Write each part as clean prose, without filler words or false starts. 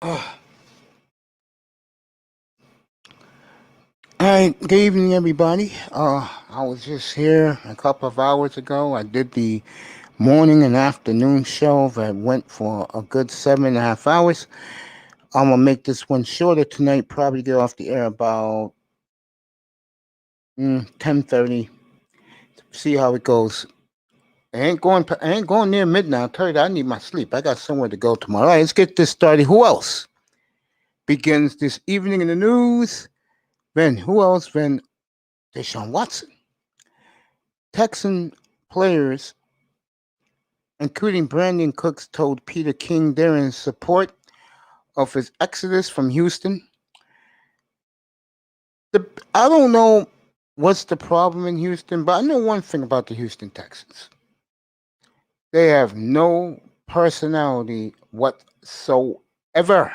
All right, good evening, everybody. I was just here a couple of hours ago. I did the morning and afternoon show that went for a good 7.5 hours. I'm gonna make this one shorter tonight. Probably get off the air about 10:30. See how it goes. I ain't going near midnight. I'll tell you that I need my sleep. I got somewhere to go tomorrow. All right, let's get this started. Who else begins this evening in the news? Then who else? Then Deshaun Watson. Texan players, including Brandon Cooks, told Peter King they're in support of his exodus from Houston. I don't know what's the problem in Houston, but I know one thing about the Houston Texans. They have no personality whatsoever.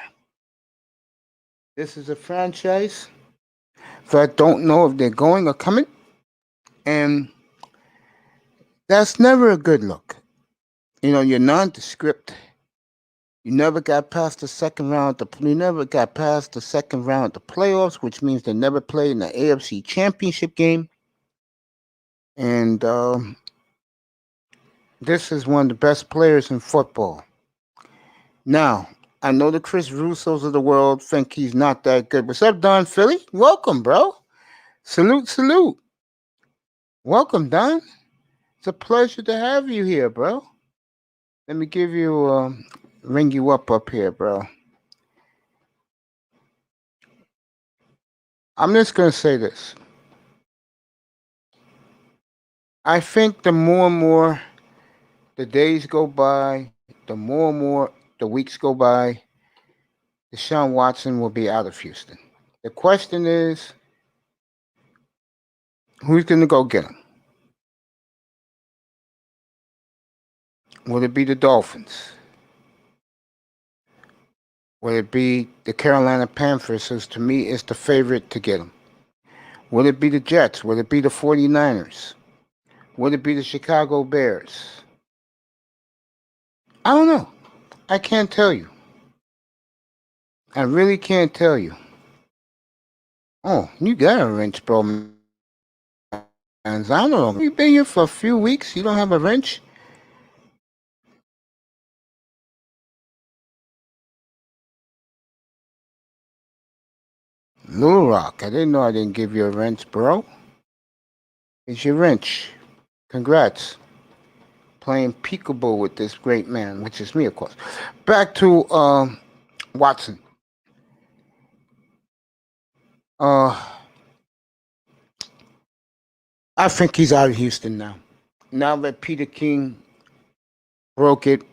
This is a franchise that don't know if they're going or coming, and that's never a good look. You know, you're nondescript. You never got past the second round. You never got past the second round of the playoffs, which means they never played in the AFC Championship game. And this is one of the best players in football. Now, I know the Chris Russos of the world think he's not that good. What's up, Don Philly? Welcome, bro. Salute, salute. Welcome, Don. It's a pleasure to have you here, bro. Let me give you, ring you up here, bro. I'm just going to say this. I think the more and more the days go by, the more and more the weeks go by, Deshaun Watson will be out of Houston. The question is, who's going to go get him? Will it be the Dolphins? Will it be the Carolina Panthers, who to me is the favorite to get him? Will it be the Jets? Will it be the 49ers? Will it be the Chicago Bears? I don't know. I can't tell you. I really can't tell you. Oh, you got a wrench, bro, man. I don't know. You've been here for a few weeks. You don't have a wrench? Little Rock. I didn't know I didn't give you a wrench, bro. It's your wrench. Congrats. Playing peekaboo with this great man, which is me, of course. Back to Watson. Uh, I think he's out of Houston now. Now that Peter King broke it,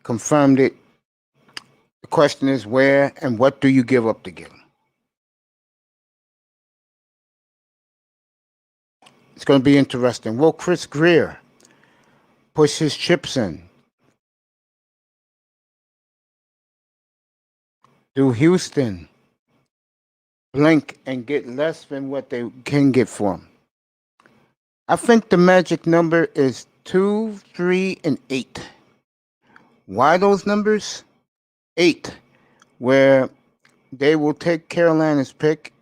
confirmed it, the question is where and what do you give up to get him? It's going to be interesting. Will Chris Greer push his chips in? Do Houston blink and get less than what they can get for him? I think the magic number is 2, 3, and 8. Why those numbers? 8, where they will take Carolina's pick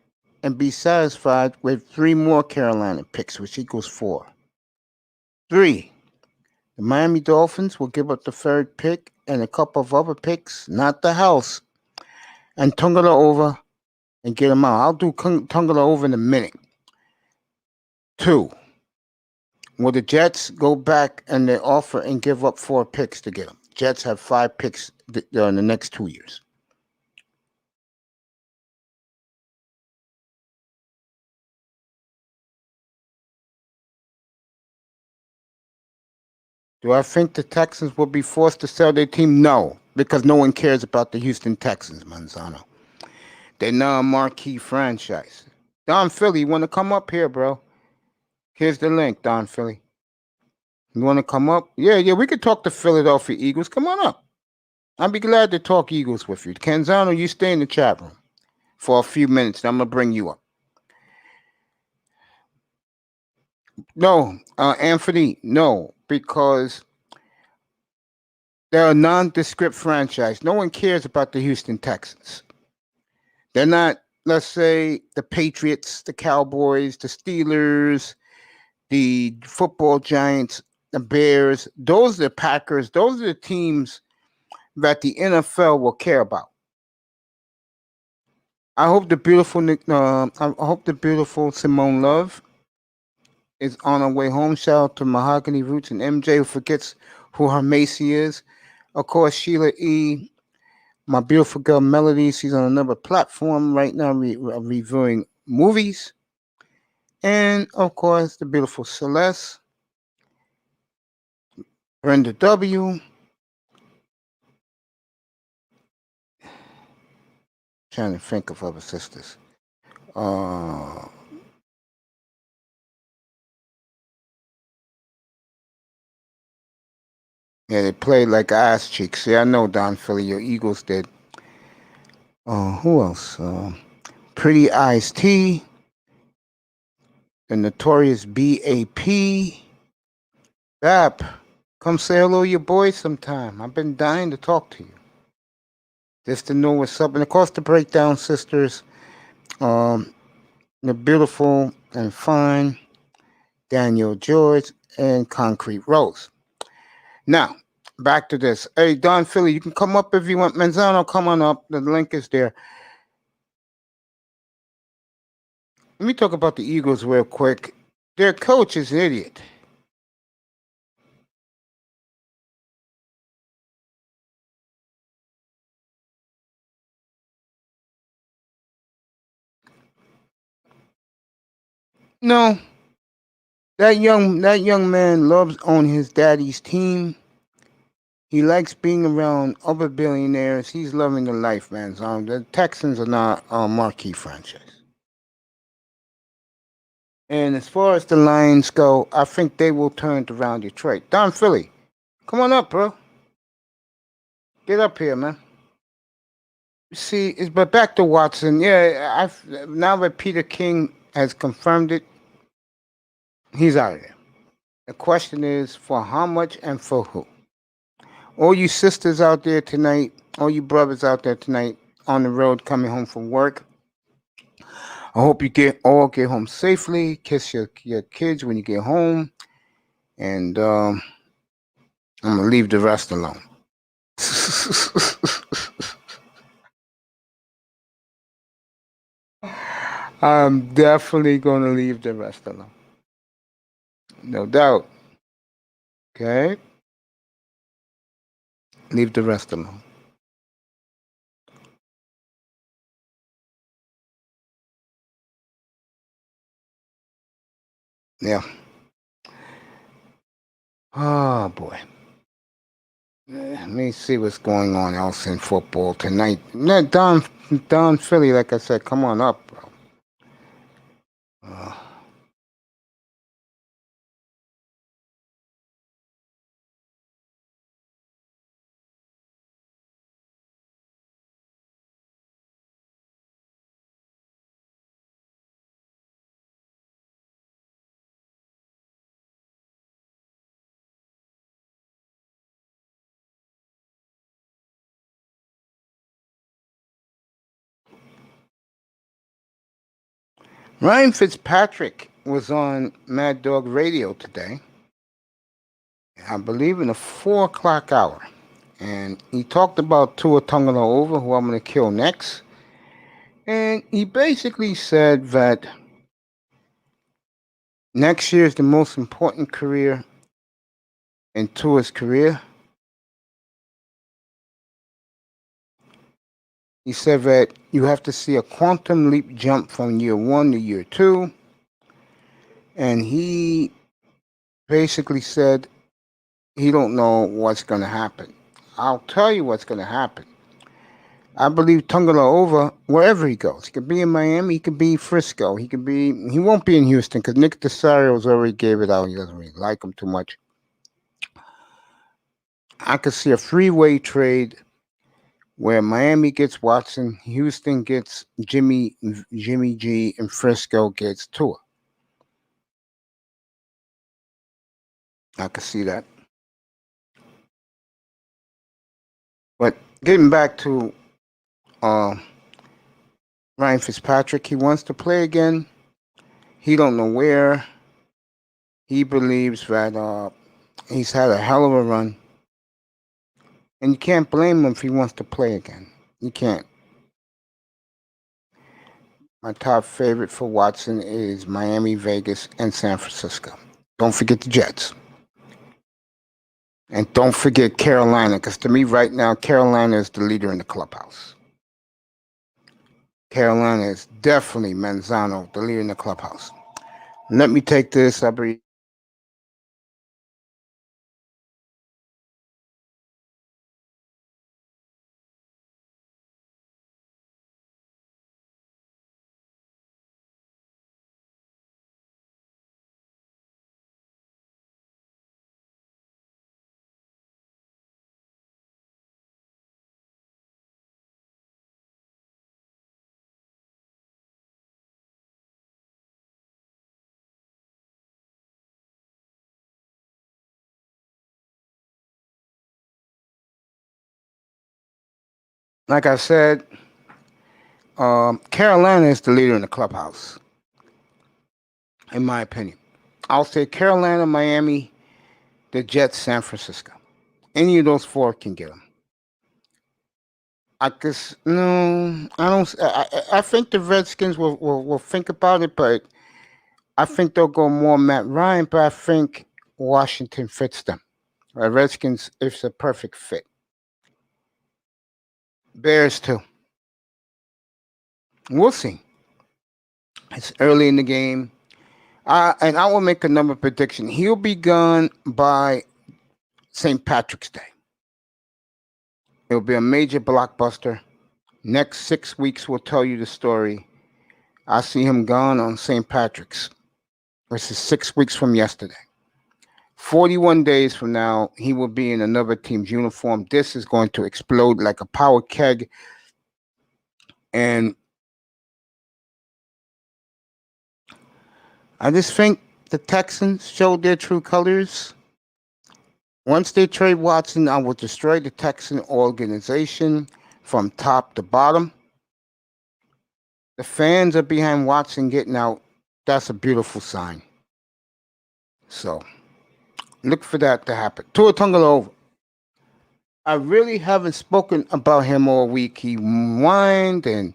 and be satisfied with 3 more Carolina picks, which equals 4. 3, the Miami Dolphins will give up the third pick and a couple of other picks, not the house, and Tungala over and get them out. I'll do Tungala over in a minute. 2, will the Jets go back and they offer and give up 4 picks to get them? Jets have 5 picks in the next 2 years. Do I think the Texans will be forced to sell their team? No, because no one cares about the Houston Texans, Manzano. They're not a marquee franchise. Don Philly, you want to come up here, bro? Here's the link, Don Philly. You want to come up? Yeah, we could talk the Philadelphia Eagles. Come on up. I'd be glad to talk Eagles with you. Canzano, you stay in the chat room for a few minutes. I'm going to bring you up. No, Anthony, no, because They're a nondescript franchise. No one cares about the Houston Texans. They're not, let's say, the Patriots, the Cowboys, the Steelers, the football giants, the Bears. Those are the Packers. Those are the teams that the NFL will care about. I hope the beautiful Simone Love is on her way home. Shout out to Mahogany Roots and MJ, who forgets who her Macy is. Of course, Sheila E., my beautiful girl Melody. She's on another platform right now reviewing movies. And of course, the beautiful Celeste, Brenda W. Trying to think of other sisters. Yeah, they played like ass cheeks. Yeah, I know, Don Philly. Your Eagles did. Who else? Pretty Ice T. The notorious BAP. Bap. Come say hello to your boy sometime. I've been dying to talk to you. Just to know what's up. And of course, the Breakdown Sisters. The beautiful and fine Daniel George and Concrete Rose. Now, back to this. Hey, Don Philly, you can come up if you want. Manzano, come on up. The link is there. Let me talk about the Eagles real quick. Their coach is an idiot. No, that young man loves on his daddy's team. He likes being around other billionaires. He's loving the life, man. The Texans are not a marquee franchise. And as far as the Lions go, I think they will turn it around Detroit. Don Philly, come on up, bro. Get up here, man. See, but back to Watson. Yeah, now that Peter King has confirmed it, he's out of there. The question is for how much and for who? All you sisters out there tonight, all you brothers out there tonight on the road coming home from work, I hope you all get home safely. Kiss your kids when you get home. And I'm going to leave the rest alone. I'm definitely going to leave the rest alone. No doubt. Okay? Leave the rest alone. Yeah. Oh, boy. Let me see what's going on else in football tonight. Don Philly, like I said, come on up, bro. Ryan Fitzpatrick was on Mad Dog Radio today, I believe in the 4 o'clock hour. And he talked about Tua Tagovailoa, who I'm going to kill next. And he basically said that next year is the most important career in Tua's career. He said that you have to see a quantum leap jump from year 1 to year 2. And he basically said he don't know what's going to happen. I'll tell you what's going to happen. I believe Tagovailoa, wherever he goes, he could be in Miami, he could be Frisco, he won't be in Houston because Nick Tesario's already gave it out. He doesn't really like him too much. I could see a freeway trade where Miami gets Watson, Houston gets Jimmy G, and Frisco gets Tua. I could see that. But getting back to uh, Ryan Fitzpatrick, he wants to play again. He don't know where. He believes that he's had a hell of a run, and you can't blame him if he wants to play again. You can't. My top favorite for Watson is Miami, Vegas, and San Francisco. Don't forget the Jets. And don't forget Carolina, because to me right now, Carolina is the leader in the clubhouse. Carolina is definitely Manzano, the leader in the clubhouse. Let me take this. I'll be like I said, Carolina is the leader in the clubhouse, in my opinion. I'll say Carolina, Miami, the Jets, San Francisco. Any of those four can get them. I guess no, I don't. I think the Redskins will think about it, but I think they'll go more Matt Ryan. But I think Washington fits them. Redskins is a perfect fit. Bears too. We'll see. It's early in the game. And I will make a number prediction. He'll be gone by St. Patrick's Day. It'll be a major blockbuster. Next 6 weeks will tell you the story. I see him gone on St. Patrick's. This is 6 weeks from yesterday. 41 days from now, he will be in another team's uniform. This is going to explode like a power keg. And I just think the Texans showed their true colors. Once they trade Watson, I will destroy the Texan organization from top to bottom. The fans are behind Watson getting out. That's a beautiful sign. So, look for that to happen. Tua Tagovailoa. I really haven't spoken about him all week. He whined and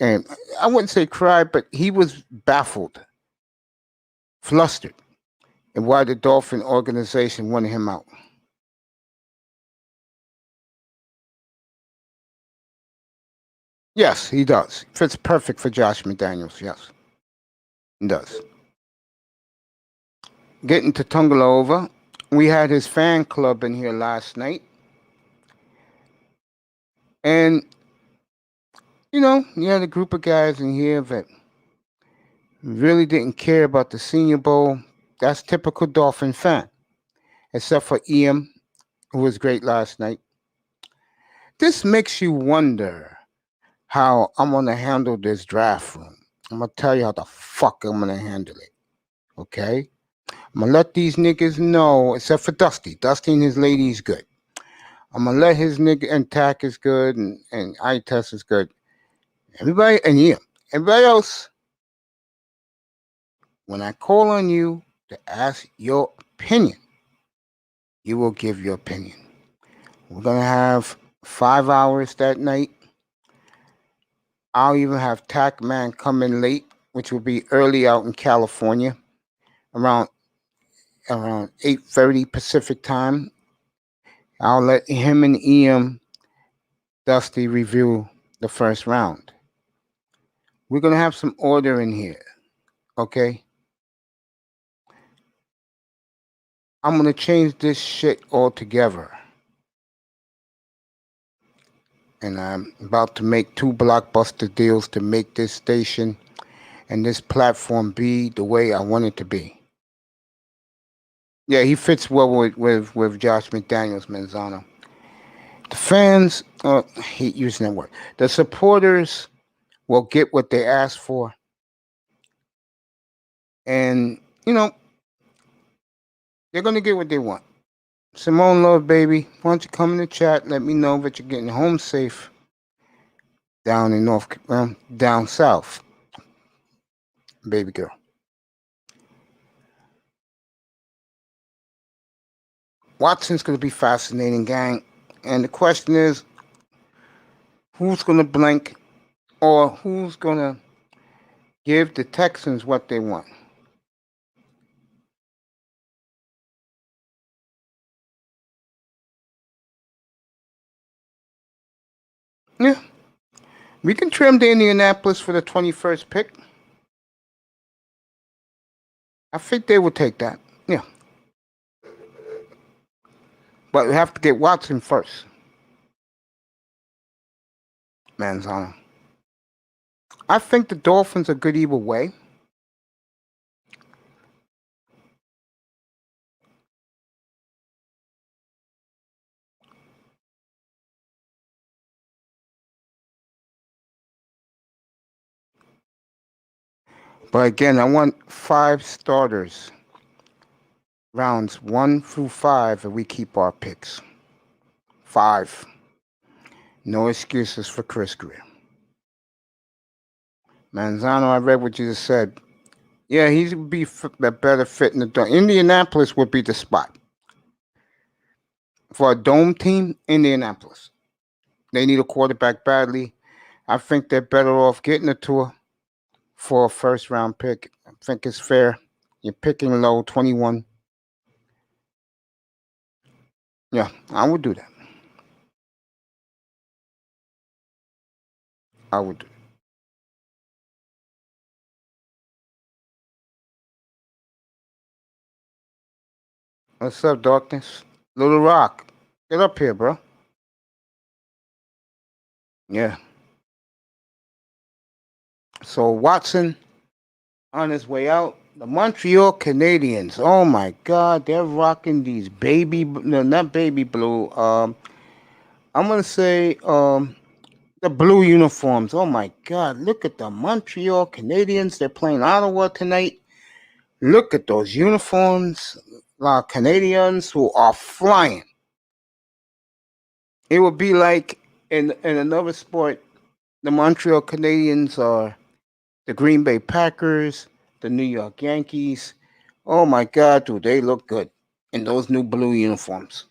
I wouldn't say cried, but he was baffled, flustered, and why the Dolphin organization wanted him out. Yes, he does. Fits perfect for Josh McDaniels. Yes, he does. Getting to Tagovailoa, we had his fan club in here last night. And, you know, you had a group of guys in here that really didn't care about the Senior Bowl. That's typical Dolphin fan, except for Ian, who was great last night. This makes you wonder how I'm going to handle this draft room. I'm going to tell you how the fuck I'm going to handle it. Okay? I'm going to let these niggas know, except for Dusty. Dusty and his lady is good. I'm going to let his nigga and Tack is good and I test is good. Everybody, and yeah, everybody else, when I call on you to ask your opinion, you will give your opinion. We're going to have 5 hours that night. I'll even have Tack Man come in late, which will be early out in California, around 8:30 Pacific time. I'll let him and Ian Dusty review the first round. We're going to have some order in here, okay? I'm going to change this shit altogether. And I'm about to make 2 blockbuster deals to make this station and this platform be the way I want it to be. Yeah, he fits well with Josh McDaniels, Manzano. The fans, I hate using that word. The supporters will get what they ask for. And, you know, they're going to get what they want. Simone Love, baby, why don't you come in the chat? Let me know that you're getting home safe down in down south, baby girl. Watson's going to be fascinating, gang. And the question is, who's going to blink or who's going to give the Texans what they want? Yeah. We can trim the Indianapolis for the 21st pick. I think they will take that. Yeah. But we have to get Watson first. Manzano. I think the Dolphins are good either way. But again, I want 5 starters. Rounds 1 through 5, and we keep our picks. 5. No excuses for Chris Greer. Manzano, I read what you just said. Yeah, he would be a better fit in the dome. Indianapolis would be the spot. For a dome team, Indianapolis. They need a quarterback badly. I think they're better off getting a tour for a first round pick. I think it's fair. You're picking low, 21. Yeah, I would do that. I would do it. What's up, Darkness? Little Rock. Get up here, bro. Yeah. So Watson on his way out. The Montreal Canadiens. Oh my God, they're rocking these not baby blue. I'm gonna say the blue uniforms. Oh my God, look at the Montreal Canadiens. They're playing Ottawa tonight. Look at those uniforms. Canadians who are flying. It would be like in another sport, the Montreal Canadiens are the Green Bay Packers, the New York Yankees. Oh my God, do they look good in those new blue uniforms?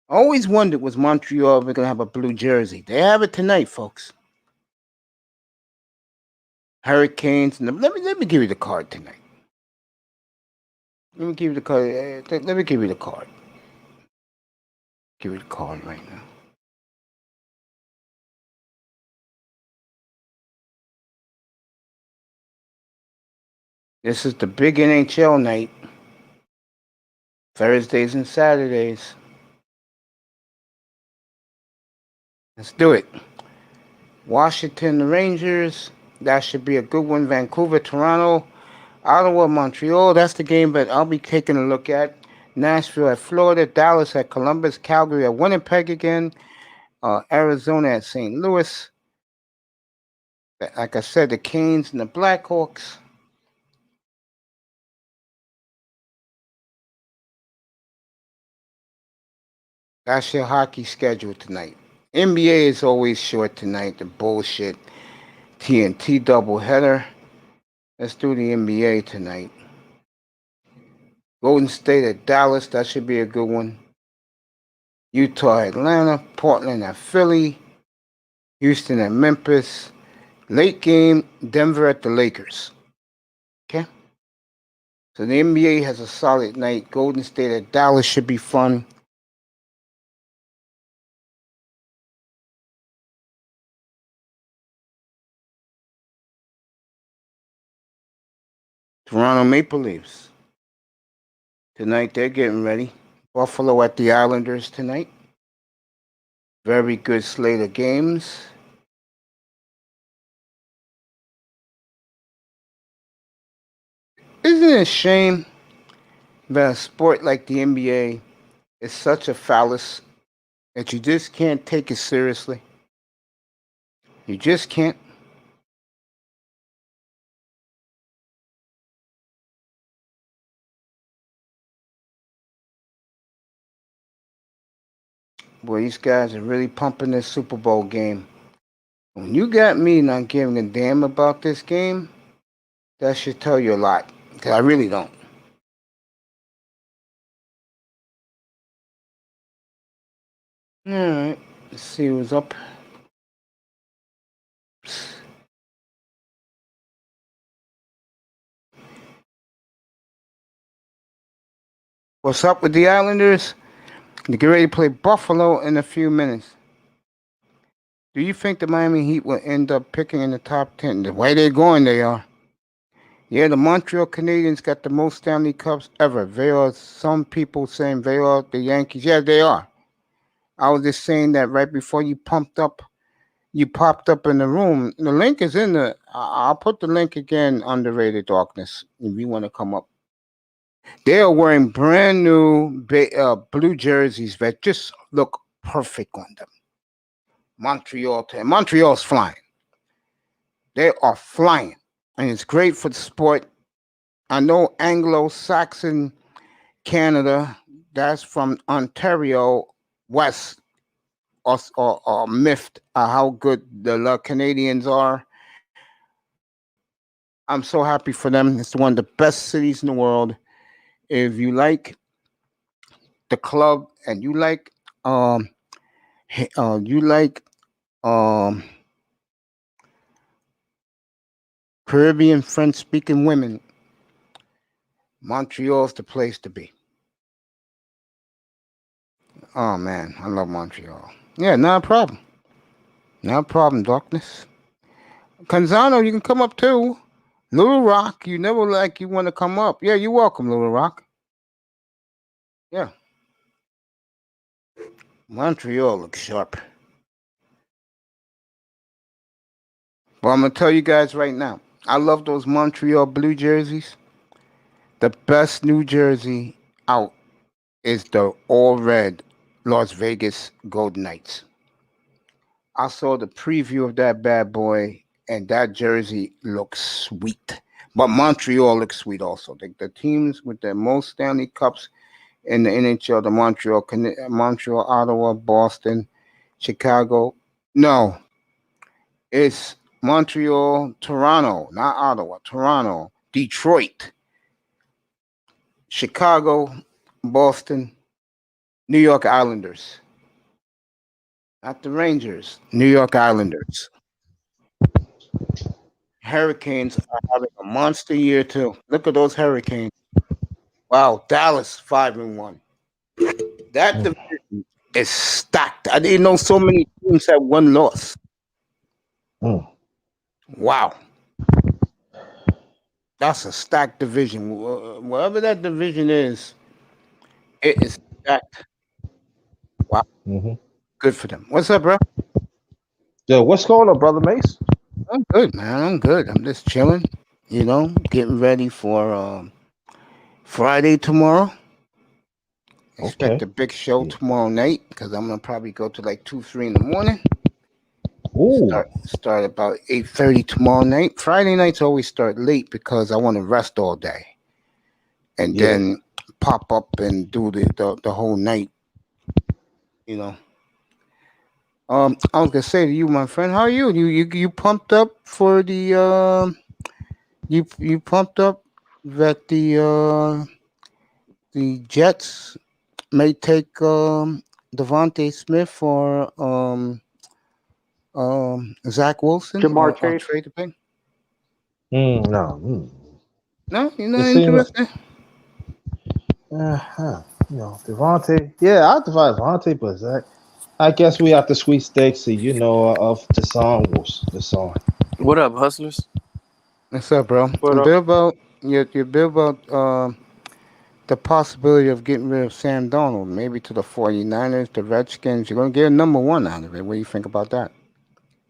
I always wondered, was Montreal ever going to have a blue jersey? They have it tonight, folks. Hurricanes. Let me give you the card tonight. Let me give you the card. Let me give you the card. Give you the card right now. This is the big NHL night. Thursdays and Saturdays. Let's do it. Washington Rangers. That should be a good one. Vancouver, Toronto, Ottawa, Montreal. That's the game that I'll be taking a look at. Nashville at Florida, Dallas at Columbus, Calgary at Winnipeg again, Arizona at St. Louis. Like I said, the Canes and the Blackhawks. That's your hockey schedule tonight. NBA is always short tonight. The bullshit TNT doubleheader. Let's do the NBA tonight. Golden State at Dallas. That should be a good one. Utah, Atlanta. Portland at Philly. Houston at Memphis. Late game, Denver at the Lakers. Okay? So the NBA has a solid night. Golden State at Dallas should be fun. Toronto Maple Leafs. Tonight they're getting ready. Buffalo at the Islanders tonight. Very good slate of games. Isn't it a shame that a sport like the NBA is such a phallus that you just can't take it seriously? You just can't. Boy, these guys are really pumping this Super Bowl game. When you got me not giving a damn about this game, that should tell you a lot. Because I really don't. Alright, let's see what's up. What's up with the Islanders? They get ready to play Buffalo in a few minutes. Do you think the Miami Heat will end up picking in the top 10? The way they're going, they are. Yeah, the Montreal Canadiens got the most Stanley Cups ever. They are, some people saying they are the Yankees. Yeah, they are. I was just saying that right before you popped up in the room. The link is in the, I'll put the link again, Underrated Darkness, if you want to come up. They are wearing brand new blue jerseys that just look perfect on them. Montreal's flying. They are flying, and it's great for the sport. I know Anglo-Saxon Canada, that's from Ontario West, or miffed how good the Canadians are. I'm so happy for them. It's one of the best cities in the world. If you like the club and you like Caribbean French speaking women, Montreal's the place to be. Oh man, I love Montreal. Yeah, not a problem. Not a problem, Darkness. Canzano, you can come up too. Little Rock, you never you want to come up. Yeah, you're welcome, Little Rock. Yeah. Montreal looks sharp. Well, I'm going to tell you guys right now, I love those Montreal blue jerseys. The best New Jersey out is the all-red Las Vegas Golden Knights. I saw the preview of that bad boy, and that jersey looks sweet. But Montreal looks sweet also. The teams with the most Stanley Cups in the NHL, the Montreal, Ottawa, Boston, Chicago. No, it's Montreal, Toronto, not Ottawa, Toronto, Detroit, Chicago, Boston, New York Islanders. Not the Rangers, New York Islanders. Hurricanes are having a monster year too. Look at those Hurricanes. Wow, Dallas 5-1. That division is stacked. I didn't know so many teams had one loss. Wow. That's a stacked division. Whatever that division is, it is stacked. Wow. Good for them. What's up, bro? Yo, what's going on, brother Mace? I'm good, man. I'm good. I'm just chilling, getting ready for Friday tomorrow. Expect a big show tomorrow night because I'm going to probably go to like 2, 3 in the morning. Ooh. Start about 8:30 tomorrow night. Friday nights always start late because I want to rest all day. And then pop up and do the whole night, I was gonna say to you, my friend, how are you? You pumped up for the you pumped up that the Jets may take Devontae Smith or Zach Wilson Jamar or Chase. trade to pay? No. No, you're not interested. Devontae. Yeah, I'll divide Devontae, but Zach. I guess we have the sweepstakes, of the song. What up, hustlers? What's up, bro? What up? Bill about the possibility of getting rid of Sam Darnold, maybe to the 49ers, the Redskins. You're going to get a number one out of it. What do you think about that?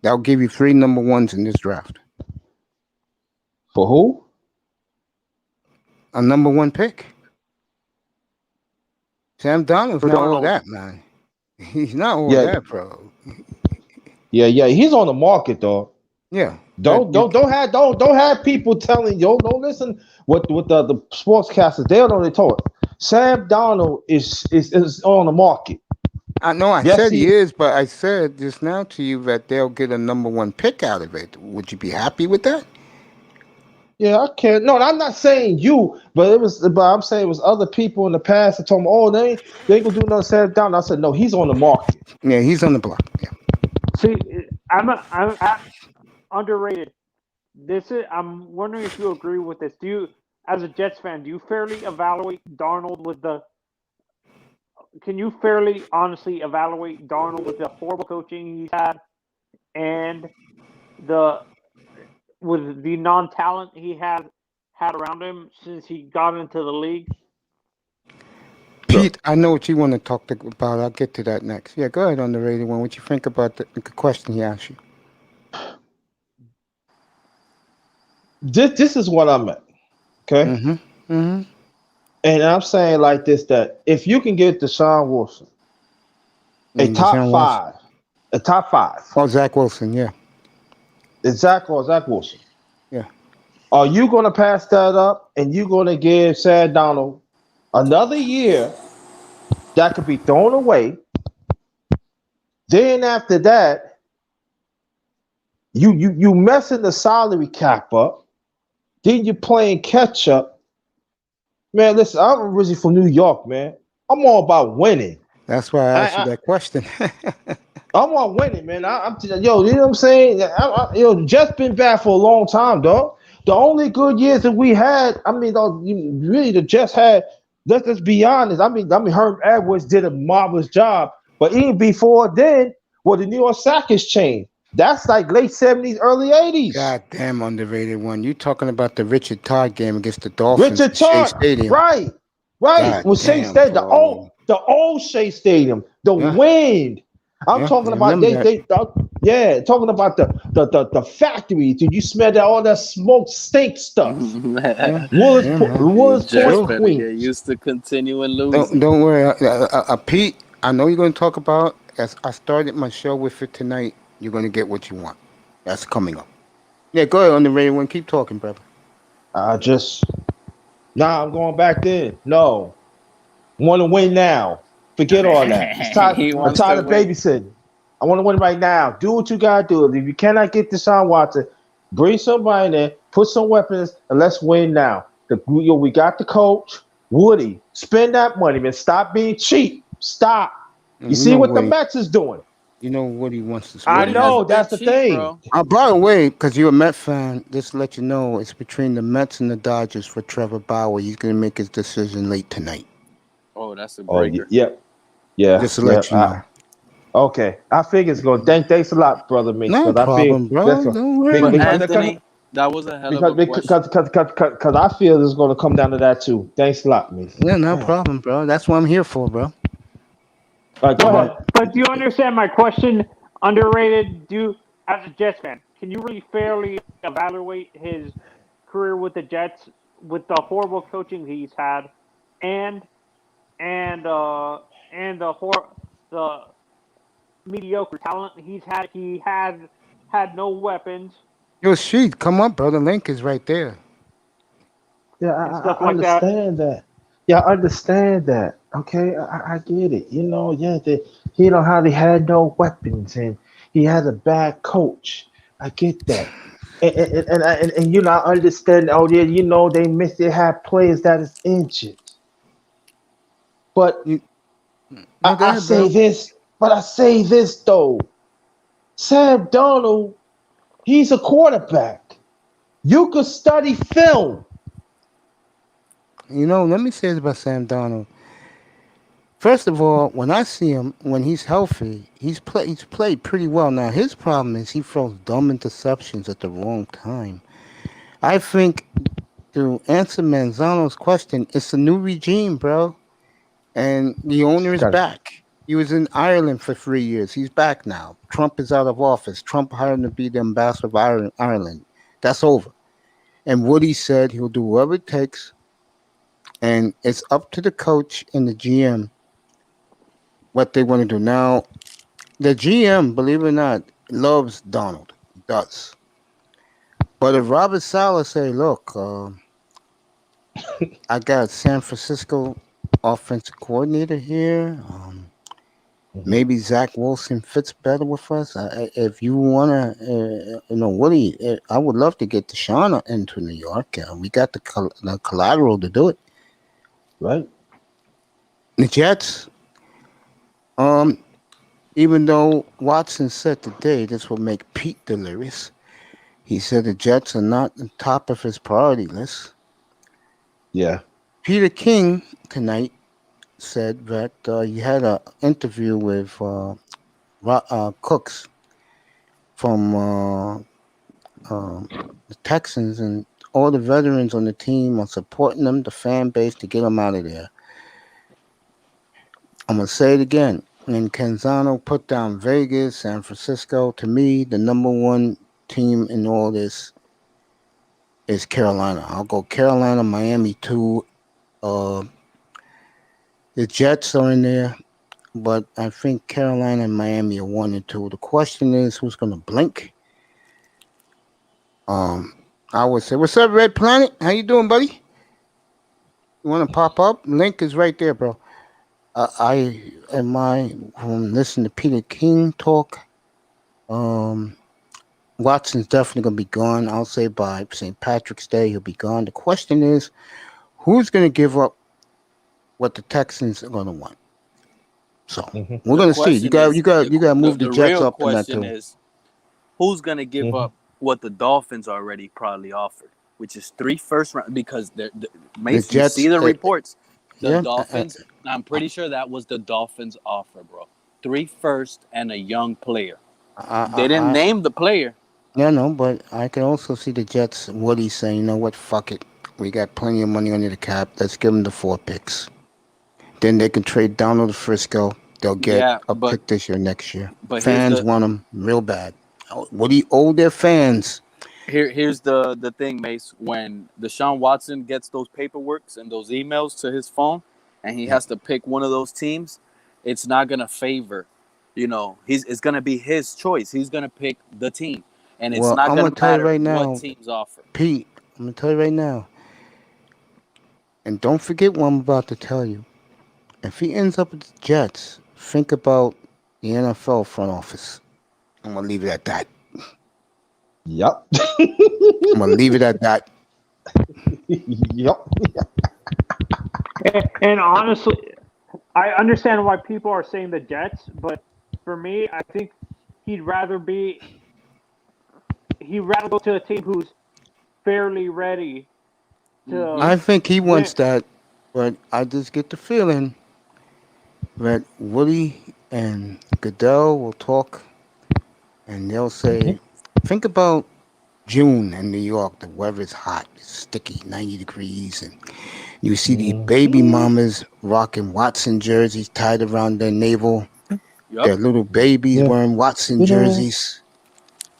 That'll give you 3 number ones in this draft. For who? A number 1 pick. Sam Darnold's not all that, man. He's not all that, bro. Yeah. He's on the market, though. Yeah. Don't have people telling you. Don't listen what the sportscasters. They don't know they told. Sam Darnold is on the market. I know I Yes, said he he. is, but I said just now to you that they'll get a number one pick out of it. Would you be happy with that? Yeah, I can't. No, I'm not saying you, but it was. But I'm saying it was other people in the past that told me, "Oh, they ain't gonna do nothing. Set it down." I said, "No, he's on the market." Yeah, he's on the block. Yeah. See, I'm underrated. This is. I'm wondering if you agree with this. Do you, as a Jets fan, do you fairly evaluate Darnold with the? Can you fairly honestly evaluate Darnold with the horrible coaching he's had and the with the non-talent he had around him since he got into the league? Look, Pete, I know what you want to talk about. I'll get to that next. Yeah, go ahead on the radio one. What you think about the question he asked you? this is what I meant. Okay, Mm-hmm. Mm-hmm. and I'm saying like this: that if you can get Deshaun Wilson, a top Deshaun Watson. five, a top five, Oh, Zach Wilson. Yeah. Zach Wilson, Yeah. are you going to pass that up and you going to give Sam Donald another year that could be thrown away? Then after that, you messing the salary cap up. Then you're playing catch up. Man, listen, I'm originally from New York, man. I'm all about winning. That's why I asked you that question. I'm all winning, man. Yo, you know what I'm saying? Jets been bad for a long time, dog. The only good years that we had, I mean, really, the Jets had. Let's be honest. I mean, Herb Edwards did a marvelous job, but even before then, well, the New York Sack has changed. That's like late '70s, early '80s. God damn underrated one. You talking about the Richard Todd game against the Dolphins Richard at Shea Todd, Stadium. right. God With Shea damn, Stadium, bro. the old Shea Stadium, the Yeah. wind. I'm Yeah, talking I about remember that. talking about the factory. Did you smell that all that smoke stink stuff? Yeah. Woods Yeah, Po- man. Woods Jets Point, better get Queens. used to continuing Don't losing. don't worry, Pete. I know you're going to talk about. As I started my show with it tonight, you're going to get what you want. That's coming up. Yeah, go ahead on the radio one. Keep talking, brother. I'm going back then. No, want to win now. Forget all that. He I'm wants tired to of win. babysitting. I want to win right now. Do what you gotta do. If you cannot get Deshaun Watson, bring somebody in there, put some weapons, and let's win now. We got the coach, Woody. Spend that money, man. Stop being cheap. Stop. You see what the Mets is doing. You know what he wants to. I Woody What he know hasn't been that's the cheap, thing. bro. By the way, because you're a Met fan, just to let you know, it's between the Mets and the Dodgers for Trevor Bauer. He's going to make his decision late tonight. Oh, that's a Oh, breaker. yeah. Just to let you know. Okay, I figure it's going. Thanks a lot, brother Mix, No because I feel problem, bro. that's Don't worry But about it. Anthony, that was a hell of a question. because I feel it's going to come down to that too. Thanks a lot, Mix. Yeah, no All problem, bro. That's what I'm here for, bro. right, go ahead. But do you understand my question? Underrated? As a Jets fan, can you really fairly evaluate his career with the Jets with the horrible coaching he's had, and the mediocre talent he's had? He had no weapons Yo, Shyt, come up, bro. The link is right there. Yeah, and I stuff like that. understand that. Yeah, I understand that. Okay, I get it. You know how they had no weapons and he had a bad coach. I get that. And I understand. Oh yeah, they had players that is injured. But You, no, go I ahead, say bro. this. But I say this though. Sam Darnold, he's a quarterback. You could study film. Let me say this about Sam Donald. First of all, when I see him, when he's healthy, he's played pretty well. Now his problem is he throws dumb interceptions at the wrong time. I think to answer Manzano's question, it's a new regime, bro, and the owner is Got it. back. He was in Ireland for 3 years. He's back now. Trump is out of office. Trump hired him to be the ambassador of Ireland. That's over. And Woody said he'll do whatever it takes, and it's up to the coach and the GM what they want to do. Now, the GM, believe it or not, loves Donald. He does. But if Robert Saleh say, look, I got San Francisco offensive coordinator here. Maybe Zach Wilson fits better with us. If you wanna, Woody, I would love to get Deshaun into New York. We got the collateral to do it. Right. The Jets, even though Watson said today this will make Pete delirious, he said the Jets are not the top of his priority list. Yeah. Peter King tonight said that he had an interview with Cooks from the Texans, and all the veterans on the team are supporting them, the fan base, to get them out of there. I'm going to say it again. And Canzano put down Vegas, San Francisco. To me, the number one team in all this is Carolina. I'll go Carolina, Miami, too. The Jets are in there, but I think Carolina and Miami are 1 and 2. The question is, who's going to blink? I would say, what's up, Red Planet? How you doing, buddy? You want to pop up? Link is right there, bro. Listen to Peter King talk. Watson's definitely going to be gone. I'll say by St. Patrick's Day, he'll be gone. The question is, who's going to give up what the Texans are going to want? So we're going to see. You got to move the Jets up in that too. The real question is, who's going to give up what the Dolphins already probably offered, which is 3 first round? Because Mace, you see the reports. The Dolphins, I'm pretty sure that was the Dolphins' offer, bro. 3 first and a young player. They didn't name the player. Yeah, no, but I can also see the Jets, Woody saying, you know what, fuck it. We got plenty of money under the cap. Let's give them the 4 picks. Then they can trade Donald to Frisco. They'll get a pick this year, next year. But fans want them real bad. Woody owe their fans. Here's the thing, Mace. When Deshaun Watson gets those paperworks and those emails to his phone, and he has to pick one of those teams, it's not gonna favor. It's gonna be his choice. He's gonna pick the team, and it's not gonna matter right now, what teams offer. Pete, I'm gonna tell you right now, and don't forget what I'm about to tell you. If he ends up with the Jets, think about the NFL front office. I'm gonna leave it at that. Yep. I'm gonna leave it at that. Yep. And honestly, I understand why people are saying the Jets, but for me, I think he'd rather go to a team who's fairly ready to. I think he wants that, but I just get the feeling that Woody and Goodell will talk, and they'll say, think about June in New York. The weather's hot, it's sticky, 90 degrees, and you see these baby mamas rocking Watson jerseys tied around their navel. Yep. Their little babies wearing Watson jerseys.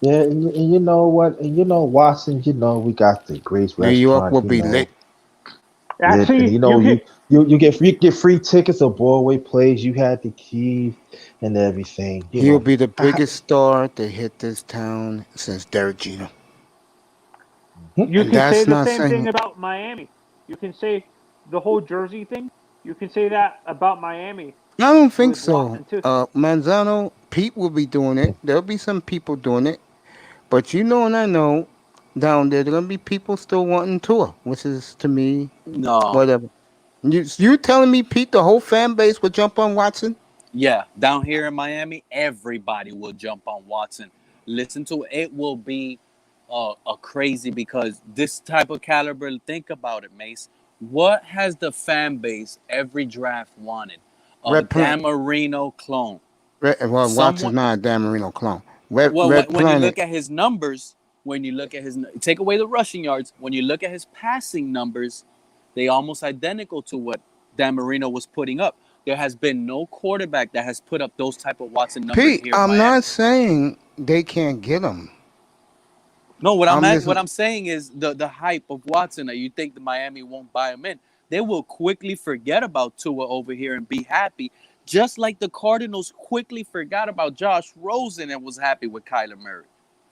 Yeah, and you know what? And Watson, we got the great restaurant. New York will be lit. Actually, you get free tickets of Broadway plays. You had the keys and everything. He'll be the biggest star to hit this town since Derek Jeter. You can say the same thing about Miami. You can say the whole jersey thing. You can say that about Miami. I don't think so. Manzano, Pete will be doing it. There'll be some people doing it. But and I know, down there going to be people still wanting tour, which is, to me, whatever. You telling me, Pete, the whole fan base would jump on Watson? Yeah, down here in Miami, everybody will jump on Watson. Listen to it. It will be crazy because this type of caliber, think about it, Mace. What has the fan base every draft wanted? A Dan Marino clone. Watson's not a Dan Marino clone. When you look at his numbers, take away the rushing yards, when you look at his passing numbers, they almost identical to what Dan Marino was putting up. There has been no quarterback that has put up those type of Watson numbers Pete, here. I'm not saying they can't get them. No, what I'm saying is the hype of Watson that you think the Miami won't buy him in. They will quickly forget about Tua over here and be happy, just like the Cardinals quickly forgot about Josh Rosen and was happy with Kyler Murray.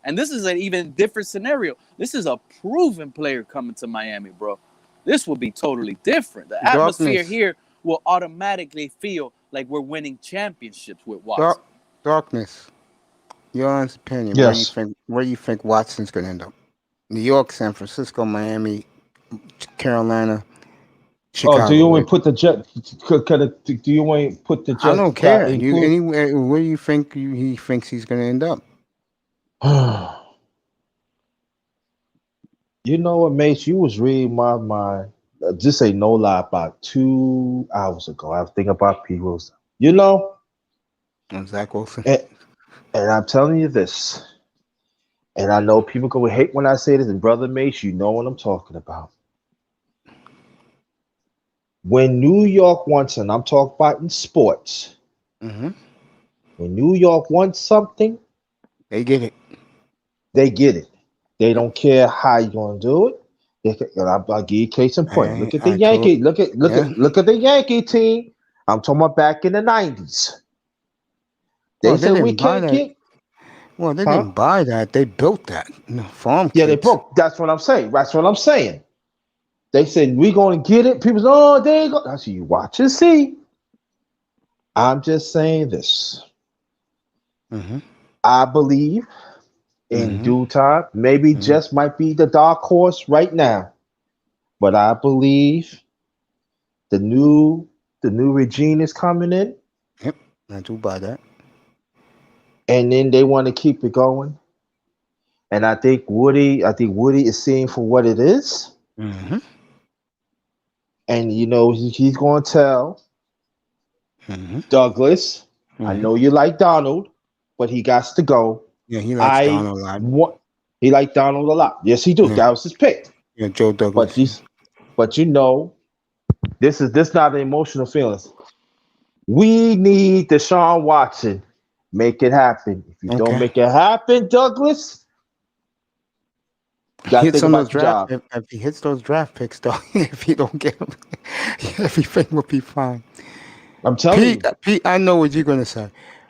And this is an even different scenario. This is a proven player coming to Miami, bro. This will be totally different. The atmosphere here will automatically feel like we're winning championships with Watson. Darkness. Your honest opinion. Yes. Where you think Watson's gonna end up? New York, San Francisco, Miami, Carolina, Oh, do Chicago. you want to put the Jets? Do you want to put the I Jets? don't care. You Include? anywhere where you think he thinks he's gonna end up? You know what, Mace? You was reading my mind. Just say no lie. About 2 hours ago, I was thinking about people. You know, Zach Wilson. and I'm telling you this, and I know people gonna hate when I say this. And brother Mace, you know what I'm talking about. When New York wants, and I'm talking about in sports, Mm-hmm. when New York wants something, They get it. they get it. They don't care how you're gonna do it. I'll give you case in point. Look at the Yankee. Look at the Yankee team. I'm talking about back in the '90s. They said we can't get. Well, they didn't buy that. They built that. Farm Yeah, kids. they broke. That's what I'm saying. That's what I'm saying. They said we gonna get it. People say, oh, there you go. I said, you watch and see. I'm just saying this. Mm-hmm. I believe in due time, maybe Jess might be the dark horse right now, but I believe the new regime is coming in. Yep, I do buy that. And then they want to keep it going. And I think Woody is seeing for what it is. Mm-hmm. And you know, he's going to tell Douglas, I know you like Donald, but he got to go. Yeah, he likes Donald a lot. He liked Donald a lot. Yes, he do. Yeah. That was his pick. Yeah, Joe Douglas. But you know, this not the emotional feelings. We need Deshaun Watson. Make it happen. If you don't make it happen, Douglas, got to think about the job. If he hits those draft picks, though, if he don't get them, everything will be fine. I'm telling you. Pete, I know what you're going to say.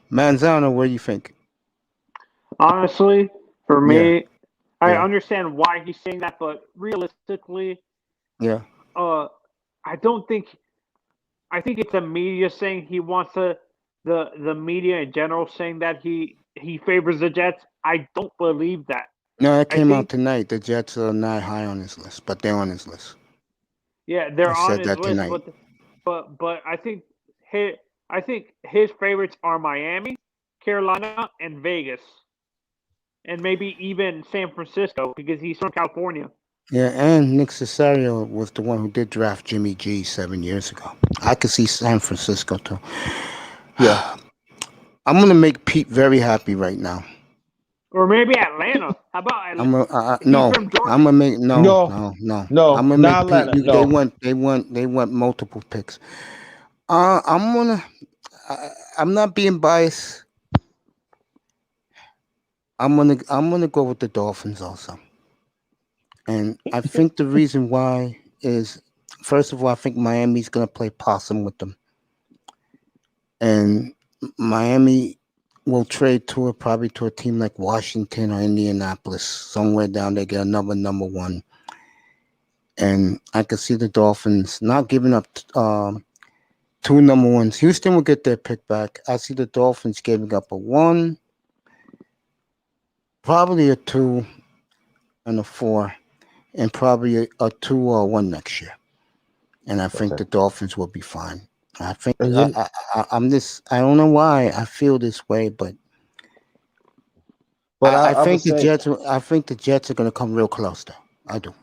Manzano, what do you think? Honestly, for me, I understand why he's saying that, but realistically, I think it's the media saying he wants the media in general saying that he favors the Jets. I don't believe that. No, it came out tonight. The Jets are not high on his list, but they're on his list. Yeah, they're on his list, tonight. but I think his favorites are Miami, Carolina, and Vegas. And maybe even San Francisco because he's from California. Yeah, and Nick Cesario was the one who did draft Jimmy G 7 years ago. I could see San Francisco too. Yeah. I'm going to make Pete very happy right now. Or maybe Atlanta. How about Atlanta? No. I'm going to make no. I'm going to make Atlanta, Pete. They want multiple picks. I'm not being biased. I'm gonna go with the Dolphins also. And I think the reason why is, first of all, I think Miami's gonna play possum with them. And Miami will trade probably to a team like Washington or Indianapolis, somewhere down there, get another number one. And I could see the Dolphins not giving up 2 number ones. Houston will get their pick back. I see the Dolphins giving up a 1, probably a 2 and a 4, and probably a 2 or a 1 next year. And I think the Dolphins will be fine. I think I'm this. I don't know why I feel this way, but I think the Jets. I think the Jets are going to come real close, though. I do.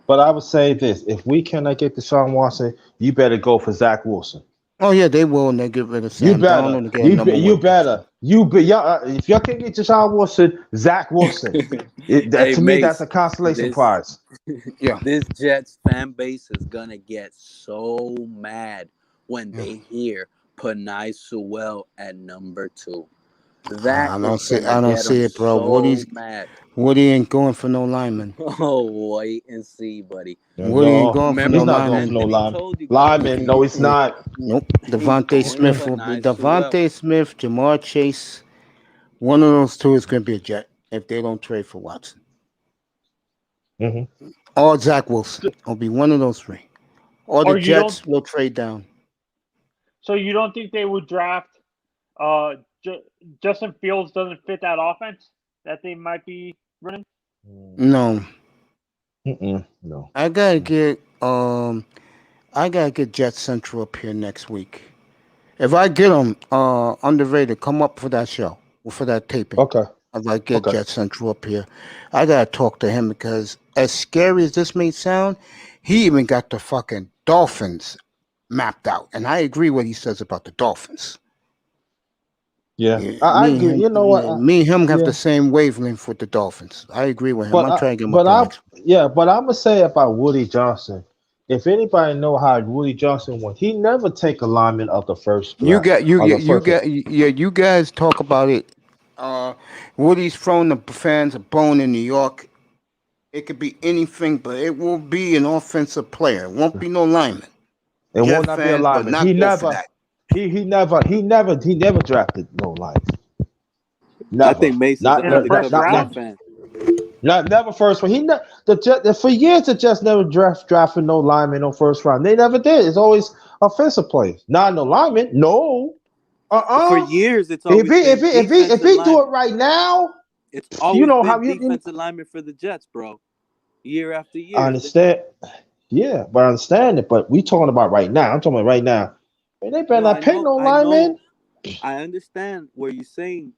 But I would say this: if we cannot get Deshaun Watson, you better go for Zach Wilson. Oh yeah, they will, and they get rid of Sam Darnold. You better. If y'all can get Deshaun Wilson, Zach Wilson. To me, that's a consolation prize. Yeah. This Jets fan base is gonna get so mad when they hear Penei Sewell at number 2. I don't see it, bro. So mad. Woody ain't going for no lineman. Oh, wait and see, buddy. Woody ain't going for no lineman. Lineman, no, he's not. Nope. Devontae Smith will be Devontae Smith, Jamar Chase. One of those two is going to be a Jet if they don't trade for Watson. Mm-hmm. Or Zach Wilson. It'll be one of those 3. Or the Jets will trade down. So you don't think they would draft? Justin Fields doesn't fit that offense that they might be running. No, No. I gotta get Jet Central up here next week. If I get him underrated, come up for that show or for that taping. Okay. If I get Okay. Jet Central up here, I gotta talk to him because as scary as this may sound, he even got the fucking Dolphins mapped out, and I agree what he says about the Dolphins. Yeah. Yeah, I me and agree. him, You know what? me and him have Yeah. the same wavelength with the Dolphins. I agree with him. But I'm trying to get him but up there I next week. yeah, but I'm gonna say about Woody Johnson. If anybody know how Woody Johnson went, he never take alignment of the first You draft. got you Of yeah, the you first. got yeah, you guys talk about it. Uh, Woody's throwing the fans a bone in New York. It could be anything, but it will be an offensive player. It won't be no lineman. It will Jet not be fans will alignment. not go for that. He never drafted no lines. I Never. think Mason's Not an In the not first not undercover Jet round? fan. never first one. For years the Jets never drafted no lineman no first round. They never did. It's always offensive players. Not no lineman. No. For years, it's If always been if defensive he do it linemen. right now, It's you always know how been defensive linemen for the Jets, bro. Year after I year. understand. Yeah, but I understand it. But we talking about right now. I'm talking about right now. Man, they better No, not pick no lineman. I understand where you're saying,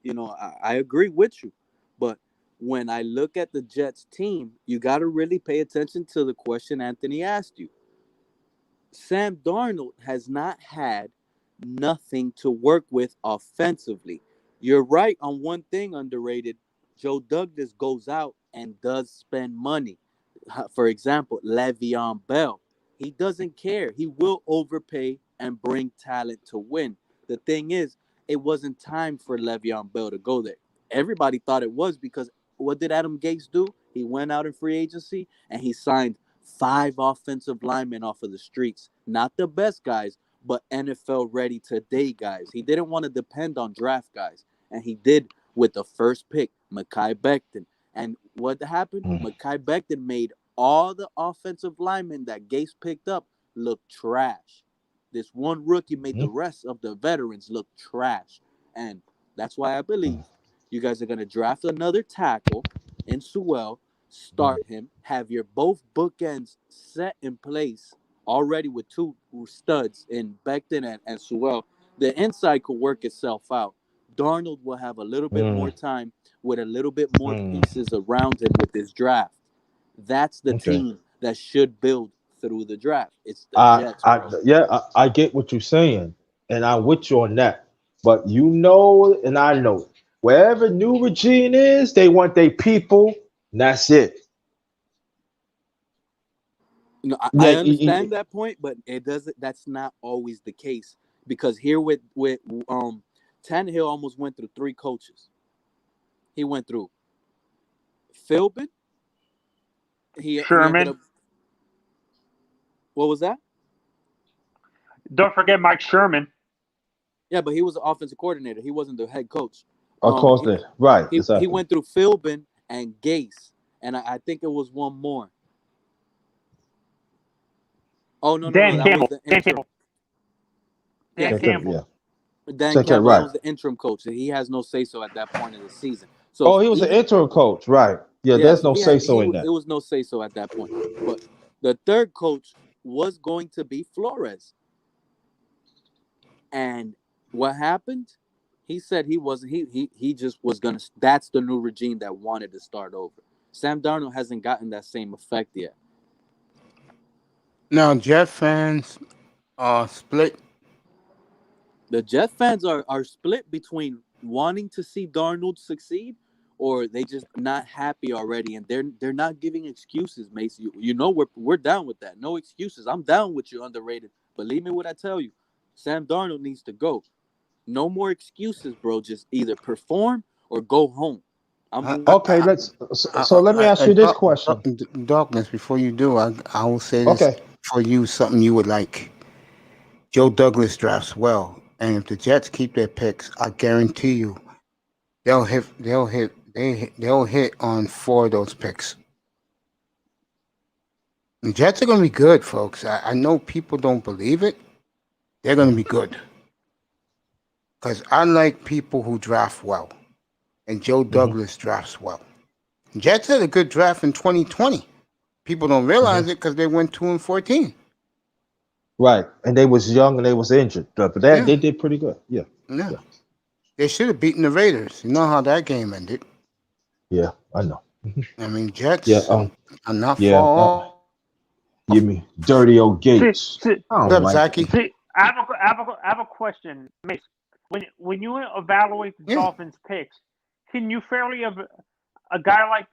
I agree with you. But when I look at the Jets team, you got to really pay attention to the question Anthony asked you. Sam Darnold has not had nothing to work with offensively. You're right on one thing, underrated. Joe Douglas goes out and does spend money. For example, Le'Veon Bell. He doesn't care. He will overpay and bring talent to win. The thing is, it wasn't time for Le'Veon Bell to go there. Everybody thought it was because what did Adam Gates do? He went out in free agency and he signed 5 offensive linemen off of the streets. Not the best guys, but NFL ready today guys. He didn't want to depend on draft guys. And he did with the first pick, Mekhi Becton. And what happened? Mekhi Becton made all the offensive linemen that Gase picked up look trash. This one rookie made the rest of the veterans look trash. And that's why I believe you guys are going to draft another tackle in Sewell, start him, have your both bookends set in place already with 2 studs in Becton and Sewell. The inside could work itself out. Darnold will have a little bit more time with a little bit more pieces around him with this draft. That's the Okay. team that should build through the draft. It's the Jets, bro. I get what you're saying, and I'm with you on that. But you know, and I know, wherever new regime is, they want their people, and that's it. No, Yeah, I understand that point, but it doesn't. That's not always the case because here with Tannehill almost went through 3 coaches. He went through Philbin. He ended Sherman. up. What was that? Don't forget Mike Sherman. Yeah, but he was the offensive coordinator. He wasn't the head coach. of course, right, He exactly. went through Philbin and Gase, and I think it was one more. Oh no, Dan that Campbell. was the Dan interim. Campbell. Yeah, Dan Campbell. Dan Take care, Campbell right. was the interim coach, and he has no say so at that point in the season. So Oh, he was the interim coach, right? Yeah, there's so no say so in it that. was no say so at that point. But the third coach was going to be Flores, and what happened? He said he wasn't. He just was gonna. That's the new regime that wanted to start over. Sam Darnold hasn't gotten that same effect yet. Now, Jet fans are split. The Jet fans are split between wanting to see Darnold succeed or they just not happy already, and they're not giving excuses, Mace. You know we're down with that. No excuses. I'm down with you, underrated. Believe me when I tell you, Sam Darnold needs to go. No more excuses, bro. Just either perform or go home. Okay, so let me ask you this question. Darkness, before you do, I will say this Okay. for you, something you would like. Joe Douglas drafts well, and if the Jets keep their picks, I guarantee you, they'll hit on 4 of those picks. The Jets are going to be good, folks. I know people don't believe it. They're going to be good. because I like people who draft well, and Joe Douglas drafts well. Jets had a good draft in 2020. People don't realize it because they went 2-14. Right, and they was young and they was injured, but Yeah. they did pretty good. Yeah, No, they should have beaten the Raiders. You know how that game ended. yeah, I know. I mean, Jets Yeah, are not yeah. far off. Give me dirty old Gates. See, I What's don't up, like Zachy? it. see, I have a question, Mace. When you evaluate the Yeah. Dolphins' picks, can you fairly a guy like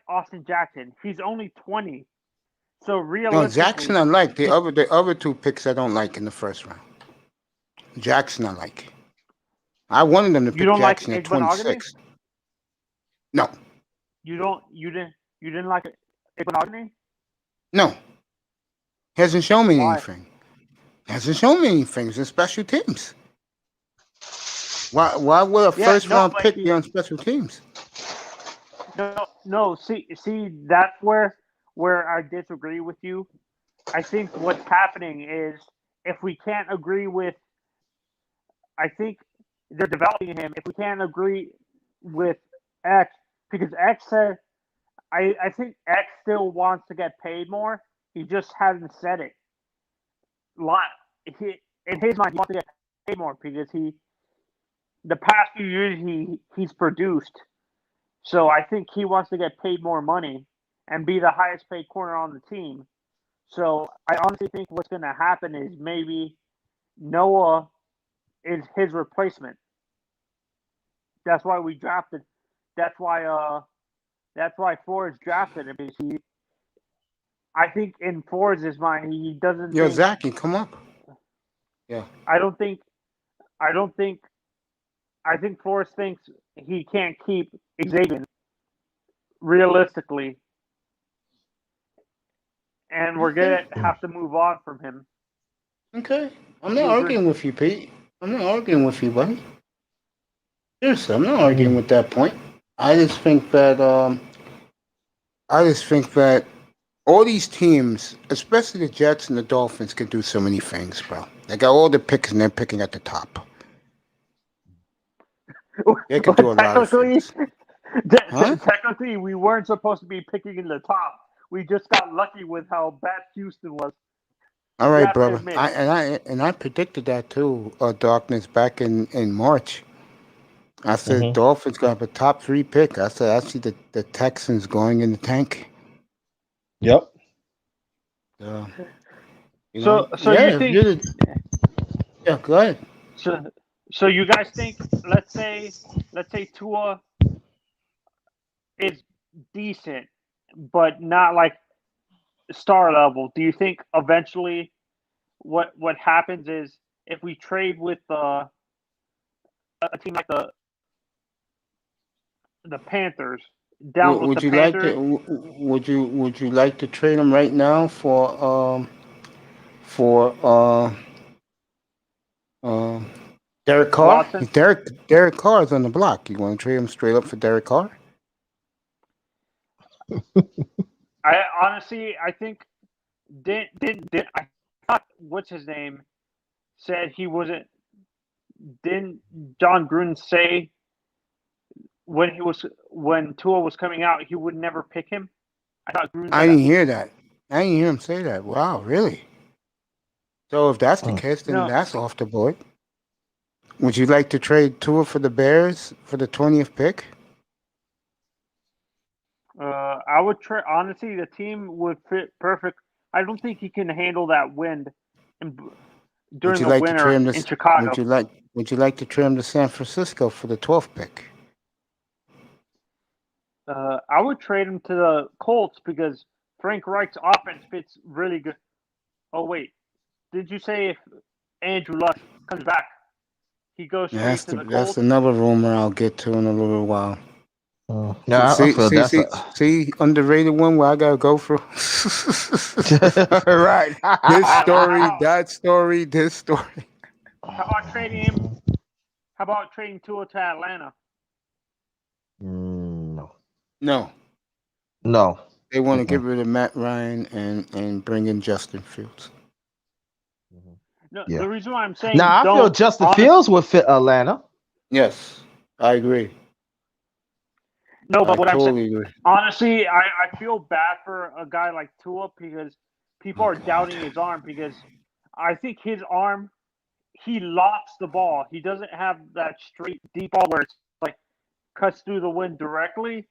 Austin Jackson? He's only 20, so No, realistically, Jackson I like. The other two picks I don't like in the first round. Jackson I like. I wanted them to you pick don't like Jackson at Igbenogany? 26. No, You didn't like Igbenogany? no. He hasn't shown me Why? anything. Hasn't shown me anything. It's in special teams. Why would a first round but pick be on special teams? No. See, that's where I disagree with you. I think what's happening is if we can't agree with, I think they're developing him. If we can't agree with X, because X said, I think X still wants to get paid more. He just hasn't said it. In his mind, he wants to get paid more because the past few years he's produced. So I think he wants to get paid more money and be the highest paid corner on the team. So I honestly think what's going to happen is maybe Noah is his replacement. That's why we drafted. That's why Flores drafted him. Because I think in Flores' mind, he doesn't. Yo, think, Zachy, come up. Yeah. I think Flores thinks he can't keep Xavier realistically, and we're gonna have to move on from him. Okay. I'm not arguing with you, Pete. I'm not arguing with you, buddy. Seriously, I'm not arguing with that point. I just think that all these teams, especially the Jets and the Dolphins, can do so many things, bro. They got all the picks and they're picking at the top. They could do a lot of things. Technically, we weren't supposed to be picking in the top. We just got lucky with how bad Houston was. All right, You have to brother. admit. I predicted that too, Darkness, back in March. I said Dolphins gonna have a top 3 pick. I said I see the Texans going in the tank. Yep. So you think? Yeah, go ahead. So you guys think? Let's say Tua is decent, but not like star level. Do you think eventually what happens is if we trade with a team like the Panthers down with the Panthers? Would you like to trade him right now for Derek Carr? Watson? Derek Carr is on the block. You want to trade him straight up for Derek Carr? I think I thought what's his name said he wasn't. Didn't John Gruden say when Tua was coming out he would never pick him? I thought Gruden. I didn't hear that. I didn't hear him say that. Wow, really? So if that's the case, then that's off the board. Would you like to trade Tua for the Bears for the 20th pick? I would trade. Honestly, the team would fit perfect. I don't think he can handle that wind during the winter in Chicago. Would you like to trade him to San Francisco for the 12th pick? I would trade him to the Colts because Frank Reich's offense fits really good. Oh wait, did you say if Andrew Luck comes back, he goes straight to the Colts? That's another rumor I'll get to in a little while. See, underrated one where I gotta go for. Right. This story. How about trading him? How about trading Tua to Atlanta? No. They want to get rid of Matt Ryan and bring in Justin Fields. No, Yeah. the reason why I'm saying Now I feel don't Justin Fields would fit Atlanta. Yes, I agree. no, but I what I'm saying totally agree. honestly, I feel bad for a guy like Tua because people Oh are God. doubting his arm because I think his arm he lofts the ball. He doesn't have that straight deep ball where it's like cuts through the wind directly.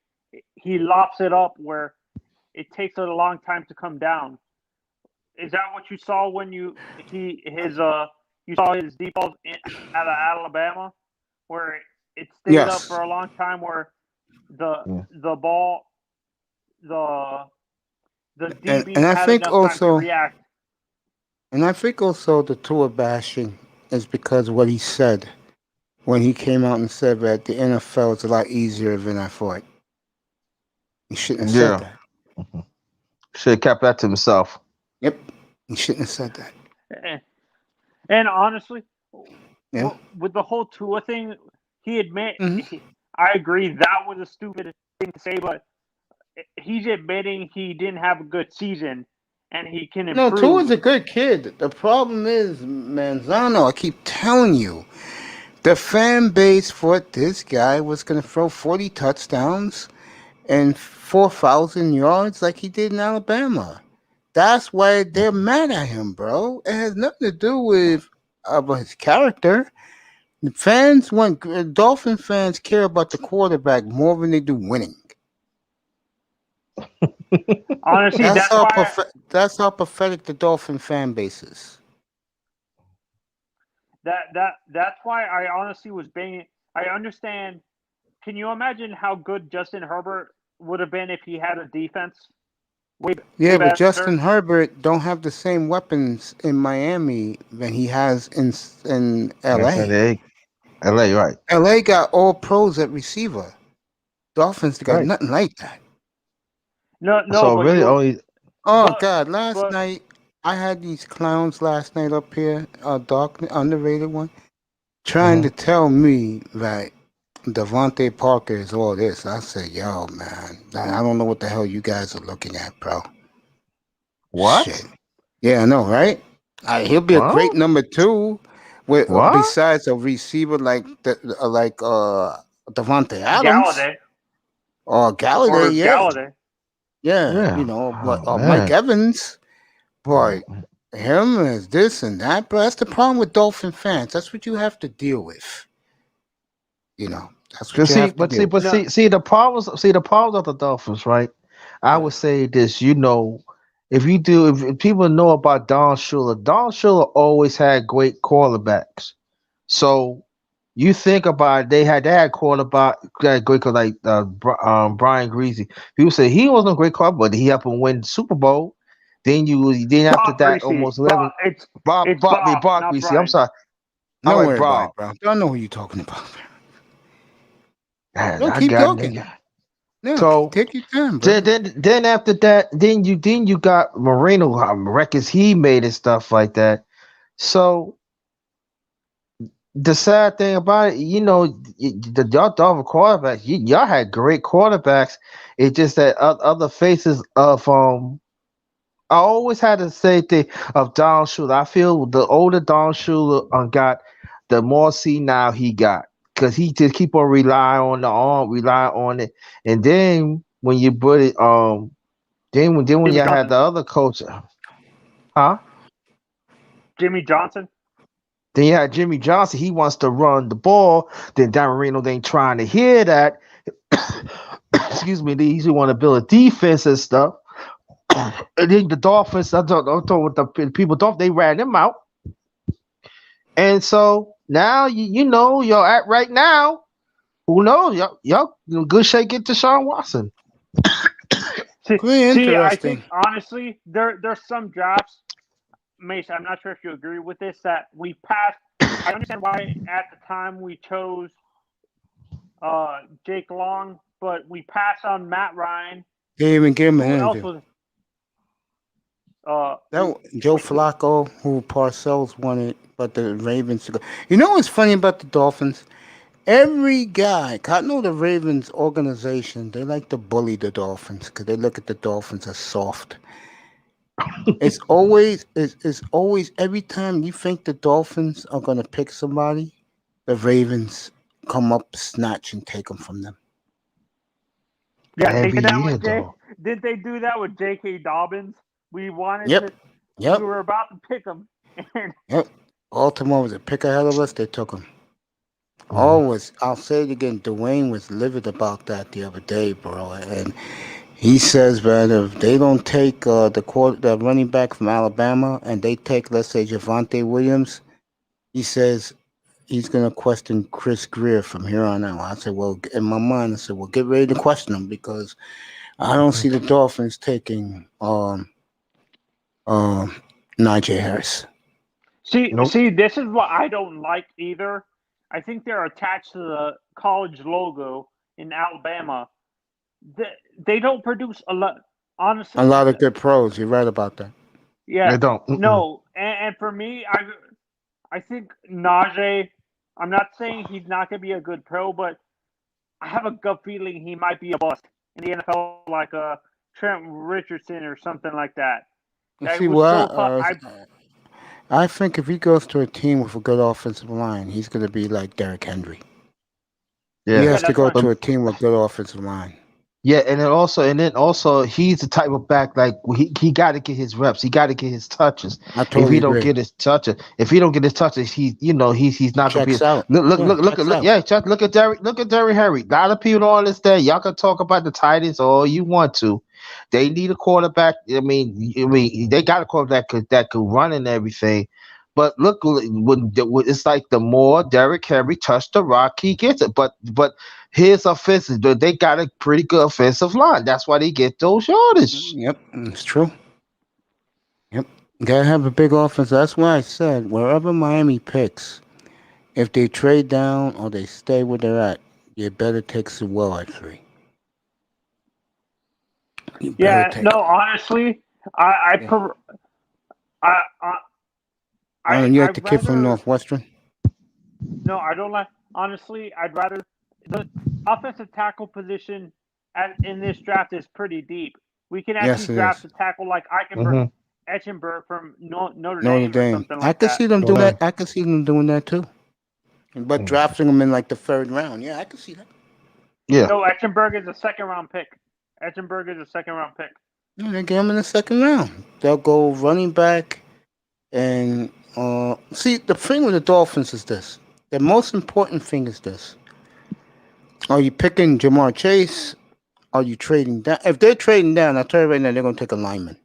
He lofts it up where it takes a long time to come down. Is that what you saw when you saw his deep balls out of Alabama, where it stayed up Yes, for a long time, where the Yeah. the ball the the and DB I had think enough time to also, react. the Tua bashing is because what he said when he came out and said that the NFL is a lot easier than I thought. He shouldn't have said Yeah. that. Should have kept that to himself. Yep, he shouldn't have said that. And, and honestly, Yeah. with the whole Tua thing, he admit Hmm. I agree that was a stupid thing to say, but he's admitting he didn't have a good season and he can No, Tua's improve. a good kid. The problem is, Manzano, I keep telling you, the fan base thought this guy was going to throw 40 touchdowns and 4,000 yards like he did in Alabama. That's why they're mad at him, bro. It has nothing to do with his character. The fans want Dolphin fans care about the quarterback more than they do winning. Honestly, That's that's how why pathetic the Dolphin fan base is. that's why I honestly was banging. I understand. Can you imagine how good Justin Herbert would have been if he had a defense way Yeah, but better? Justin Herbert don't have the same weapons in Miami than he has in That's L.A. LA, right? L.A. got all pros at receiver. Dolphins got Right. nothing like that. No, no, So but really, you, only Oh but God! Last but night I had these clowns last night up here, a dark underrated one, trying Mhm. to tell me that Devontae Parker is all this. I said, "Yo, man, I don't know what the hell you guys are looking at, bro." Shit. What? Yeah, I know, right? He'll be a great Well, number two, with what? besides a receiver like Devontae Adams Galladay or or Galladay. Yeah, Galladay. yeah, Yeah. but Oh Mike man. Evans. But him is this and that, but that's the problem with Dolphin fans. That's what you have to deal with. That's what Cause you see, have to but deal see, with. but No, see the problems. See the problems of the Dolphins, right? I Yeah. would say this. If people know about Don Shula always had great quarterbacks. So you think about it, they had quarterback that great like Brian Greasy. People say he wasn't a great quarterback, but he helped him win the Super Bowl. Then after Bob that, Greasy. almost 11. It's Bob, Bob not Greasy. I'm Brian. sorry. All Don't right, worry about Bob. it, bro. I know who you're talking about. Man, No, I keep got talking. nigga. No, So take your time, then, brother. then, then after that, then you got Marino records he made and stuff like that. So the sad thing about it, y'all Dolphin quarterbacks, y'all had great quarterbacks. It's just that other faces of I always had the same thing of Don Shula. I feel the older Don Shula got, the more senile he got because he just keep on rely on it, and then when you put it, then when Jimmy you had the Johnson. other coach, huh? Jimmy Johnson. Then you had Jimmy Johnson. He wants to run the ball. Then Dan Marino ain't trying to hear that. Excuse me. They usually want to build a defense and stuff. And then the Dolphins, I don't know what the people don't. They ran him out, and so now you're at right now. Who knows? Y'all in good shape get to Sean Watson. Pretty See, I think interesting. honestly, there's some drafts, Mace. I'm not sure if you agree with this that we passed. I understand why at the time we chose Jake Long, but we passed on Matt Ryan. They didn't even give him an Who else interview. was Joe Flacco, who Parcells wanted, but the Ravens. You know what's funny about the Dolphins? Every guy, I know the Ravens organization, they like to bully the Dolphins because they look at the Dolphins as soft. it's always every time you think the Dolphins are gonna pick somebody, the Ravens come up, snatch, and take them from them. Yeah, they Every did that year, with Jay. though. Didn't they do that with J.K. Dobbins? We wanted Yep, to. We yep, were about to pick him, and yep. Baltimore was a pick ahead of us. They took them. Mhm. Always, I'll say it again. Dwayne was livid about that the other day, bro, and he says that if they don't take the running back from Alabama, and they take, let's say, Javonte Williams, he says he's gonna question Chris Greer from here on out. I said, well, in my mind, I said, well, get ready to question him because I don't see the Dolphins taking um Najee Harris. Nope. see, this is what I don't like either. I think they're attached to the college logo in Alabama. They, they don't produce a lot. A Honestly, lot of good pros. You're right about that. yeah, They don't. Mm-mm. no, and for me, I think Najee. I'm not saying he's not going to be a good pro, but I have a gut feeling he might be a bust in the NFL, like a Trent Richardson or something like that. You That see was so what? tough. I think if he goes to a team with a good offensive line, he's going to be like Derrick Henry. He Yeah. Yeah, has to that's go what. to a team with good offensive line. Yeah, and then also, he's the type of back like he got to get his reps. He got to get his touches. I If totally he don't agree. get his touches, if he don't get his touches, he's not gonna be. Checks out. Yeah, Look checks look out. yeah, look at Derrick Henry. A lot of people don't understand. Y'all can talk about the Titans all you want to. They need a quarterback. I mean, they got a quarterback that could run and everything. But look, it's like the more Derrick Henry touched the rock, he gets it. But his offensive, they got a pretty good offensive line. That's why they get those yardage. Yep, it's true. Yep. Gotta have a big offense. That's why I said wherever Miami picks, if they trade down or they stay where they're at, you better take Sewell at 3. You better Yeah, take no, him. honestly, I I Yeah. per, I, You like the I'd kid from rather Northwestern? no, I don't like. Honestly, I'd rather the offensive tackle position in this draft is pretty deep. We can actually Yes, it draft is. a tackle like Hmm. Echenberg from Notre Notre Dame or Dame. something I like could that. see them doing that. Hmm. I could see them doing that too. But drafting them in like the 3rd round, yeah, I could see that. Yeah. No, Echenberg is a second round pick. Echenberg is a second round pick. Yeah, they get them in the 2nd round. They'll go running back and see the thing with the Dolphins is this. The most important thing is this. Are you picking Jamar Chase? Are you trading down? If they're trading down, I'll tell you right now, they're going to take a lineman.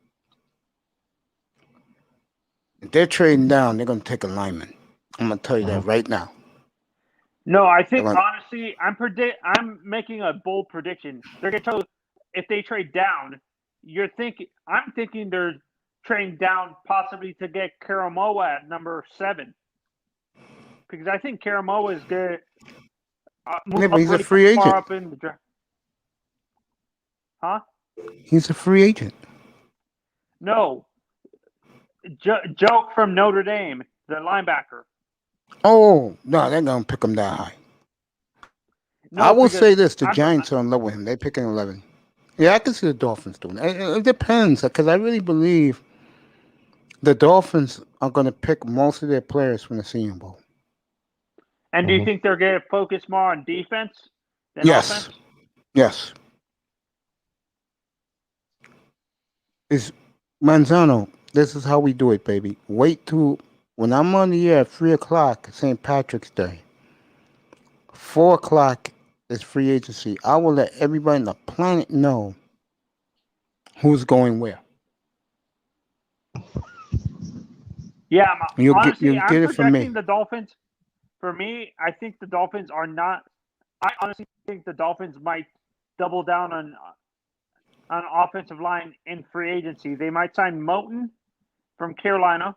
If they're trading down, they're going to take a lineman. I'm going to tell you that right now. No, I They're think going, honestly, I'm making a bold prediction. They're gonna tell if they trade down. I'm thinking they're trading down possibly to get Karamoa at number 7 because I think Karamoa is good. yeah, Move but up he's a really free far agent. up in the draft. Huh? He's a free agent. No, joke from Notre Dame, the linebacker. Oh, no, they're going to pick him that high. I No, will because say this. The I'm Giants are in love with him. They're picking 11. Yeah, I can see the Dolphins doing it. It depends because I really believe the Dolphins are going to pick most of their players from the Senior Bowl. and do you Hmm. think they're gonna focus more on defense than offense? Yes. Yes. Is Manzano, this is how we do it, baby. Wait till when I'm on the air at 3 o'clock, St. Patrick's Day. 4 o'clock is free agency. I will let everybody on the planet know who's going where. Yeah, honestly, You'll I'm get it from me. projecting the Dolphins. For me, I think the Dolphins are not. I honestly think the Dolphins might double down on offensive line in free agency. They might sign Moton from Carolina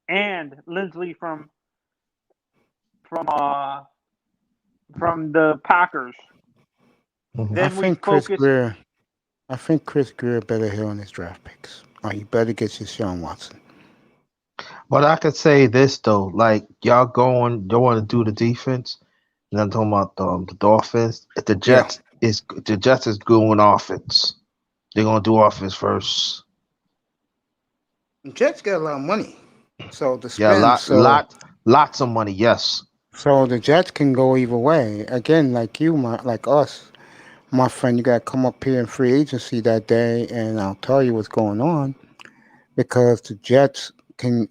and Lindsley from uh from the Packers. Hmm. I Then we think Chris focus. Greer. I think Chris Greer better hit on his draft picks. Or he better get his Sean Watson. But I could say this though, like y'all don't want to do the defense, and I'm talking about the Dolphins. If Yeah. the Jets is going offense, they're gonna do offense first. Jets get a lot of money, so to Yeah, spend. lots of money. Yes. So the Jets can go either way. Again, like us, my friend, you gotta come up here in free agency that day, and I'll tell you what's going on because the Jets can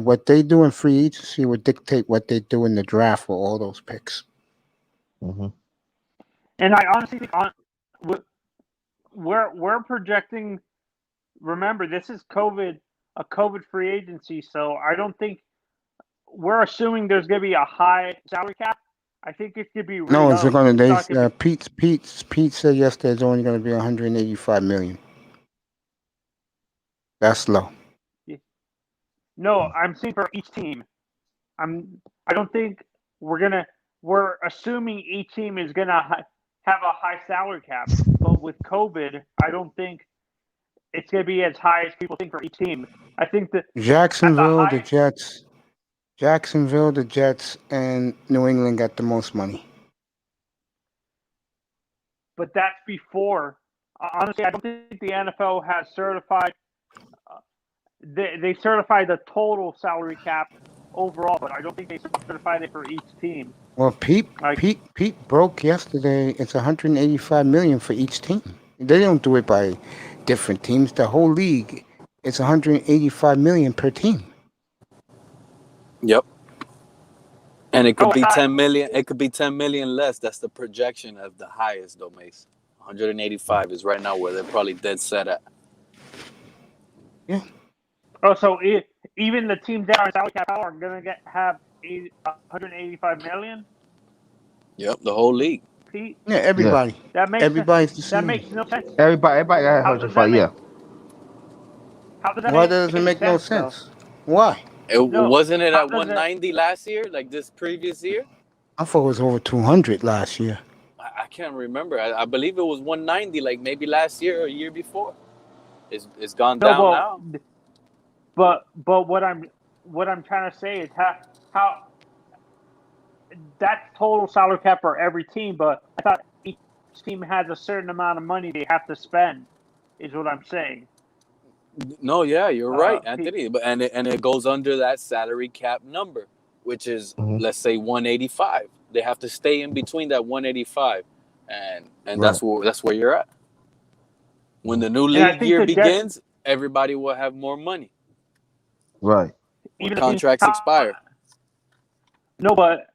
what they do in free agency would dictate what they do in the draft for all those picks. Mm-hmm. And I honestly think we're projecting. Remember, this is a COVID free agency, so I don't think we're assuming there's going to be a high salary cap. I think it could be really No, low. it's going to. Pete said yesterday it's only going to be 185 million. That's low. No, I'm saying for each team. I don't think we're assuming each team is gonna have a high salary cap, but with COVID, I don't think it's gonna be as high as people think for each team. I think that Jacksonville, the Jets, and New England got the most money. But that's before. Honestly, I don't think the NFL has certified. They certified the total salary cap overall, but I don't think they certified it for each team. Well, Pete broke yesterday. It's 185 million for each team. They don't do it by different teams. The whole league, it's 185 million per team. Yep. And it could be 10 million. It could be 10 million less. That's the projection of the highest, though, Mace. 185 is right now where they're probably dead set at. Yeah. Oh, so even the teams that are in salary cap are going to have 185 million? Yep, the whole league. Pete? Yeah, everybody. Yeah. Everybody's the That same. makes no sense. Everybody got 105. Yeah. Why does it make no sense? Why? Wasn't it at 190 last year, like this previous year? I thought it was over 200 last year. I can't remember. I believe it was 190, like maybe last year or a year before. It's gone down now. But what I'm trying to say is how that's total salary cap for every team. But I thought each team has a certain amount of money they have to spend. Is what I'm saying. No, yeah, you're right, Anthony. But and it goes under that salary cap number, which is let's say 185. They have to stay in between that 185, and right. that's where you're at. When the new league year begins, everybody will have more money. Right. When contracts expire. No, but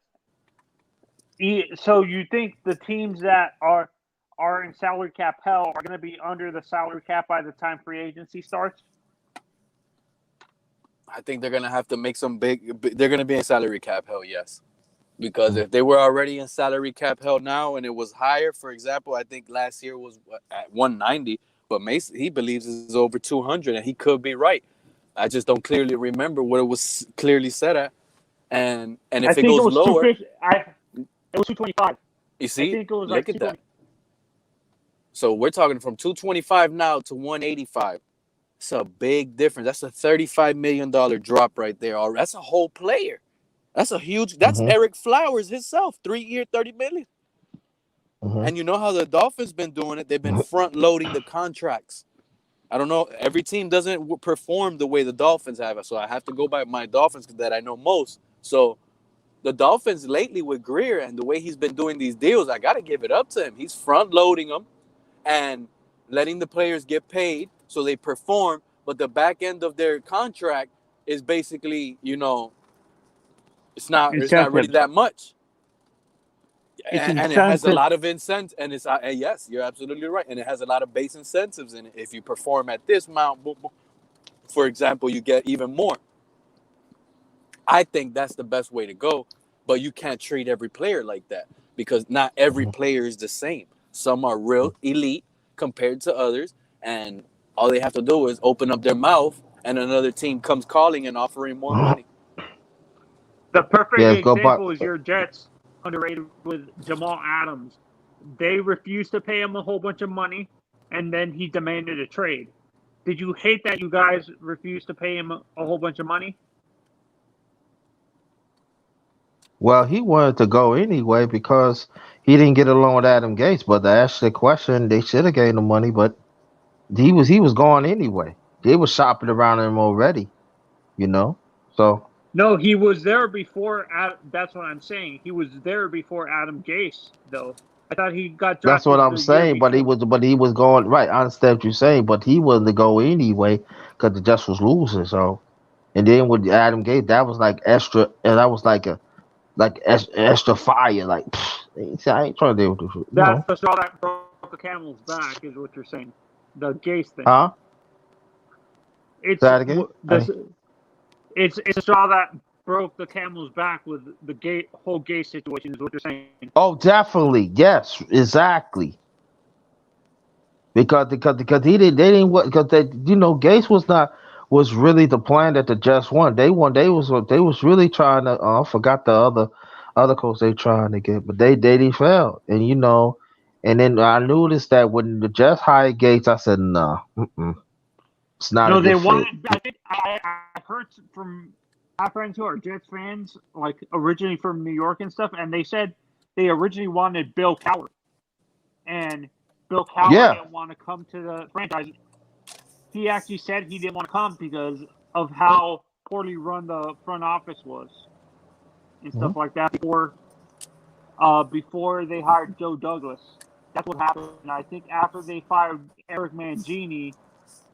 so you think the teams that are in salary cap hell are going to be under the salary cap by the time free agency starts? I think they're going to have to make some they're going to be in salary cap hell, yes. Because if they were already in salary cap hell now and it was higher, for example, I think last year was at 190, but Mason, he believes it's over 200, and he could be right. I just don't clearly remember what it was clearly set at. And if it goes lower... it was 225. You see? Look at that. So we're talking from 225 now to 185. It's a big difference. That's a $35 million drop right there. That's a whole player. That's a huge... That's Eric Flowers himself. 3-year, $30 million. And you know how the Dolphins been doing it? They've been front-loading the contracts. I don't know. Every team doesn't perform the way the Dolphins have it. So I have to go by my Dolphins that I know most. So the Dolphins lately with Greer and the way he's been doing these deals, I got to give it up to him. He's front-loading them and letting the players get paid so they perform. But the back end of their contract is basically, it's not really that much. And it has a lot of incentives, and it's yes, you're absolutely right, and it has a lot of base incentives in it. If you perform at this amount, for example, you get even more. I think that's the best way to go, but you can't treat every player like that because not every player is the same. Some are real elite compared to others, and all they have to do is open up their mouth, and another team comes calling and offering more money. The perfect example is your Jets. Underrated with Jamal Adams. They refused to pay him a whole bunch of money, and then he demanded a trade. Did you hate that you guys refused to pay him a whole bunch of money? Well, he wanted to go anyway because he didn't get along with Adam Gates. But to ask the question, they should have gave him money, but he was going anyway. they were shopping around him already. So No, he was there before. That's what I'm saying. He was there before Adam Gase, though. I thought he got that's what drafted I'm the year saying. before. But he was going right. I understand what you're saying, but he wasn't to go anyway because the Jets was losing. So and then with Adam Gates, that was like extra, and that was extra fire. Like I ain't trying to deal with this shit, That's the straw that broke the camel's back, is what you're saying. The Gase thing. Huh? It's Say that again? it's a straw that broke the camel's back with the whole Gase situation, is what you're saying. Oh, definitely. Yes, exactly. Because he didn't they didn't because Gates was really the plan that the Jets won. They was really trying to I forgot the other coach they trying to get, but they didn't fail. And then I noticed that when the Jets hired Gates, I said, nah, it's not a No, they good fit. wanted. I think I heard from my friends who are Jets fans, like originally from New York and stuff, and they said they originally wanted Bill Cowher, and Bill Cowher didn't want to come to the franchise. He actually said he didn't want to come because of how poorly run the front office was and stuff like that before they hired Joe Douglas. That's what happened. And I think after they fired Eric Mangini,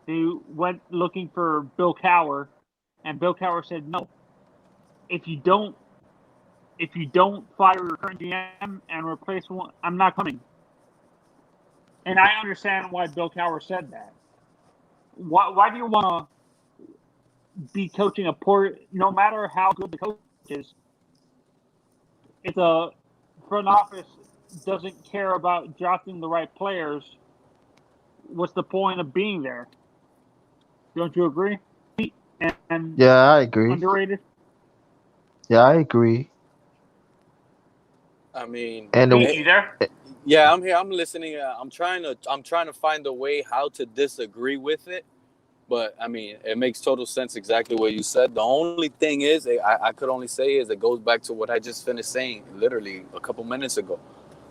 they went looking for Bill Cowher, and Bill Cowher said, "No, if you don't fire your current GM and replace one, I'm not coming." And I understand why Bill Cowher said that. Why do you want to be coaching a poor? No matter how good the coach is, if the front office doesn't care about drafting the right players, what's the point of being there? Don't you agree? And yeah, I agree. Underrated. Yeah, I agree. I mean, And you there? Yeah, I'm here. I'm listening. I'm trying to find a way how to disagree with it, but I mean, it makes total sense exactly what you said. The only thing is, I could only say is it goes back to what I just finished saying literally a couple minutes ago.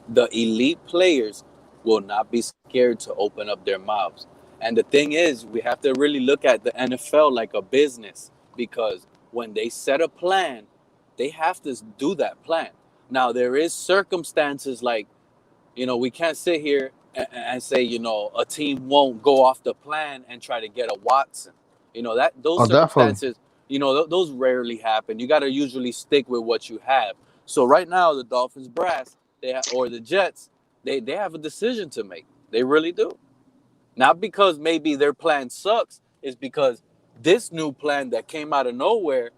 The elite players will not be scared to open up their mouths. And the thing is, we have to really look at the NFL like a business, because when they set a plan, they have to do that plan. Now, there is circumstances like, we can't sit here and say, a team won't go off the plan and try to get a Watson. Those definitely. circumstances, those rarely happen. You got to usually stick with what you have. So right now, the Dolphins brass, or the Jets, they have a decision to make. They really do. Not because maybe their plan sucks, it's because this new plan that came out of nowhere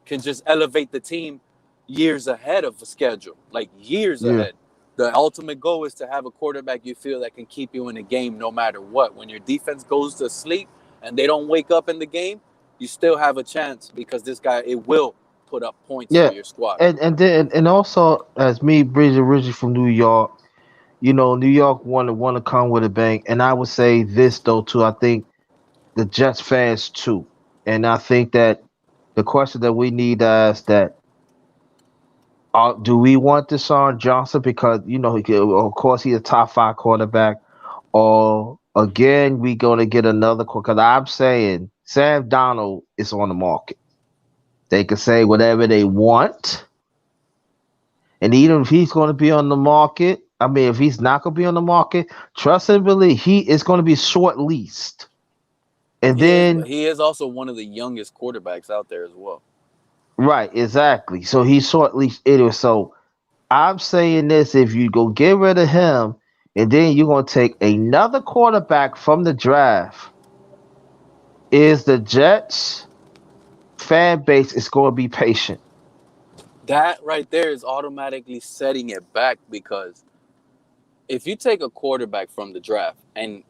can just elevate the team years ahead of the schedule, like years ahead. The ultimate goal is to have a quarterback you feel that can keep you in the game no matter what. When your defense goes to sleep and they don't wake up in the game, you still have a chance because this guy, it will put up points for your squad. And also, as me, Bridget, originally from New York, New York want to come with a bang. And I would say this though too. I think the Jets fans too, and I think that the question that we need to ask that. Do we want Deshaun Johnson because of course he's a top 5 quarterback, or again we gonna get another? Because I'm saying Sam Darnold is on the market. They can say whatever they want, and even if he's going to be on the market, I mean, if he's not going to be on the market, trust and believe he is going to be short leased. And then he is also one of the youngest quarterbacks out there as well. Right, exactly. So he's short leashed anyway. So I'm saying this: if you go get rid of him, and then you're gonna take another quarterback from the draft, is the Jets fan base is going to be patient? That right there is automatically setting it back, because if you take a quarterback from the draft and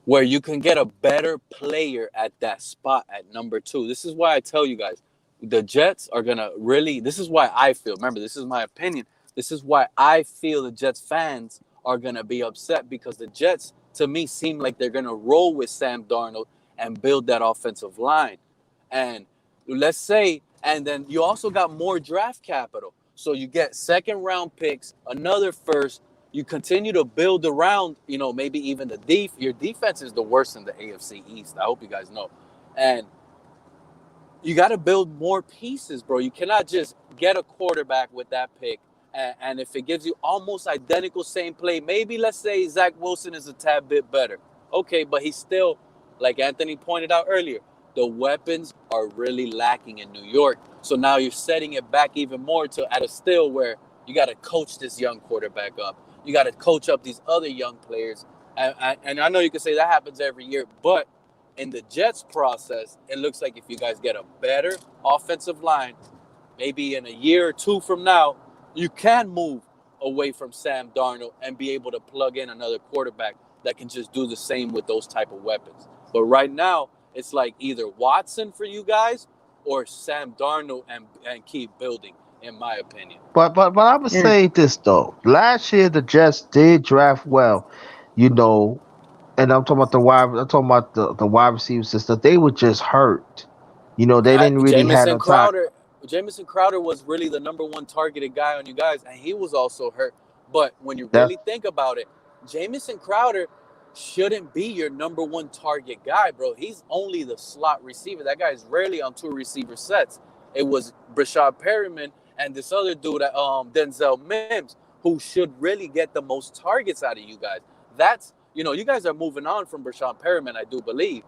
where you can get a better player at that spot at number 2, this is why I tell you guys, the Jets are going to really, this is why I feel, remember, this is my opinion. This is why I feel the Jets fans are going to be upset, because the Jets, to me, seem like they're going to roll with Sam Darnold and build that offensive line. And let's say, and then you also got more draft capital. So you get second round picks, another first, You continue to build around, maybe even your defense is the worst in the AFC East. I hope you guys know. And you got to build more pieces, bro. You cannot just get a quarterback with that pick. And if it gives you almost identical same play, maybe let's say Zach Wilson is a tad bit better. Okay, but he's still, like Anthony pointed out earlier, the weapons are really lacking in New York. So now you're setting it back even more to at a still where you got to coach this young quarterback up. You got to coach up these other young players. And I know you can say that happens every year, but in the Jets process, it looks like if you guys get a better offensive line, maybe in a year or two from now, you can move away from Sam Darnold and be able to plug in another quarterback that can just do the same with those type of weapons. But right now, it's like either Watson for you guys or Sam Darnold and keep building, in my opinion. But I would say this though. Last year the Jets did draft well, you know, and I'm talking about the wide receiver system. They were just hurt. You know, they didn't really have no time. Jamison Crowder was really the number one targeted guy on you guys, and he was also hurt. But when you That's really think about it, Jamison Crowder shouldn't be your number one target guy, bro. He's only the slot receiver. That guy is rarely on two receiver sets. It was Brashad Perryman and this other dude, Denzel Mims, who should really get the most targets out of you guys. That's, you guys are moving on from Brashad Perryman, I do believe.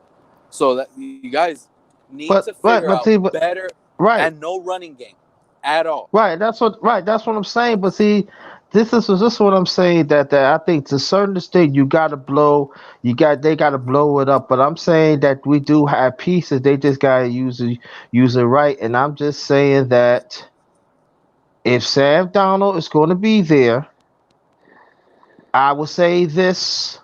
So that you guys need to figure out better and no running game at all. Right, that's what I'm saying. But see, this is what I'm saying that I think to a certain extent they gotta blow it up. But I'm saying that we do have pieces. They just gotta use it right. And I'm just saying that if Sam Donald is going to be there, I will say this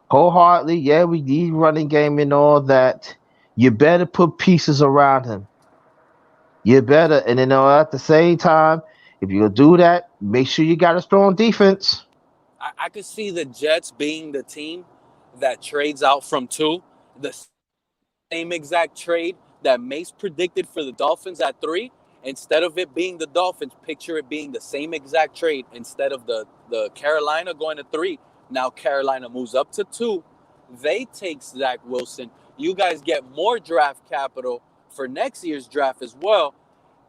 wholeheartedly. Yeah, we need running game and all that. You better put pieces around him. You better, and then at the same time, if you'll do that, make sure you got a strong defense. I could see the Jets being the team that trades out from 2, the same exact trade that Mace predicted for the Dolphins at 3. Instead of it being the Dolphins, picture it being the same exact trade. Instead of the Carolina going to 3, now Carolina moves up to 2. They take Zach Wilson. You guys get more draft capital for next year's draft as well.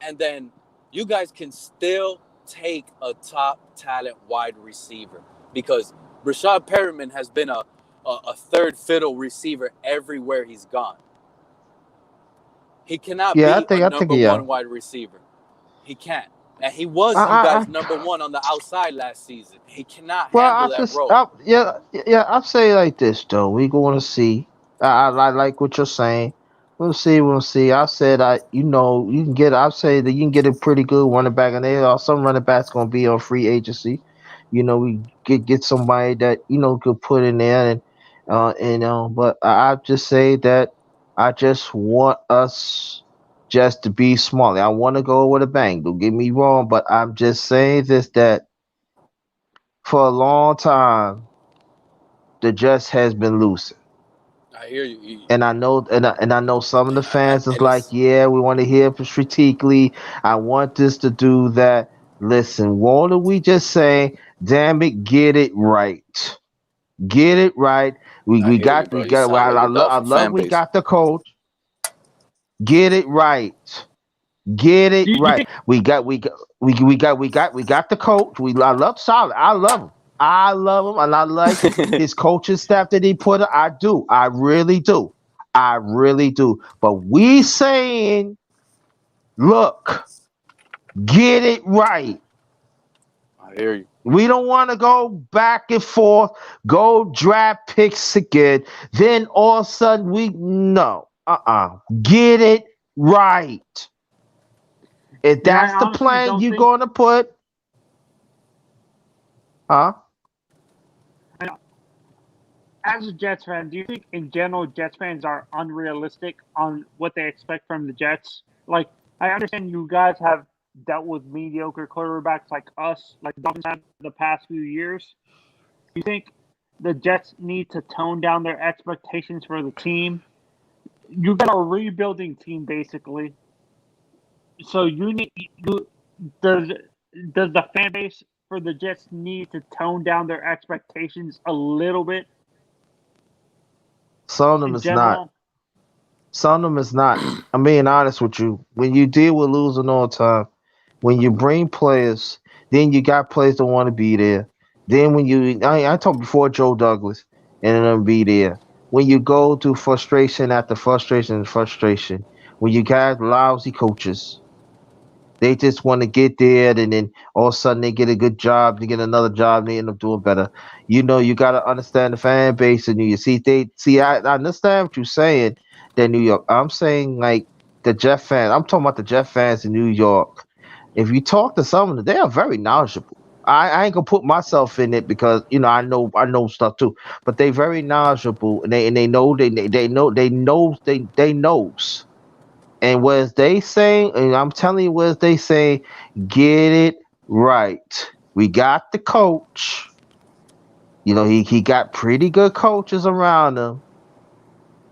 And then you guys can still take a top talent wide receiver because Brashad Perriman has been a third fiddle receiver everywhere he's gone. He cannot be a number one wide receiver. He can't. And he was you guys number 1 on the outside last season. He cannot handle that role. I'll say it like this, though. We're going to see. I like what you're saying. We'll see. I said, you can get. I say that you can get a pretty good running back, and there are some running backs going to be on free agency. We get somebody that could put in there, but I just say that I just want us just to be smart. I want to go with a bang. Don't get me wrong, but I'm just saying this that for a long time, the Jets has been losing. I hear you. And I know, and I know some of the fans is like, yeah, we want to hear strategically. I want this to do that. Listen, why don't we just say, damn it, get it right. Get it right. We got. I love. We got the coach. Get it right. Get it right. We got the coach. I love Solid. I love him, and I like his coaching staff that he put. I do. I really do. But we saying, look, get it right. I hear you. We don't want to go back and forth, go draft picks again. Then all of a sudden get it right. If that's the plan you're going to put, huh? As a Jets fan, do you think in general Jets fans are unrealistic on what they expect from the Jets? Like, I understand you guys have dealt with mediocre quarterbacks like us, like the Dolphins have the past few years. Do you think the Jets need to tone down their expectations for the team? You got a rebuilding team basically. So does the fan base for the Jets need to tone down their expectations a little bit Some of them in is not. general? Some of them is not. I'm being honest with you. When you deal with losing all the time, when you bring players, then you got players that want to be there. Then when I talked before Joe Douglas and them be there. When you go through frustration after frustration and frustration, when you got lousy coaches, they just want to get there, and then all of a sudden they get a good job, they get another job, and they end up doing better. You got to understand the fan base, and you see. I understand what you're saying. That New York. I'm saying like the Jet fans. I'm talking about the Jet fans in New York. If you talk to some of them, they are very knowledgeable. I ain't gonna put myself in it because I know stuff too, but they very knowledgeable, and they know they knows. And what they say, and I'm telling you what they say, get it right. We got the coach. He got pretty good coaches around him.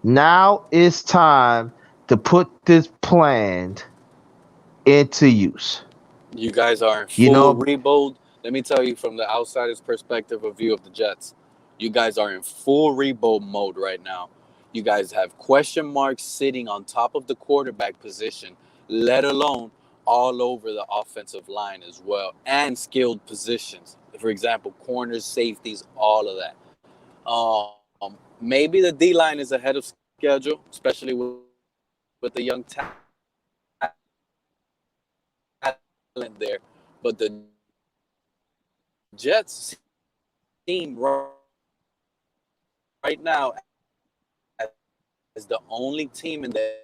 Now it's time to put this plan into use. You guys are in You full know, rebuild. Let me tell you from the outsider's perspective of view of the Jets. You guys are in full rebuild mode right now. You guys have question marks sitting on top of the quarterback position, let alone all over the offensive line as well, and skilled positions. For example, corners, safeties, all of that. Maybe the D line is ahead of schedule, especially with the young talent there. But the Jets seem right now as the only team in the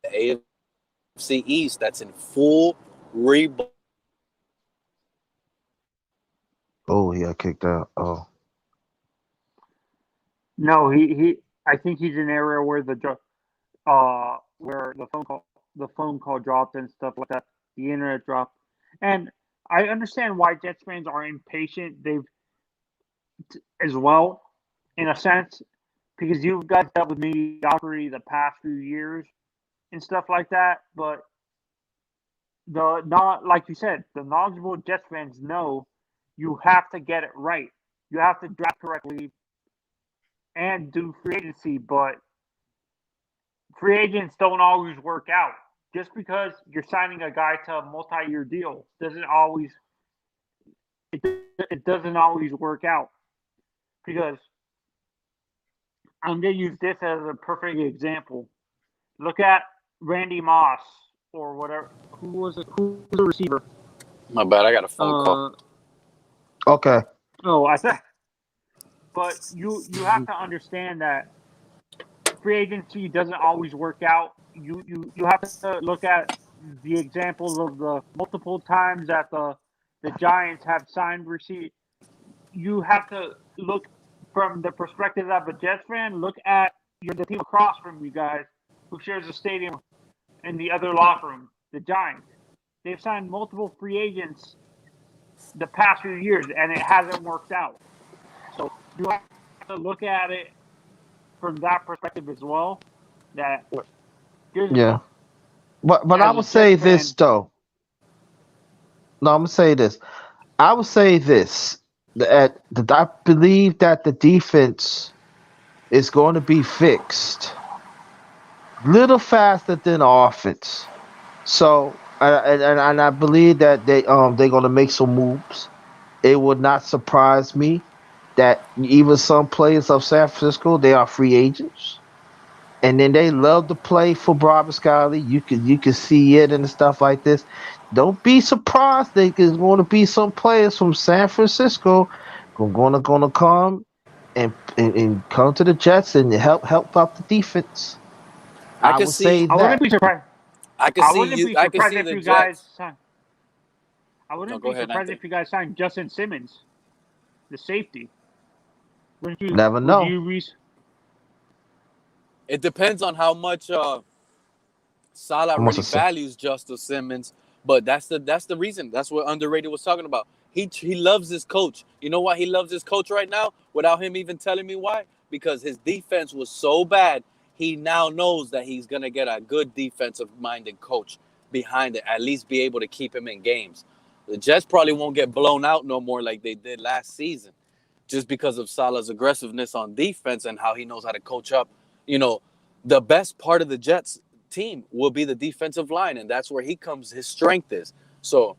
AFC East that's in full rebuild. oh, he got kicked out. Oh, No, he. I think he's in an area where where the phone call dropped and stuff like that. The internet dropped, and I understand why Jets fans are impatient. They've as well, in a sense, because you guys dealt with mediocrity the past few years and stuff like that. But the not like you said, the knowledgeable Jets fans know you have to get it right. You have to draft correctly and do free agency, but free agents don't always work out. Just because you're signing a guy to a multi-year deal it doesn't always work out. Because I'm gonna use this as a perfect example. Look at Randy Moss or whatever. Who was the receiver? My bad, I got a phone call. okay. I said. But you have to understand that free agency doesn't always work out. You have to look at the examples of the multiple times that the Giants have signed receipt. You have to look from the perspective of a Jets fan. Look at the team across from you guys who shares the stadium and the other locker room, the Giants. They've signed multiple free agents the past few years, and it hasn't worked out. So you have to look at it from that perspective as well. That Yeah. But I as a would say Jets this fan, though. No, I'm gonna say this. I would say this. That I believe that the defense is going to be fixed little faster than the offense. So, and I believe that they're going to make some moves. It would not surprise me that even some players of San Francisco they are free agents, and then they love to play for Robert Scotty. You can see it and stuff like this. Don't be surprised. There's going to be some players from San Francisco going to come and come to the Jets and help out the defense. I I could would say see, I wouldn't that. be surprised. I could I see wouldn't you. be I could surprised see if the you guys Jets. sign. I No, wouldn't go be ahead, surprised Anthony. if you guys signed Justin Simmons, the safety. Wouldn't you? Never Would know. you? It depends on how much Salah I must really have said. values Justin Simmons, but that's the reason. That's what Underrated was talking about. He loves his coach. You know why he loves his coach right now? Without him even telling me why? Because his defense was so bad. He now knows that he's gonna get a good defensive minded coach behind it. At least be able to keep him in games. The Jets probably won't get blown out no more like they did last season, just because of Salah's aggressiveness on defense and how he knows how to coach up. You know, the best part of the Jets team will be the defensive line, and that's where he comes. His strength is. So,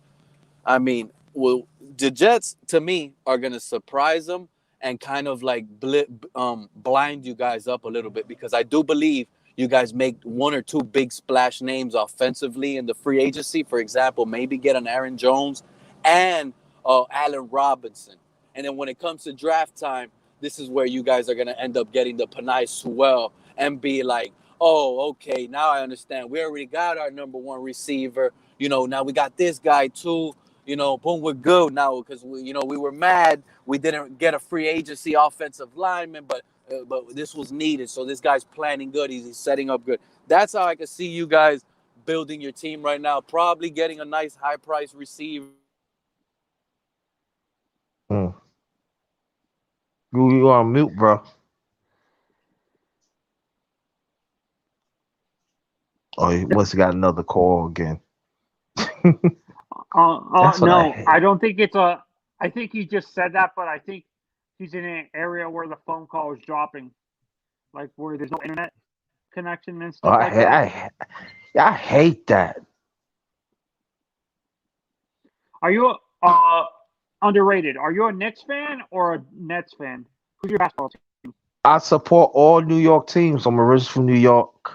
I mean, well, the Jets to me are gonna surprise them and kind of like blind you guys up a little bit, because I do believe you guys make one or two big splash names offensively in the free agency. For example, maybe get an Aaron Jones and Allen Robinson. And then when it comes to draft time, this is where you guys are going to end up getting the Penei Sewell and be like, oh, okay, now I understand. We already got our number one receiver. You know, now we got this guy too. You know, boom, we're good now because, we were mad. We didn't get a free agency offensive lineman, but this was needed. So this guy's planning good. He's setting up good. That's how I can see you guys building your team right now. Probably getting a nice high-priced receiver. You on mute, bro. Oh, he must have got another call again. No, I don't think it's a. I think he just said that, but I think he's in an area where the phone call is dropping, like where there's no internet connection and stuff like that. I hate that. Are you underrated? Are you a Knicks fan or a Nets fan? Who's your basketball team? I support all New York teams. I'm originally from New York.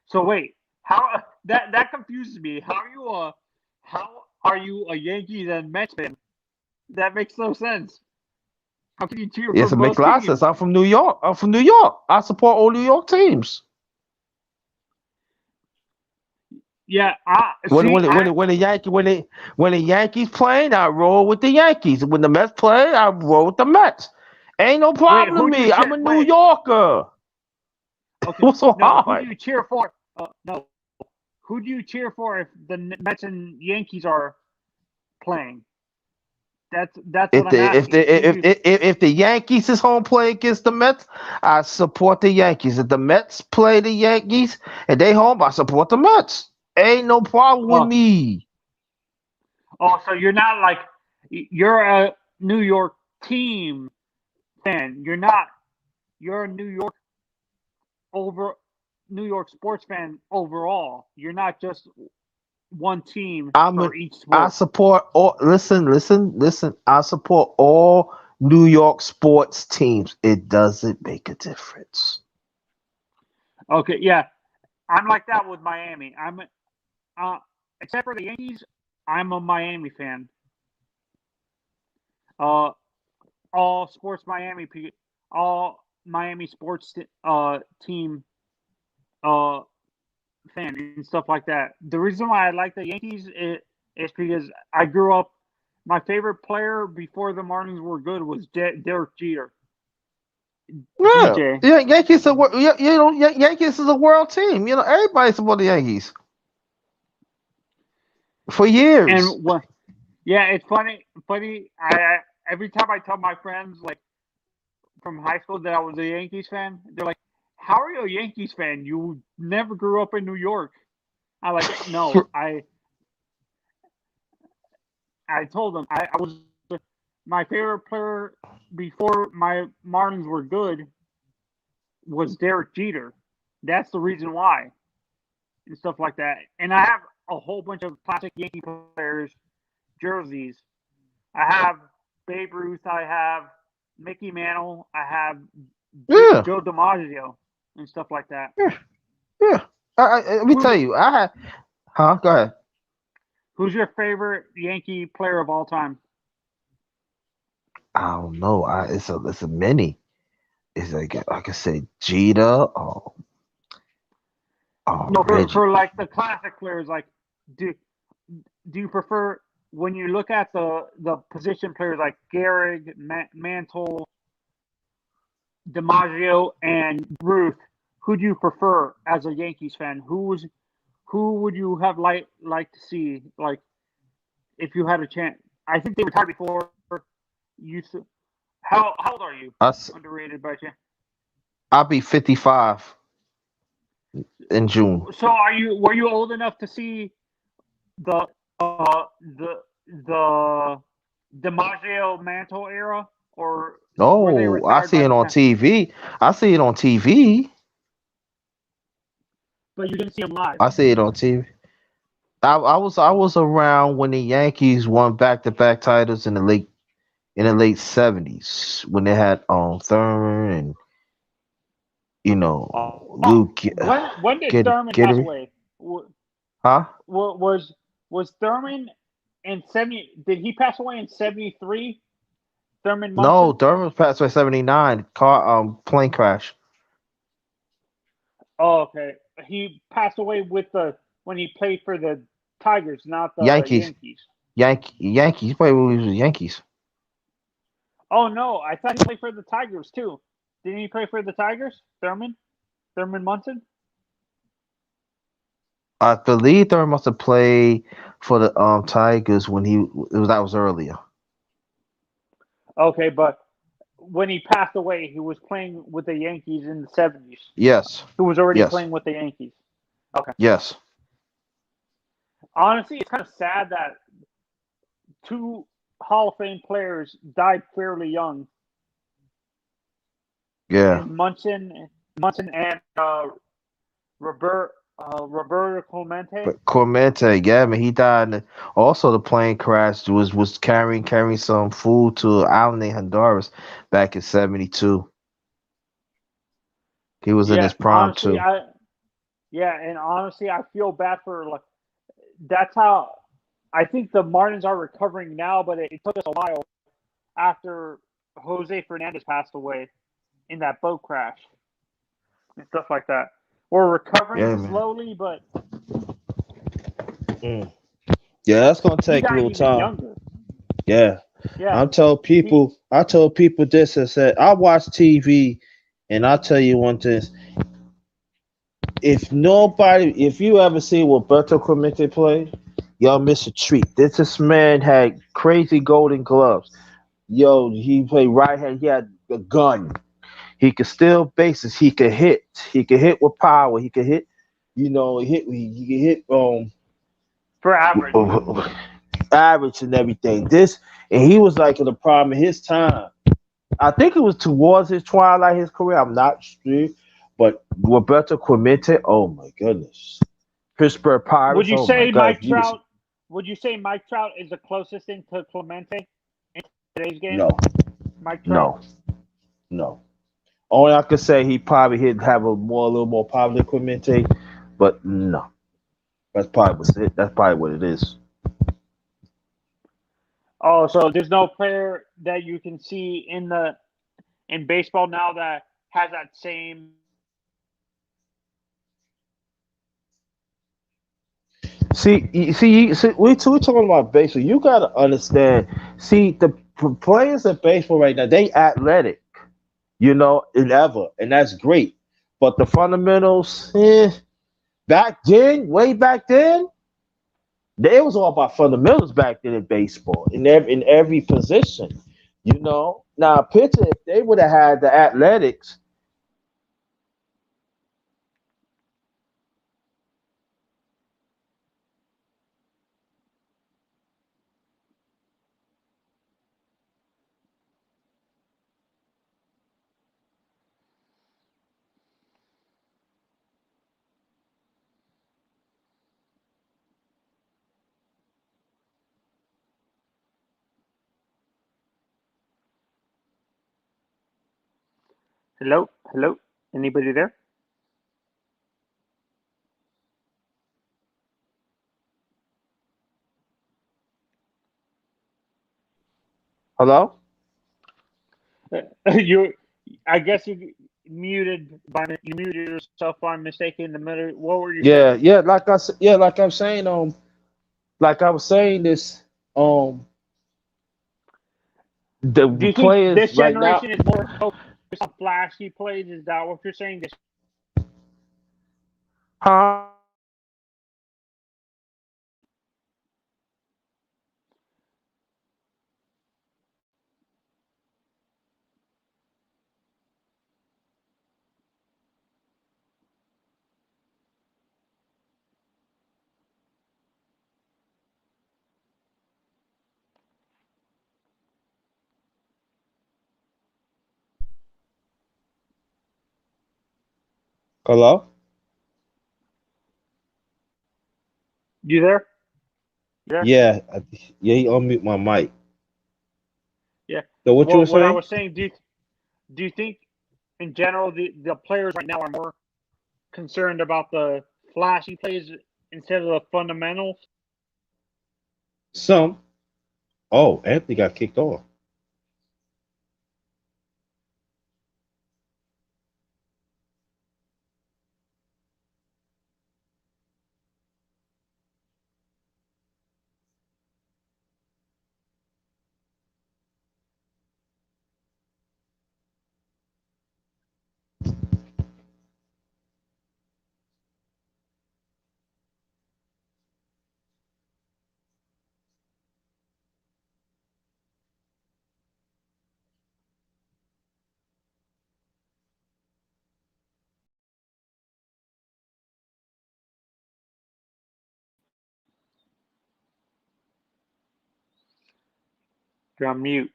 So wait, how that confuses me. How are you a Yankees and Mets fan? That makes no sense. How can you cheer for both teams? Yes, it makes a lot of sense. I'm from New York. I support all New York teams. Yeah, when the Yankees playing, I roll with the Yankees. When the Mets play, I roll with the Mets. Ain't no problem to me. I'm a New Yorker. Okay. What's so hard? Who do you cheer for? No. Who do you cheer for if the Mets and Yankees are playing? That's what I'm asking. If the Yankees is home play against the Mets, I support the Yankees. If the Mets play the Yankees and they home, I support the Mets. Ain't no problem with me. Oh, so you're not like you're a New York team fan. You're not. You're a New York sports fan overall. You're not just one team for each sport. I support all. Listen. I support all New York sports teams. It doesn't make a difference. Okay, yeah, I'm like that with Miami. I'm except for the Yankees, I'm a Miami fan. All Miami sports team fan and stuff like that. The reason why I like the Yankees is because I grew up. My favorite player before the Marlins were good was Derek Jeter. Yeah, DJ. Yeah. Yankees are Yankees is a world team. Everybody support the Yankees for years. And it's funny. I every time I tell my friends like from high school that I was a Yankees fan, they're like, "How are you a Yankees fan? You never grew up in New York." I'm like, "No, I told them I was my favorite player before my Marlins were good was Derek Jeter. That's the reason why, and stuff like that. And I have a whole bunch of classic Yankee players jerseys. I have Babe Ruth. I have Mickey Mantle. I have Joe DiMaggio and stuff like that. Yeah. Let me tell you. Go ahead. Who's your favorite Yankee player of all time? I don't know. It's a many. It's like I could say Jeter. For like the classic players, like do you prefer when you look at the position players like Gehrig, Mantle, DiMaggio, and Ruth? Who do you prefer as a Yankees fan? Who would you have like to see like if you had a chance? I think they retired before you. How old are you? Underrated by chance. I'll be 55 in June. So were you old enough to see the the DiMaggio Mantle era, or where they No, I retired see by it the on time, TV. I see it on TV. but you didn't see him live. I see it on TV. I was around when the Yankees won back-to-back titles in the late '70s when they had Thurman and Oh, Luke when did get Thurman get pass it, away? huh? Was Thurman in 70? Did he pass away in 73? Thurman No, Munson? Thurman passed away '79 car plane crash. Oh, okay. He passed away with the when he played for the Tigers, not the Yankees, Yankees. Yankees. He played with the Yankees. Oh no, I thought he played for the Tigers too. Didn't he play for the Tigers? Thurman Munson. I believe Thurman must have played for the Tigers when that was earlier. Okay, but when he passed away, he was playing with the Yankees in the 70s. Yes, He was already yes, playing with the Yankees. Okay. yes. Honestly, it's kind of sad that two Hall of Fame players died fairly young, Yeah. and Munson and Roberto Clemente. But Clemente, yeah, man, he died. Also, the plane crash was carrying some food to an island in Honduras back in '72. He was in Yeah, his prime too. and honestly, I feel bad for like that's how I think the Martins are recovering now, but it took us a while after Jose Fernandez passed away in that boat crash and stuff like that. We're recovering Yeah, man. slowly, but Mm. Yeah, that's gonna he take a died little even time. younger. Yeah, Yeah, I told he. people, this. I said, I watch TV, and I'll tell you one thing: if you ever see Roberto Clemente play, y'all miss a treat. This man had crazy golden gloves. Yo, he played right hand. He had a gun. He could steal bases. He could hit. He could hit with power. He could hit. He could hit For average. average and everything. And he was like in the prime of his time. I think it was towards his twilight, his career. I'm not sure, but Roberto Clemente. Oh my goodness, Pittsburgh Would Pirates. you Oh my say God, Mike Trout? Would you say Mike Trout is the closest thing to Clemente in today's game? no, Mike Trout. no, no. Only I could say he probably have a little more power than Clemente, but no, That's probably what it is. Oh, so there's no player that you can see in baseball now that has that same. We're talking about baseball. You got to understand. See, the players in baseball right now, they athletic, and ever, and that's great. But the fundamentals, back then, way back then, it was all about fundamentals back then in baseball, in every position. Now pitcher, if they would have had the athletics. Hello, hello. Anybody there? Hello. you, I guess you muted yourself by mistake in the middle. What were you Yeah, saying? yeah. Like I'm saying, like I was saying this, Do the you think players this right now. generation is more focused on flashy plays? Is that what you're saying? Huh? Hello? You there? Yeah. Yeah, yeah, he unmute my mic. Yeah. So what you Well, were what I saying? was saying, do you think in general the players right now are more concerned about the flashy plays instead of the fundamentals? Some. Oh, Anthony got kicked off. You're on mute.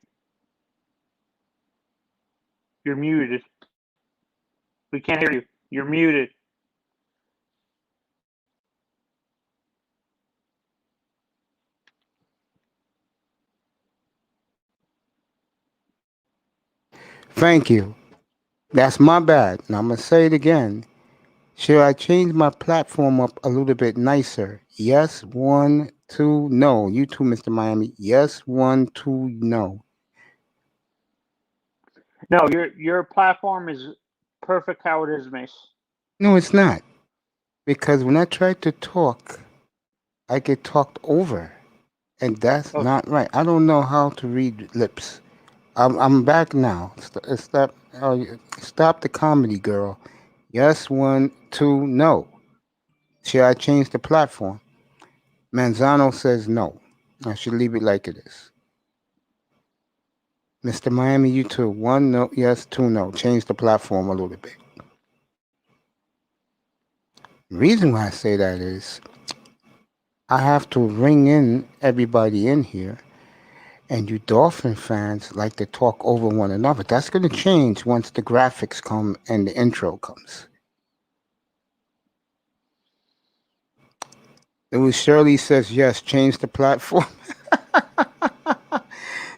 You're muted. We can't hear you. You're muted. Thank you. That's my bad. And I'm going to say it again. Should I change my platform up a little bit nicer? Yes, 1, 2, no. You too, Mr. Miami. Yes, 1, 2, no. No, your platform is perfect how it is, Mace. No, it's not. Because when I try to talk, I get talked over. And that's Oh, not right. I don't know how to read lips. I'm back now. Stop the comedy, girl. Yes, 1, 2, no. Should I change the platform? Manzano says no. I should leave it like it is. Mr. Miami, you too. 1 no, yes, 2 no. Change the platform a little bit. Reason why I say that is I have to ring in everybody in here, and you Dolphin fans like to talk over one another. That's going to change once the graphics come and the intro comes. It was Shirley says yes, change the platform.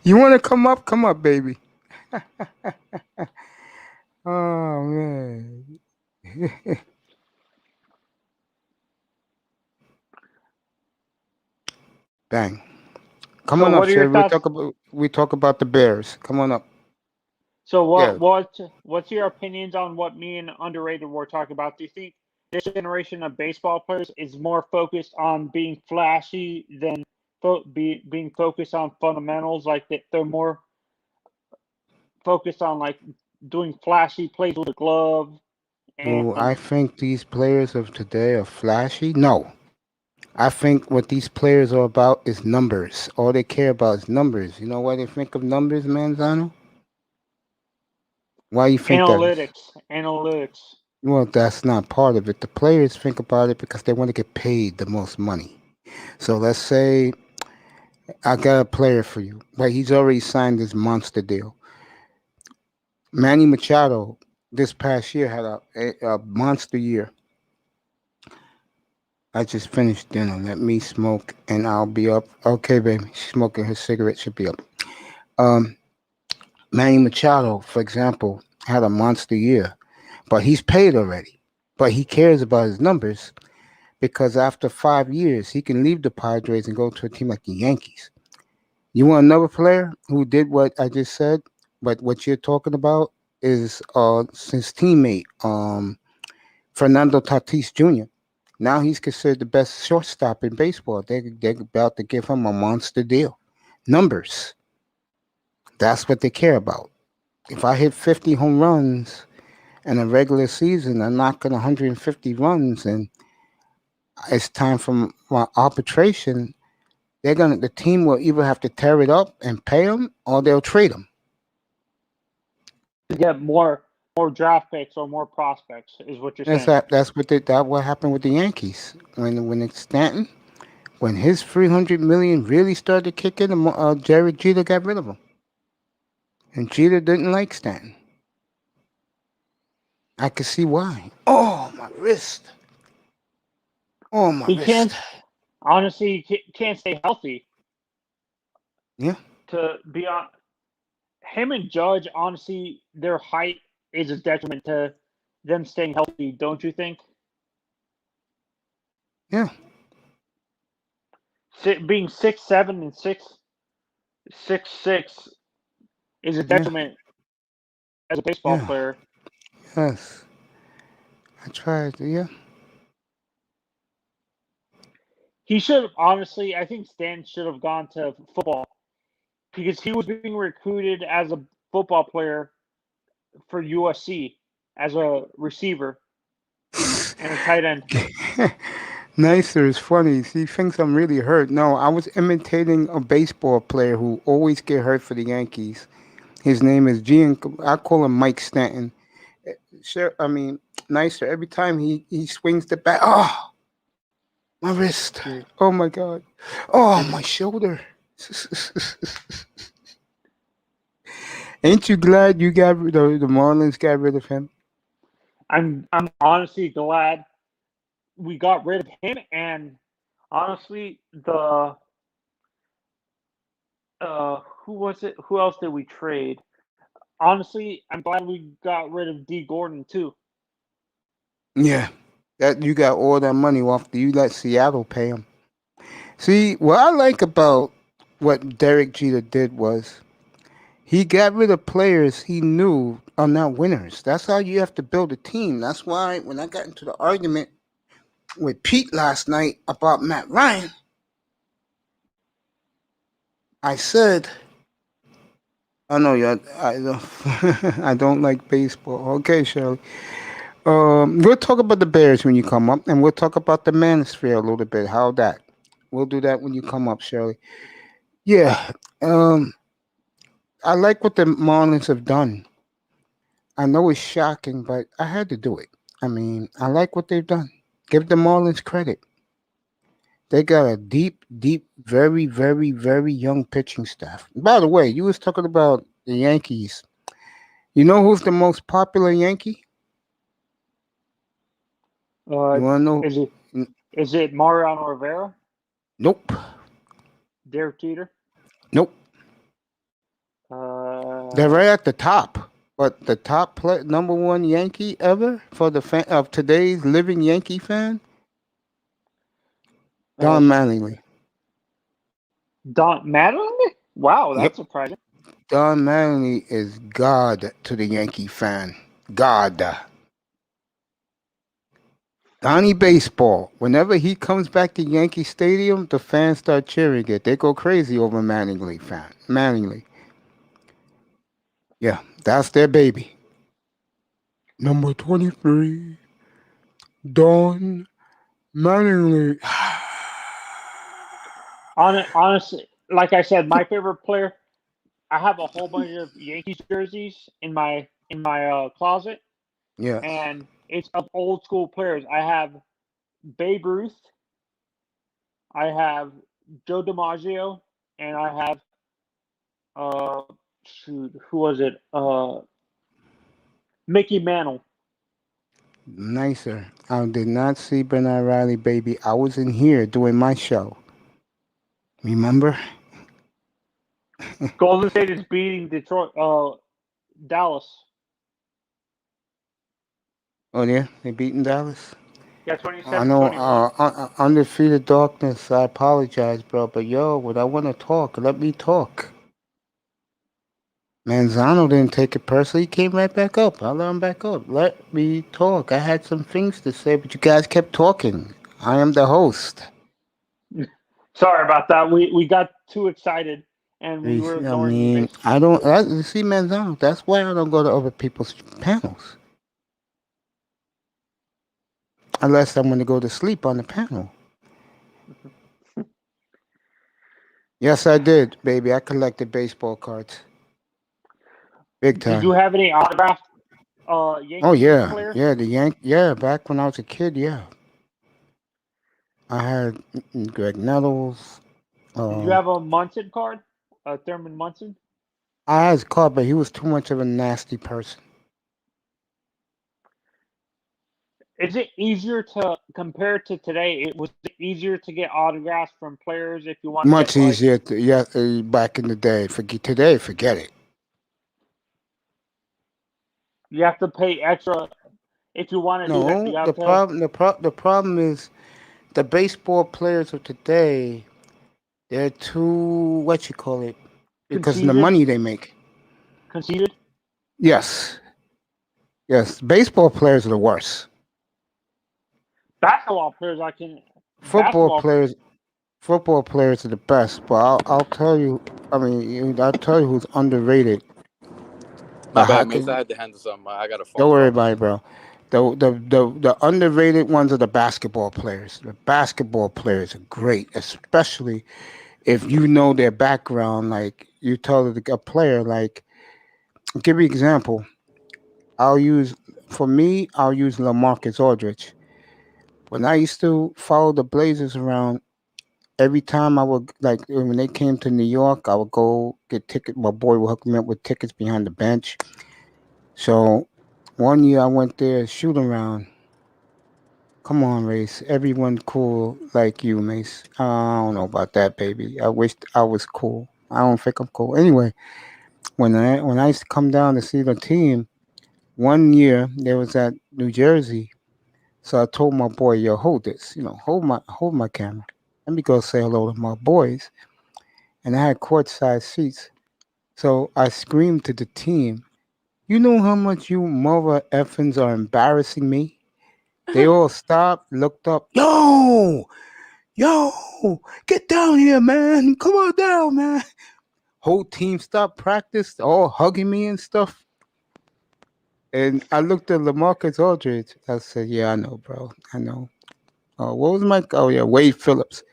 You want to come up? Come up, baby. Oh, man. Bang. Come so on up, what are your Sherry. thoughts? We talk about the Bears. Come on up. So Yeah. what's your opinions on what me and Underrated were talking about? Do you think this generation of baseball players is more focused on being flashy than being focused on fundamentals? Like that they're more focused on like doing flashy plays with a glove Do and I think these players of today are flashy? No. I think what these players are about is numbers. All they care about is numbers. You know why they think of numbers, Manzano? Why you think that is? analytics. Well, that's not part of it. The players think about it because they want to get paid the most money. So let's say I got a player for you, but he's already signed this monster deal. Manny Machado this past year had a monster year. I just finished dinner. Let me smoke and I'll be up. Okay, baby. She's smoking her cigarette. Should be up. Um, Manny Machado, for example, had a monster year, but he's paid already. But he cares about his numbers because after 5 years, he can leave the Padres and go to a team like the Yankees. You want another player who did what I just said, but what you're talking about is his teammate, Fernando Tatis Jr. Now he's considered the best shortstop in baseball. They're about to give him a monster deal. Numbers. That's what they care about. If I hit 50 home runs in a regular season, I'm knocking 150 runs, and it's time for my arbitration. The team will either have to tear it up and pay him, or they'll trade him. To get more draft picks or more prospects is what you're saying. That's what happened with the Yankees when it's Stanton. When his 300 million really started kicking, Jared Jeter got rid of him, and Jeter didn't like Stanton. I can see why. Oh, my wrist. Oh, my He wrist. honestly can't stay healthy. Yeah. To be on him and Judge, honestly, their height is a detriment to them staying healthy. Don't you think? Yeah. Being 6'7" and 6'6" is a Yeah. detriment as a baseball Yeah. player. Yes. I tried. Yeah. He should have, honestly, I think Stan should have gone to football because he was being recruited as a football player for USC as a receiver and a tight end. Nicer is funny. He thinks I'm really hurt. No, I was imitating a baseball player who always get hurt for the Yankees. His name is I call him Mike Stanton. Sure, I mean, Nicer. Every time he swings the bat, oh, my wrist. Oh my God. Oh, my shoulder. Ain't you glad you got the Marlins got rid of him? I'm honestly glad we got rid of him, and honestly, the who was it? Who else did we trade? Honestly, I'm glad we got rid of D. Gordon too. Yeah, that you got all that money off. You let Seattle pay him. See, what I like about what Derek Jeter did was he got rid of players he knew are not winners. That's how you have to build a team. That's why when I got into the argument with Pete last night about Matt Ryan, I said, "I know you. I don't. I don't like baseball." Okay, Shirley. We'll talk about the Bears when you come up, and we'll talk about the Manosphere a little bit. How that? We'll do that when you come up, Shirley. Yeah. I like what the Marlins have done. I know it's shocking, but I had to do it. I mean, I like what they've done. Give the Marlins credit. They got a deep, deep, very, very, very young pitching staff. By the way, you was talking about the Yankees. You know who's the most popular Yankee? You want to know? Is it Mariano Rivera? Nope. Derek Jeter? Nope. They're Uh, right at the top. But the number one Yankee ever for the fan of today's living Yankee fan, Don Mattingly. Don Mattingly? Wow, Yep. that's surprising. Don Mattingly is God to the Yankee fan. God. Donnie Baseball. Whenever he comes back to Yankee Stadium, the fans start cheering it. They go crazy over Mattingly. Yeah, that's their baby. Number 23, Don Mattingly. Honestly, like I said, my favorite player. I have a whole bunch of Yankees jerseys in my closet, Yes. and it's of old school players. I have Babe Ruth, I have Joe DiMaggio, and I have uh who was it? Mickey Mantle. Nicer. I did not see Bernard Riley, baby. I was in here doing my show. Remember? Golden State is beating Dallas. Oh, yeah? They beating Dallas? Yeah, I know, 27-21. undefeated darkness. I apologize, bro. But yo, when I want to talk, let me talk. Manzano didn't take it personally. He came right back up. I let him back up. Let me talk. I had some things to say, but you guys kept talking. I am the host. Sorry about that. We got too excited and we were I ignoring mean, you. I don't. You see, Manzano. That's why I don't go to other people's panels. Unless I'm going to go to sleep on the panel. Yes, I did, baby. I collected baseball cards. Big time. Did you have any autographed Yankees Oh yeah, players? yeah. Yeah. Back when I was a kid, yeah. I had Greg Nettles. Did you have a Munson card? Thurman Munson? I had his card, but he was too much of a nasty person. Is it easier to compare to today? It was easier to get autographs from players if you want to get Much like easier, back in the day. Forget it. you have to pay extra if you want to do that. No, You have to the problem is the baseball players of today. They're too what you call it because of the concede money they make. conceded. Yes, yes. Baseball players are the worst. Basketball players, I can Football basketball. players, football players are the best. But I'll tell you. I mean, I'll tell you who's underrated. My The bad, Mace. I hockey. had to handle something. I got a phone Don't worry call. about it, bro. The underrated ones are the basketball players. The basketball players are great, especially if you know their background. Like you tell a player, like give you an example. I'll use for me. I'll use LaMarcus Aldridge. When I used to follow the Blazers around, every time I would like when they came to New York, I would go get tickets. My boy would hook me up with tickets behind the bench. So one year I went there shoot around. Come on, Race. Everyone cool like you, Mace. I don't know about that, baby. I wish I was cool. I don't think I'm cool. Anyway, when I used to come down to see the team, one year they was at New Jersey. So I told my boy, "Yo, hold this. Hold my camera. Let me go say hello to my boys." And I had courtside seats. So I screamed to the team, "You know how much you mother effins are embarrassing me?" They all stopped, looked up. Yo, get down here, man. Come on down, man. Whole team stopped practice, all hugging me and stuff. And I looked at LaMarcus Aldridge. I said, "Yeah, I know, bro. I know." What was my? Oh yeah, Wade Phillips.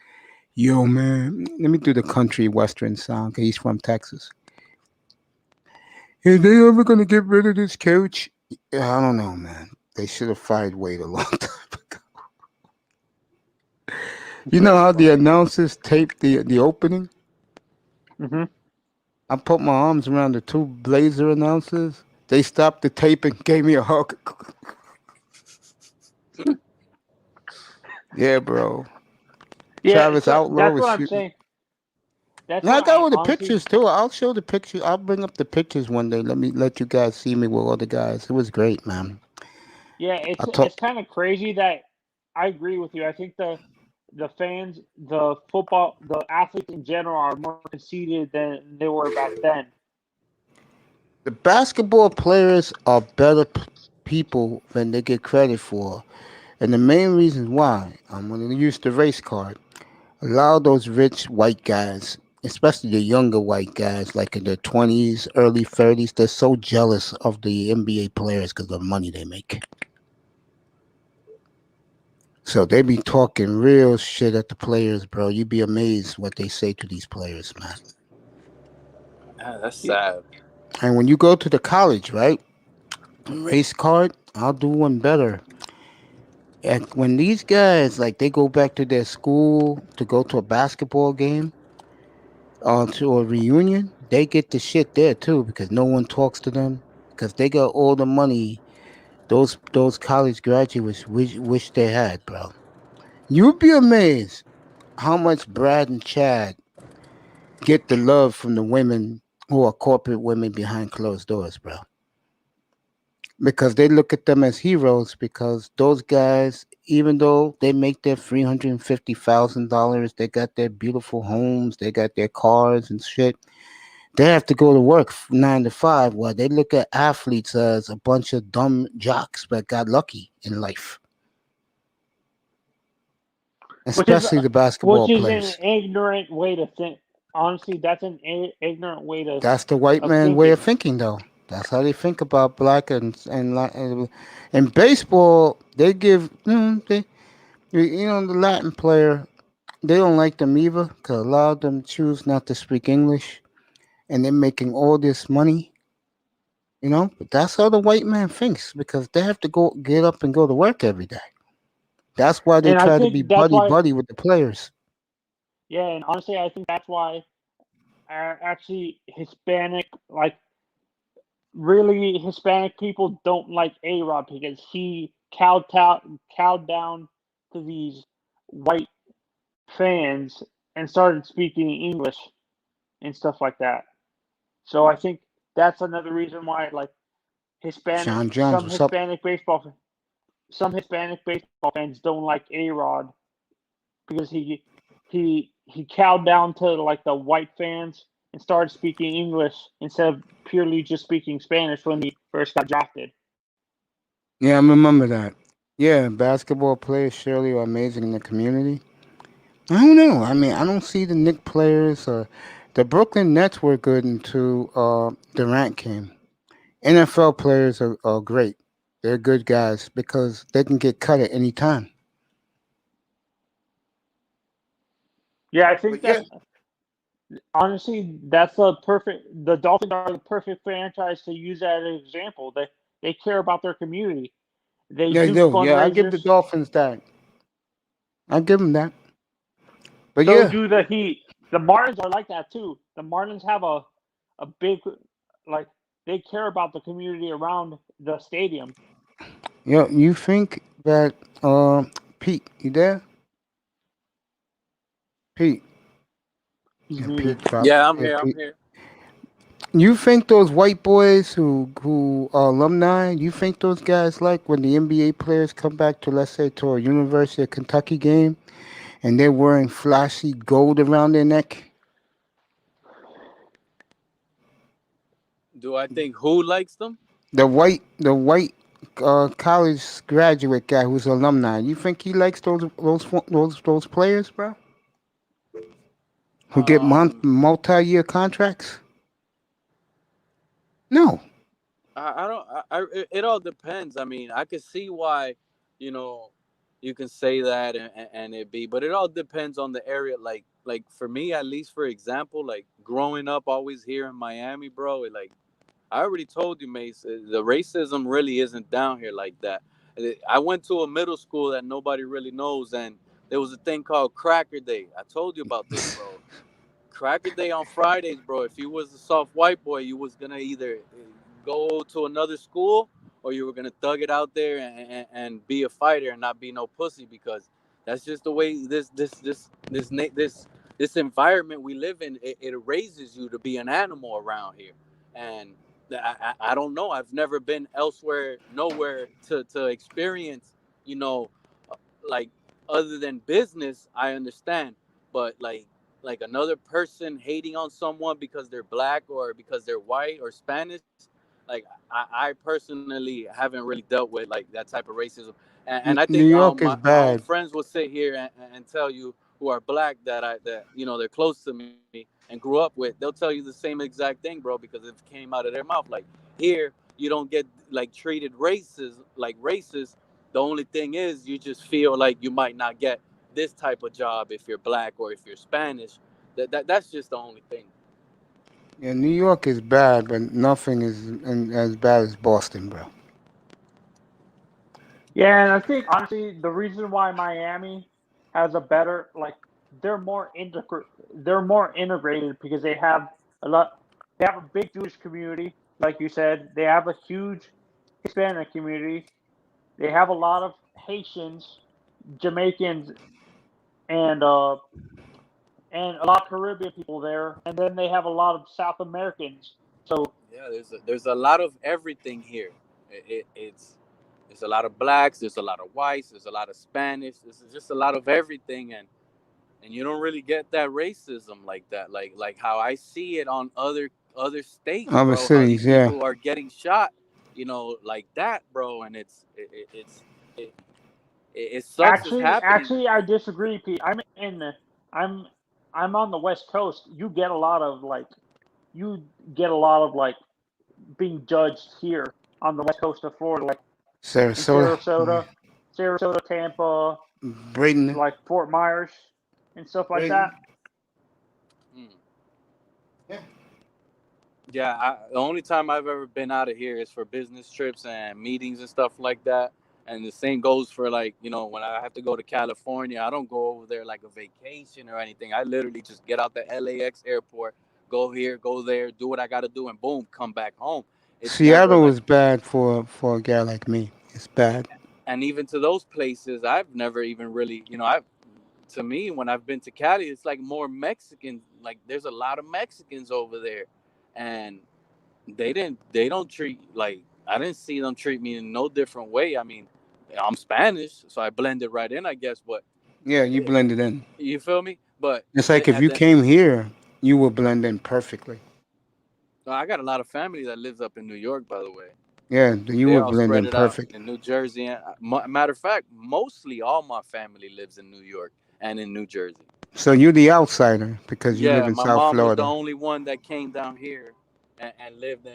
Yo, man, let me do the country western sound. 'Cause he's from Texas. Is they ever gonna get rid of this coach? Yeah, I don't know, man. They should have fired Wade a long time ago. You know how the announcers taped the opening? Hmm. I put my arms around the two Blazer announcers. They stopped the tape and gave me a hug. Yeah, bro. Yeah, Travis so Outlaw that's was what I'm shooting. saying. That's And I what got I all the honestly. pictures too. I'll show the picture. I'll bring up the pictures one day. Let you guys see me with all the guys. It was great, man. Yeah, I it's told kind of crazy that I agree with you. I think the fans, the football, the athletes in general are more conceited than they were back then. the basketball players are better people than they get credit for. And the main reason why, I'm going to use the race card. A lot of those rich white guys, especially the younger white guys, like in their 20s, early 30s, they're so jealous of the NBA players because of the money they make. So they be talking real shit at the players, bro. You'd be amazed what they say to these players, man. That's sad. And when you go to the college, right? Race card, I'll do one better. And when these guys, like, they go back to their school to go to a basketball game, to a reunion, they get the shit there too because no one talks to them because they got all the money those college graduates wish they had, bro. You'd be amazed how much Brad and Chad get the love from the women who are corporate women behind closed doors, bro. Because they look at them as heroes because those guys, even though they make their $350,000, they got their beautiful homes, they got their cars and shit. They have to go to work 9 to 5 while they look at athletes as a bunch of dumb jocks that got lucky in life, which is especially the which basketball is an players. ignorant way to think. Honestly, that's an ignorant way to That's the white of man way of thinking. thinking, though. That's how they think about black and in baseball. They give the Latin player. They don't like them either because a lot of them choose not to speak English, and they're making all this money. But that's how the white man thinks because they have to go get up and go to work every day. That's why they And I try to be think that's buddy why. buddy with the players. Yeah, and honestly, I think that's why actually Hispanic, like really Hispanic people, don't like A Rod because he cowed down to these white fans and started speaking English and stuff like that. So I think that's another reason why, like, Hispanic, Sean Jones, what's up? Some Hispanic baseball fans don't like A-Rod because he cowed down to like the white fans and started speaking English instead of purely just speaking Spanish when he first got drafted. Yeah, I remember that. Yeah, basketball players surely are amazing in the community. I don't know. I mean, I don't see the Knicks players or the Brooklyn Nets were good until Durant came. NFL players are great. They're good guys because they can get cut at any time. Yeah, I think But yeah, that honestly, the Dolphins are the perfect franchise to use as an example. They care about their community. They they do do. Yeah, I give the fundraisers. Dolphins that. I give them that. But So yeah, do the Heat. The Marlins are like that too. The Marlins have a big, like, they care about the community around the stadium. yeah. You think that Pete, you there? Pete, He's yeah, muted. Pete dropped. Yeah, I'm Yeah, here. I'm Pete. here. You think those white boys who are alumni? You think those guys like when the NBA players come back to, let's say, to a University of Kentucky game and they're wearing flashy gold around their neck? Do I think who likes them? The white college graduate guy who's alumni. You think he likes those players, bro? Who get Um, multi-year contracts? No. I don't. It all depends. I mean, I could see why, you know, you can say that and it be, but it all depends on the area. Like for me, at least, for example, like growing up, always here in Miami, bro. I already told you, Mace, the racism really isn't down here like that. I went to a middle school that nobody really knows, and there was a thing called Cracker Day. I told you about this, bro. Cracker Day on Fridays, bro. If you was a soft white boy, you was gonna either go to another school or you were gonna thug it out there and be a fighter and not be no pussy because that's just the way this environment we live in. It raises you to be an animal around here, and I don't know. I've never been elsewhere, nowhere to experience, you know, like other than business. I understand, but like another person hating on someone because they're black or because they're white or Spanish, like I personally haven't really dealt with like that type of racism, and I New think York is my own bad. friends will sit here and tell you who are black that they're close to me and grew up with. They'll tell you the same exact thing, bro, because it came out of their mouth. Like here, you don't get like treated racist. The only thing is you just feel like you might not get this type of job if you're black or if you're Spanish. That's just the only thing. Yeah, New York is bad, but nothing is as bad as Boston, bro. Yeah, and I think honestly the reason why Miami has a better, like, they're more integrated because a lot they have a big Jewish community, like you said. They have a huge Hispanic community. They have a lot of Haitians, Jamaicans, and uh and a lot of Caribbean people there, and then they have a lot of South Americans. So Yeah, there's a lot of everything here. It's there's a lot of blacks, there's a lot of whites, there's a lot of Spanish. There's just a lot of everything, and you don't really get that racism like that, like how I see it on other states, Other bro. How these cities, yeah. people are getting shot, like that, bro. And it, it sucks. It's happening. actually, I disagree, Pete. I'm I'm on the West Coast. You get a lot of like being judged here on the West Coast of Florida, like in Sarasota, Sarasota, Tampa, Braden, like Fort Myers and stuff like Braden. that. Mm. Yeah. Yeah, the only time I've ever been out of here is for business trips and meetings and stuff like that. And the same goes for like, when I have to go to California, I don't go over there like a vacation or anything. I literally just get out the LAX airport, go here, go there, do what I got to do, and boom, come back home. It's never Seattle like, is bad for a guy like me. It's bad. And even to those places, I've never even really, to me, when I've been to Cali, it's like more Mexican. Like there's a lot of Mexicans over there, and they don't treat like I didn't see them treat me in no different way. I mean, I'm Spanish, so I blended right in, I guess. But Yeah, you blended in. you feel me? But It's like if at you the came here, you will blend in perfectly. I got a lot of family that lives up in New York, by the way. Yeah, you They're will all blend spread in it out perfect. in New Jersey. And matter of fact, mostly all my family lives in New York and in New Jersey. So you're the outsider because you live Yeah, in my South mom was the Florida. only one that came down here and lived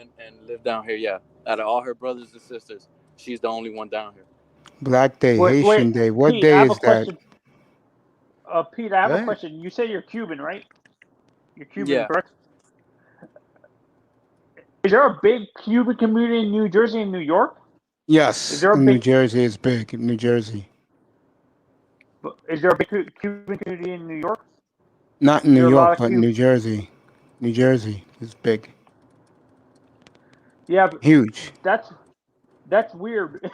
down here. Yeah, out of all her brothers and sisters, she's the only one down here. Black Day, Wait, Haitian Day. What Pete, I day have a is that? question. Pete, I have a Right? question. You say you're Cuban, right? You're Cuban, Yeah, correct? Is there a big Cuban community in New Jersey and New York? Is Yes, there a in New big Jersey it's big. In New Jersey, is there a big Cuban community in New York? not in Is New there a lot York, of but Cuban? New Jersey. New Jersey is big, Yeah, huge. that's weird.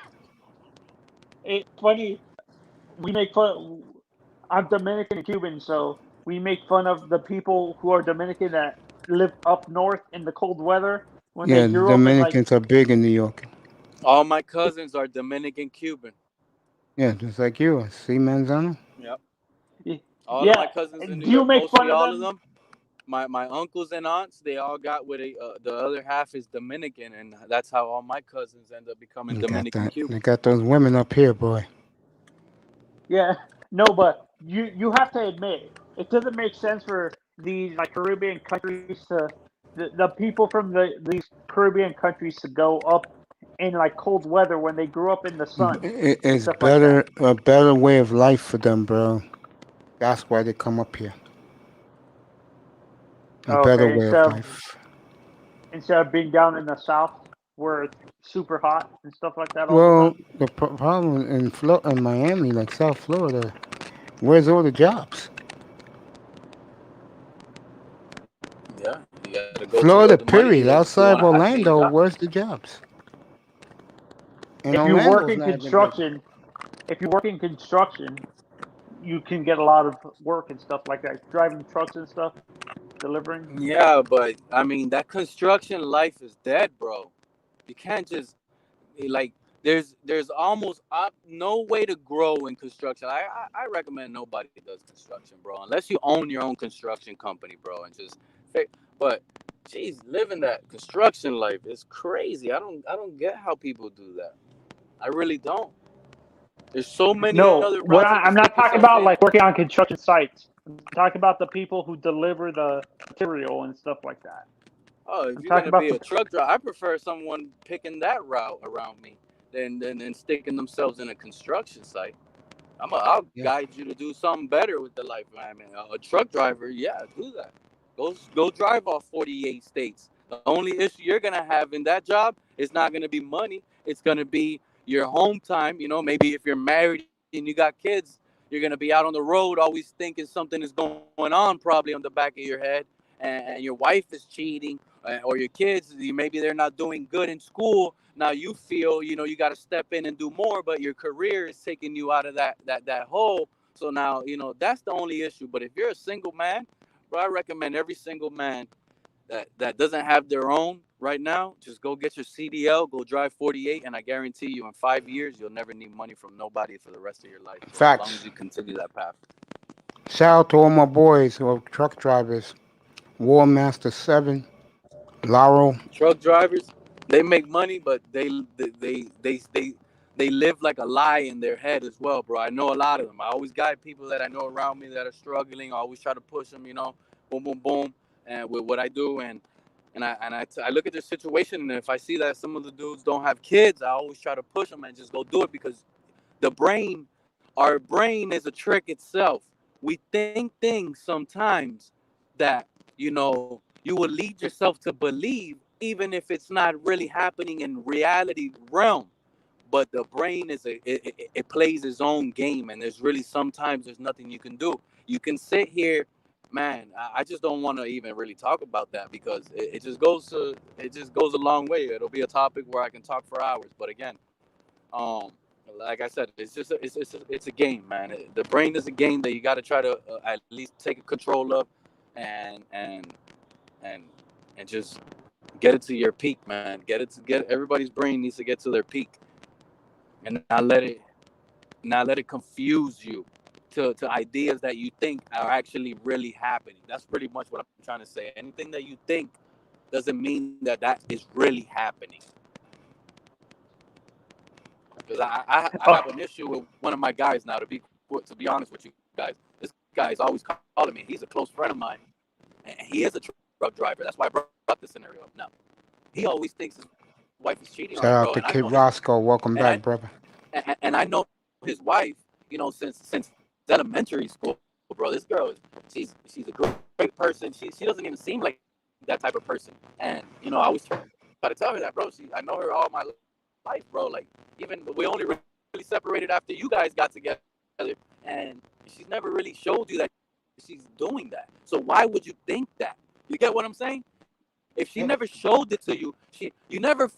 It's funny. We make fun. I'm Dominican and Cuban, so we make fun of the people who are Dominican that live up north in the cold weather when they Yeah, the grew up in like Dominicans are big in New York. all my cousins are Dominican Cuban. Yeah, just like you. See, Manzano. Yep, all of my yeah. cousins in New Do you York, make fun mostly of all of them? them. My uncles and aunts, they all got with the other half is Dominican, and that's how all my cousins end up becoming They got Dominican that. They Cuban. got those women up here, boy. Yeah. No, but you have to admit it doesn't make sense for these like Caribbean countries to the people from these Caribbean countries to go up in like cold weather when they grew up in the sun and It's stuff like that. better, a better way of life for them, bro. That's why they come up here. A better Okay, way of life. instead of being down in the south where it's super hot and stuff like that all the Well, time. the problem in Miami, like South Florida, where's all the jobs? Yeah, you got to go to where the Florida, money period. is if you Outside want of to actually Orlando, enjoy. where's the jobs? And If you work Orlando's in not even big. construction, if you work in construction, you can get a lot of work and stuff like that, driving trucks and stuff, delivering. Yeah, but I mean that construction life is dead, bro. You can't just like there's almost no way to grow in construction. I recommend nobody does construction, bro, unless you own your own construction company, bro, and just but geez, living that construction life is crazy. I don't get how people do that. I really don't. There's so many No, other routes you can I'm stick not talking yourself about in. like working on construction sites. I'm talking about the people who deliver the material and stuff like that. Oh, if I'm you're talking gonna about be the a truck driver, I prefer someone picking that route around me than sticking themselves in a construction site. I'll Yeah. guide you to do something better with the life. I mean, a truck driver, yeah, do that. Go drive off 48 states. The only issue you're gonna have in that job is not gonna be money. It's gonna be your home time. Maybe if you're married and you got kids, you're gonna be out on the road, always thinking something is going on, probably on the back of your head, and your wife is cheating, or your kids, maybe they're not doing good in school. Now you feel, you got to step in and do more, but your career is taking you out of that hole. So now, that's the only issue. But if you're a single man, bro, I recommend every single man that doesn't have their own right now, just go get your CDL, go drive 48, and I guarantee you in 5 years, you'll never need money from nobody for the rest of your life, bro, as long as Facts. you continue that path. Shout out to all my boys who are truck drivers. War Master 7, Laurel. Truck drivers, they make money, but they live like a lie in their head as well, bro. I know a lot of them. I always guide people that I know around me that are struggling. I always try to push them, boom, boom, boom, and with what I do, and I look at their situation, and if I see that some of the dudes don't have kids, I always try to push them and just go do it because the brain, our brain is a trick itself. We think things sometimes that you will lead yourself to believe, even if it's not really happening in reality realm. But the brain it plays its own game, and there's really sometimes there's nothing you can do. You can sit here, man. I just don't want to even really talk about that because it just goes a long way. It'll be a topic where I can talk for hours. But again, um, like I said, it's just it's a game, man. The brain is a game that you got to try to at least take control of, and and and and just get it to your peak, man. Get everybody's brain needs to get to their peak, and not let it confuse you to ideas that you think are actually really happening. That's pretty much what I'm trying to say. Anything that you think doesn't mean that that is really happening. Because I have an issue with one of my guys now. To be honest with you guys, this guy is always calling me. He's a close friend of mine, and he is a truck driver. That's why I brought this scenario up. Now, he always thinks his wife is cheating on him, Shout bro. out to Kid Roscoe. Welcome back, brother. And I know his wife, since elementary school, bro. This girl she's a great person. She doesn't even seem like that type of person. And I always try to tell her that, bro. I know her all my life, bro. Like, even we only really separated after you guys got together, and she's never really showed you that she's doing that. So why would you think that? You get what I'm saying? If she never showed it to you, you never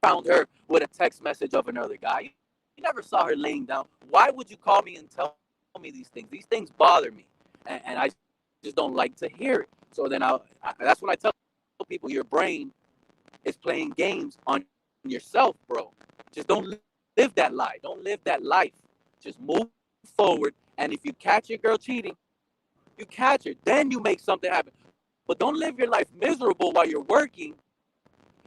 found her with a text message of another guy. You never saw her laying down. Why would you call me and tell me these things? These things bother me, and I just don't like to hear it. So then that's when I tell people, your brain is playing games on yourself, bro. Just don't live that lie. Don't live that life. Just move forward. And if you catch your girl cheating, you catch her. Then you make something happen. But don't live your life miserable while you're working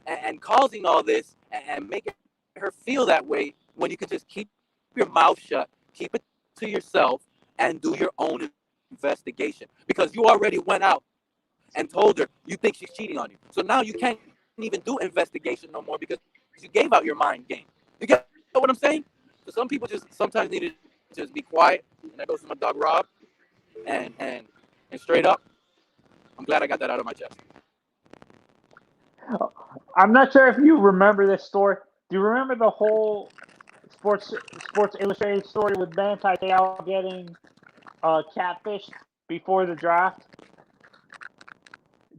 and causing all this and making her feel that way, when you could just keep your mouth shut, keep it to yourself, and do your own investigation. Because you already went out and told her you think she's cheating on you. So now you can't even do investigation no more, because you gave out your mind game. You get what I'm saying? So some people just sometimes need to just be quiet. And that goes to my dog Rob. And straight up, I'm glad I got that out of my chest. I'm not sure if you remember this story. Do you remember the whole Sports Illustrated story with Manti Te'o getting catfished before the draft?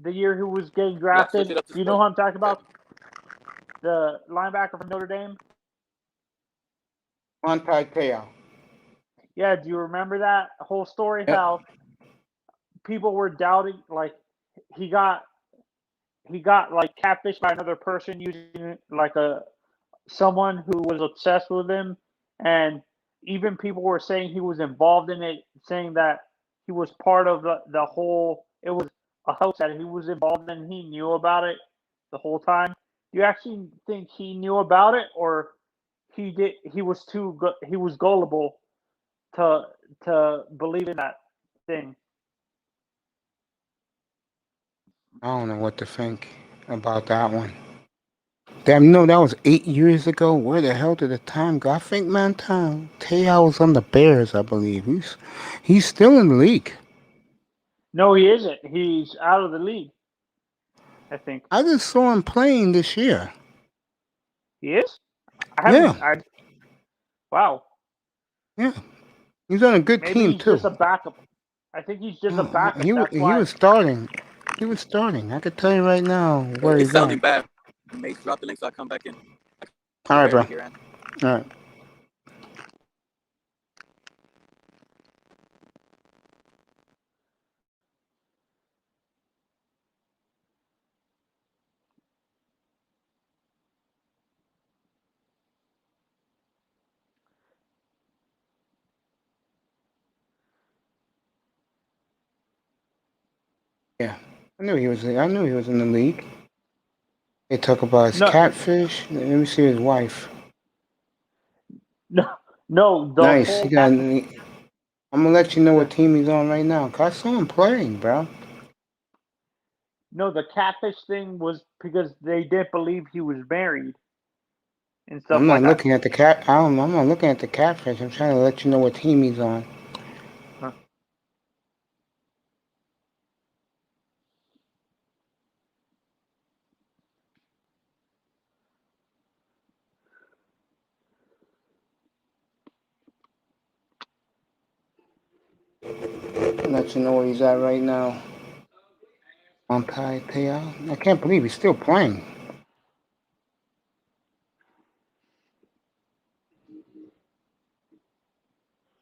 The year he was getting drafted. Yeah, Do you know who I'm talking about? The linebacker from Notre Dame? Manti Te'o. Yeah, do you remember that whole story? Yep. How people were doubting, like, he got like catfished by another person using like someone who was obsessed with him, and even people were saying he was involved in it, saying that he was part of the whole. It was a hoax that he was involved in. He knew about it the whole time. Do you actually think he knew about it, or he did? He was he was gullible to believe in that thing. I don't know what to think about that one. Damn, no, that was 8 years ago. Where the hell did the time go? I think Manti Te'o was on the Bears, I believe. He's still in the league. No, he isn't. He's out of the league, I think. I just saw him playing this year. He is? I haven't. Yeah. Wow. Yeah. He's on a good Maybe team, he's too. just a backup. I think he's just a backup. He That's why. was starting. He was starting. I could tell you right now where It's he's sounding at. bad. Mate, drop the link so I come back in. All right, bro. All right. Yeah, I knew he was in the league. They talk about his catfish. Let me see his wife. No. Nice. I'm gonna let you know what team he's on right now. Cause I saw him playing, bro. No, the catfish thing was because they didn't believe he was married and stuff I'm not like that. looking at the cat. I'm not looking at the catfish. I'm trying to let you know what team he's on. Huh. Let you know where he's at right now. Manti Te'o. I can't believe he's still playing.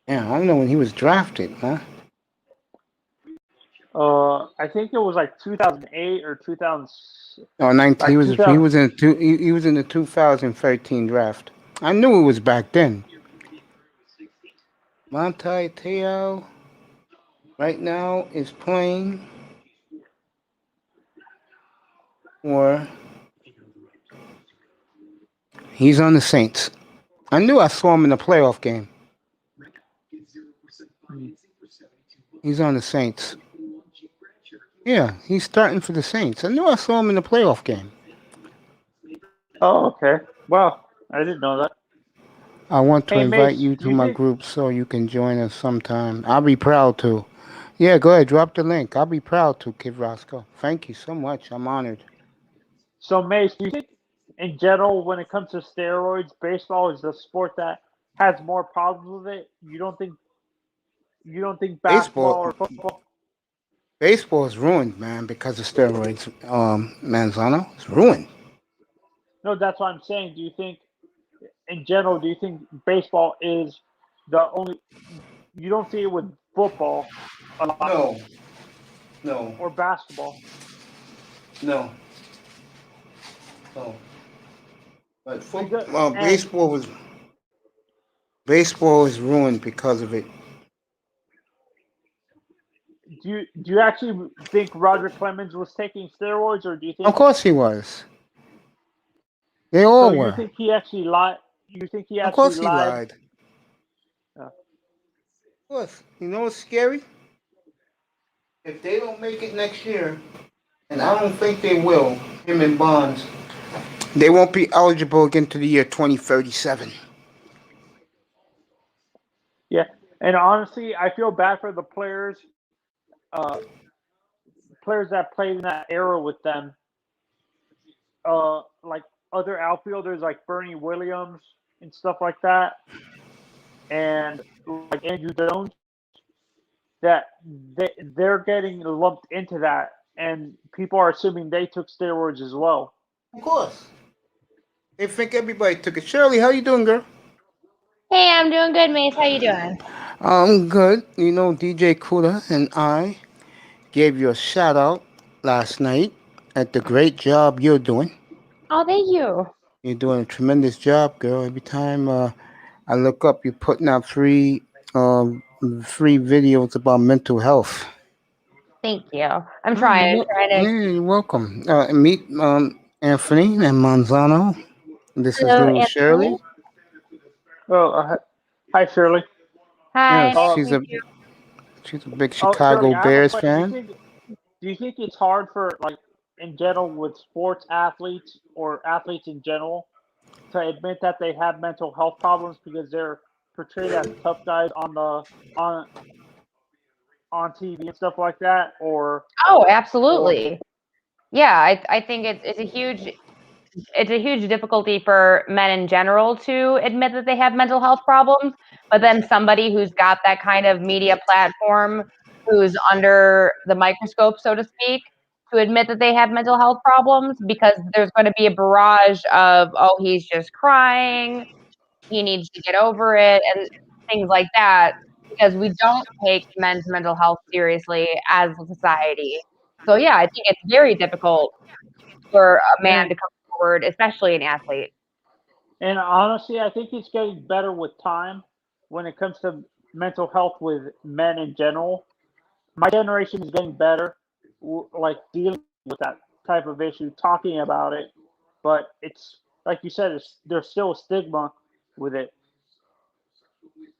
Yeah, I don't know when he was drafted, huh? I think it was like 2008 or 2000, Oh, 19, like 2000. he was in the 2013 draft. I knew it was back then. Monte Teo right now is playing for he's on the Saints. I knew I saw him in the playoff game. He's on the Saints. Yeah, he's starting for the Saints. I knew I saw him in the playoff game. Oh, okay. Well, I didn't know that. I want to Hey, invite Mace, you do to you my think group so you can join us sometime. I'll be proud to. Yeah, go ahead, drop the link. I'll be proud to, Kid Roscoe. Thank you so much. I'm honored. so? Mace, do you think, in general, when it comes to steroids, baseball is the sport that has more problems with it? You don't think Baseball, basketball or football? baseball is ruined, man, because of steroids. Manzano, it's ruined. No, that's what I'm saying. Do you think, in general, do you think baseball is the only? You don't see it with football a lot No, no, or basketball. no, no. But Because and baseball is ruined because of it. do you actually think Roger Clemens was taking steroids, or do you Of think course he was. They so? all You were. think he actually lied? You think he Of actually course he lied? lied. Uh, Of course. You know what's scary? If they don't make it next year, and I don't think they will, him and Bonds, they won't be eligible again to the year 2037. yeah, and honestly, I feel bad for the uh, players that played in that era with them. Like other outfielders like Bernie Williams and stuff like that, and like Andrew Jones, that they're getting lumped into that, and people are assuming they took steroids as well. Of course. They think everybody took it. Shirley, how you doing, girl? Hey, I'm doing good, Mace. How you doing? I'm good. You know, DJ Kuda and I gave you a shout out last night at the great job you're doing. Oh, thank you. You're doing a tremendous job, girl. Every time I look up, you're putting out free videos about mental health. Thank you. I'm Oh, trying. I'm trying to. yeah, you're welcome. Meet Anthony and Manzano. This is Hello, little Anthony. Shirley. Oh, hi Shirley. Hi, Yes, nice Oh, to meet you. she's a big Shirley, Chicago I have a Bears question. Do you fan. think it's hard for, like, in general, with sports athletes or athletes in general, to admit that they have mental health problems because they're portrayed as tough guys on on TV and stuff like that, Oh, or absolutely. Yeah, I think it's a huge difficulty for men in general to admit that they have mental health problems, but then somebody who's got that kind of media platform, who's under the microscope, so to speak, to admit that they have mental health problems, because there's going to be a barrage of, oh, he's just crying, he needs to get over it, and things like that, because we don't take men's mental health seriously as a society. So yeah, I think it's very difficult for a man and to come forward, especially an athlete. and honestly, I think it's getting better with time when it comes to mental health with men in general. My generation is getting better, like dealing with that type of issue, talking about it. But it's like you said, there's still a stigma with it.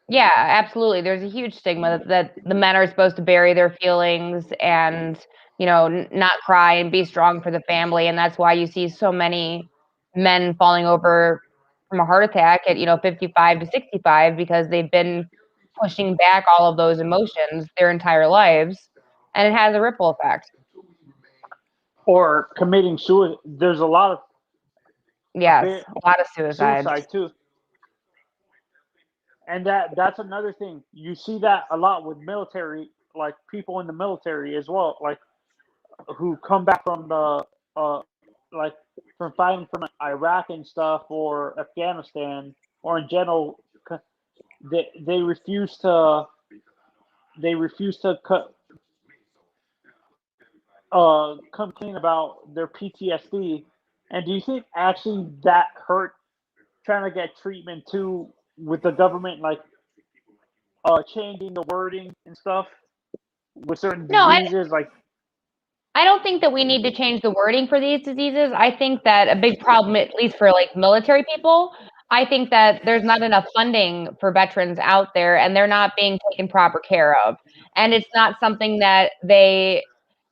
Yeah, absolutely. There's a huge stigma that the men are supposed to bury their feelings and, not cry and be strong for the family. And that's why you see so many men falling over from a heart attack at, 55 to 65, because they've been pushing back all of those emotions their entire lives. And it has a ripple effect. Or committing suicide. There's a lot of a Yes, bit a lot of suicides. suicide too, and that's another thing. You see that a lot with military, like people in the military as well, like who come back from like from fighting from Iraq and stuff, or Afghanistan, or in general, they refuse to come clean about their PTSD. And do you think actually that hurt trying to get treatment too with the government, like changing the wording and stuff with certain No, diseases? Like, I don't think that we need to change the wording for these diseases. I think that a big problem, at least for like military people, I think that there's not enough funding for veterans out there and they're not being taken proper care of. And it's not something that they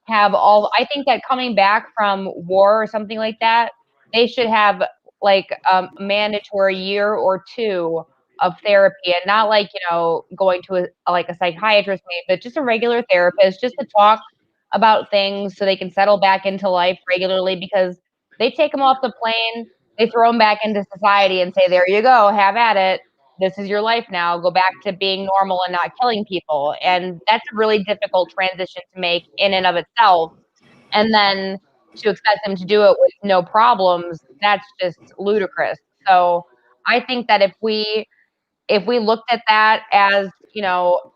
have all. I think that coming back from war or something like that, they should have like a mandatory year or two of therapy and not like, going to like a psychiatrist, maybe, but just a regular therapist just to talk about things so they can settle back into life regularly because they take them off the plane, they throw them back into society and say, there you go, have at it. This is your life now. Go back to being normal and not killing people. And that's a really difficult transition to make in and of itself. And then to expect them to do it with no problems, that's just ludicrous. So I think that if we looked at that as,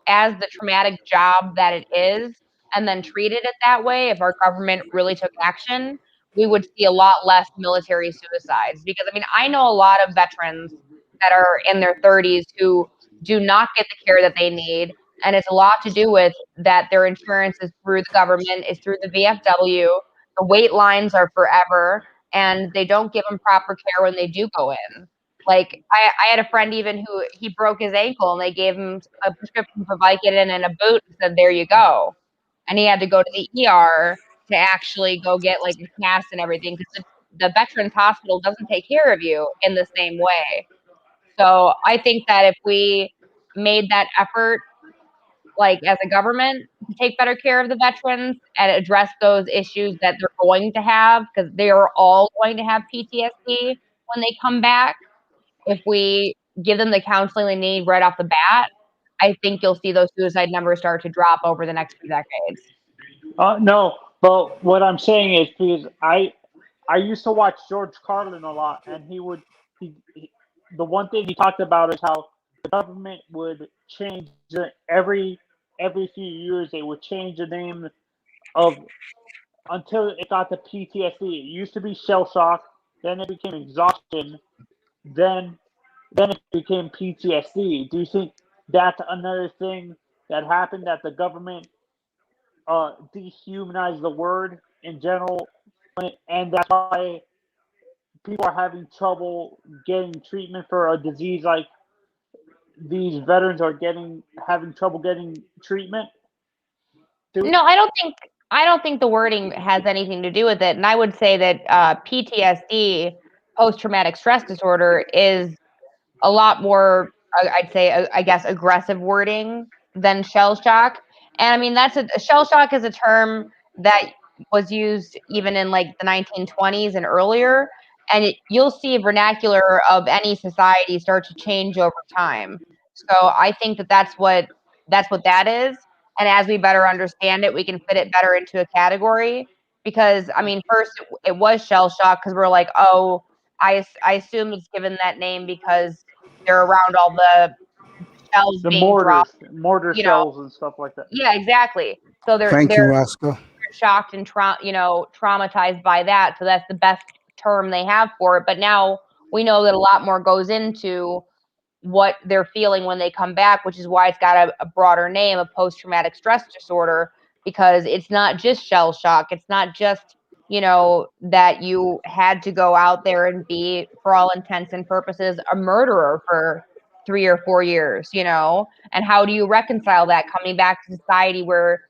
as the traumatic job that it is, and then treated it that way, if our government really took action, we would see a lot less military suicides. Because, I mean, I know a lot of veterans that are in their 30s who do not get the care that they need. And it's a lot to do with that their insurance is through the government, is through the VFW. The wait lines are forever, and they don't give them proper care when they do go in. Like I had a friend even who he broke his ankle and they gave him a prescription for Vicodin and a boot and said, there you go. And he had to go to the ER to actually go get like a cast and everything because the Veterans Hospital doesn't take care of you in the same way. So I think that if we made that effort, like as a government, to take better care of the veterans and address those issues that they're going to have, because they are all going to have PTSD when they come back, if we give them the counseling they need right off the bat, I think you'll see those suicide numbers start to drop over the next few decades. no, but what I'm saying is because I used to watch George Carlin a lot, and he the one thing he talked about is how the government would change every few years they would change the name of until it got to PTSD. It used to be shell shock, then it became exhaustion, then it became PTSD. Do you think that's another thing that happened that the government dehumanized the word in general, and that's why people are having trouble getting treatment for a disease like these veterans are having trouble getting treatment too? No, I don't think the wording has anything to do with it. And I would say that PTSD, post-traumatic stress disorder, is a lot more, I'd say, I guess, aggressive wording than shell shock. And I mean, a shell shock is a term that was used even in like the 1920s and earlier. And you'll see vernacular of any society start to change over time. So I think that that's what that is. And as we better understand it, we can fit it better into a category. Because I mean, first it was shell shock because we're like, oh, I assume it's given that name because they're around all the shells The being dropped, mortar you know. shells and stuff like that. Yeah, exactly. So they're Thank you, they're Oscar. shocked and traumatized by that. So that's the best term they have for it. But now we know that a lot more goes into what they're feeling when they come back, which is why it's got a broader name of post-traumatic stress disorder, because it's not just shell shock. It's not just, that you had to go out there and be, for all intents and purposes, a murderer for 3 or 4 years, and how do you reconcile that coming back to society where,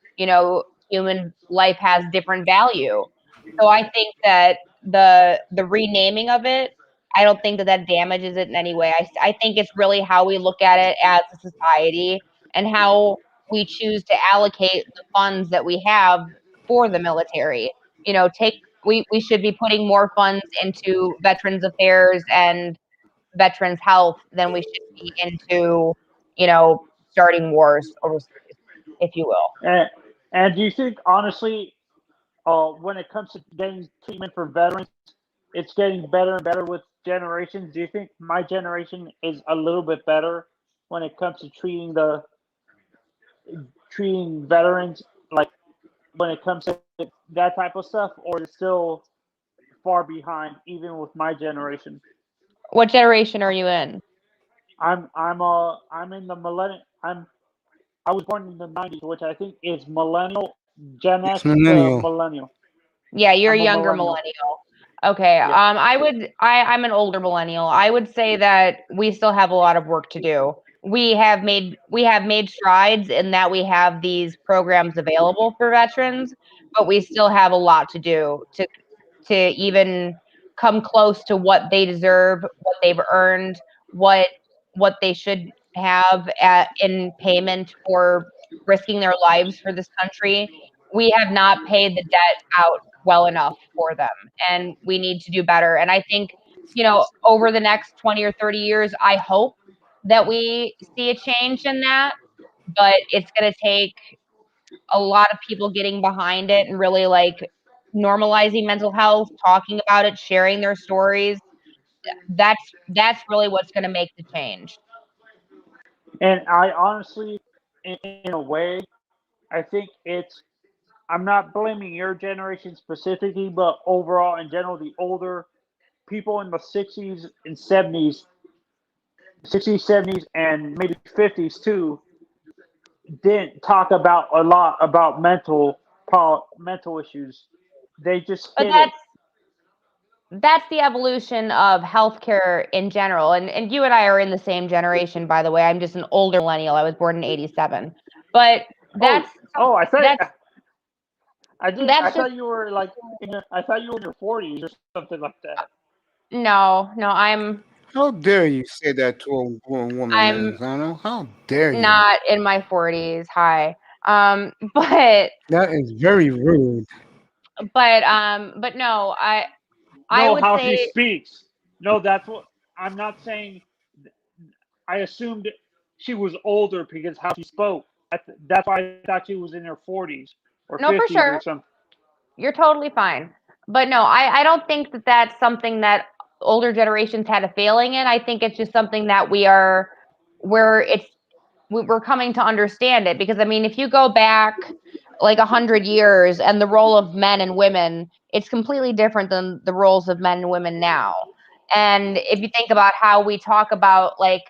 human life has different value. So I think that the renaming of it, I don't think that damages it in any way. I think it's really how we look at it as a society and how we choose to allocate the funds that we have for the military. We should be putting more funds into Veterans Affairs and Veterans Health than we should be into, starting wars overseas, if you will. And do you think honestly, when it comes to getting treatment for veterans, it's getting better and better with generations? Do you think my generation is a little bit better when it comes to treating veterans, like when it comes to that type of stuff, or is it still far behind, even with my generation? What generation are you in? I'm in the millennial. I was born in the '90s, which I think is millennial, Gen It's X to millennial. millennial. Yeah, you're a I'm a younger millennial. millennial. Okay. Yeah. I'm an older millennial. I would say that we still have a lot of work to do. We have made strides in that we have these programs available for veterans, but we still have a lot to do to even come close to what they deserve, what they've earned, what they should have in payment for risking their lives for this country. We have not paid the debt out well enough for them, and we need to do better. And I think, over the next 20 or 30 years, I hope that we see a change in that, but it's going to take a lot of people getting behind it and really like normalizing mental health, talking about it, sharing their stories. That's really what's going to make the change. And I honestly, in a way, I think it's. I'm not blaming your generation specifically, but overall, in general, the older people in the '60s, '70s, and maybe '50s too, didn't talk about a lot about mental issues. They just But hid it. that's the evolution of healthcare in general. And you and I are in the same generation, by the way. I'm just an older millennial. I was born in '87. But Oh, oh! that's I that's just thought you were like I thought you were in your 40s or something like that. no, How dare you say that to a grown woman, I'm Manzano? How dare you? not in my 40s. Hi. But That is very rude. but no, I No, would how she say speaks. No, that's what I'm not saying. I assumed she was older because how she spoke. That's why I thought she was in her 40s or no, for 50s or sure. something. You're totally fine. But no, I don't think that that's something that older generations had a failing in. I think it's just something that we're coming to understand it. Because I mean, if you go back like 100 years and the role of men and women, it's completely different than the roles of men and women now. And if you think about how we talk about, like,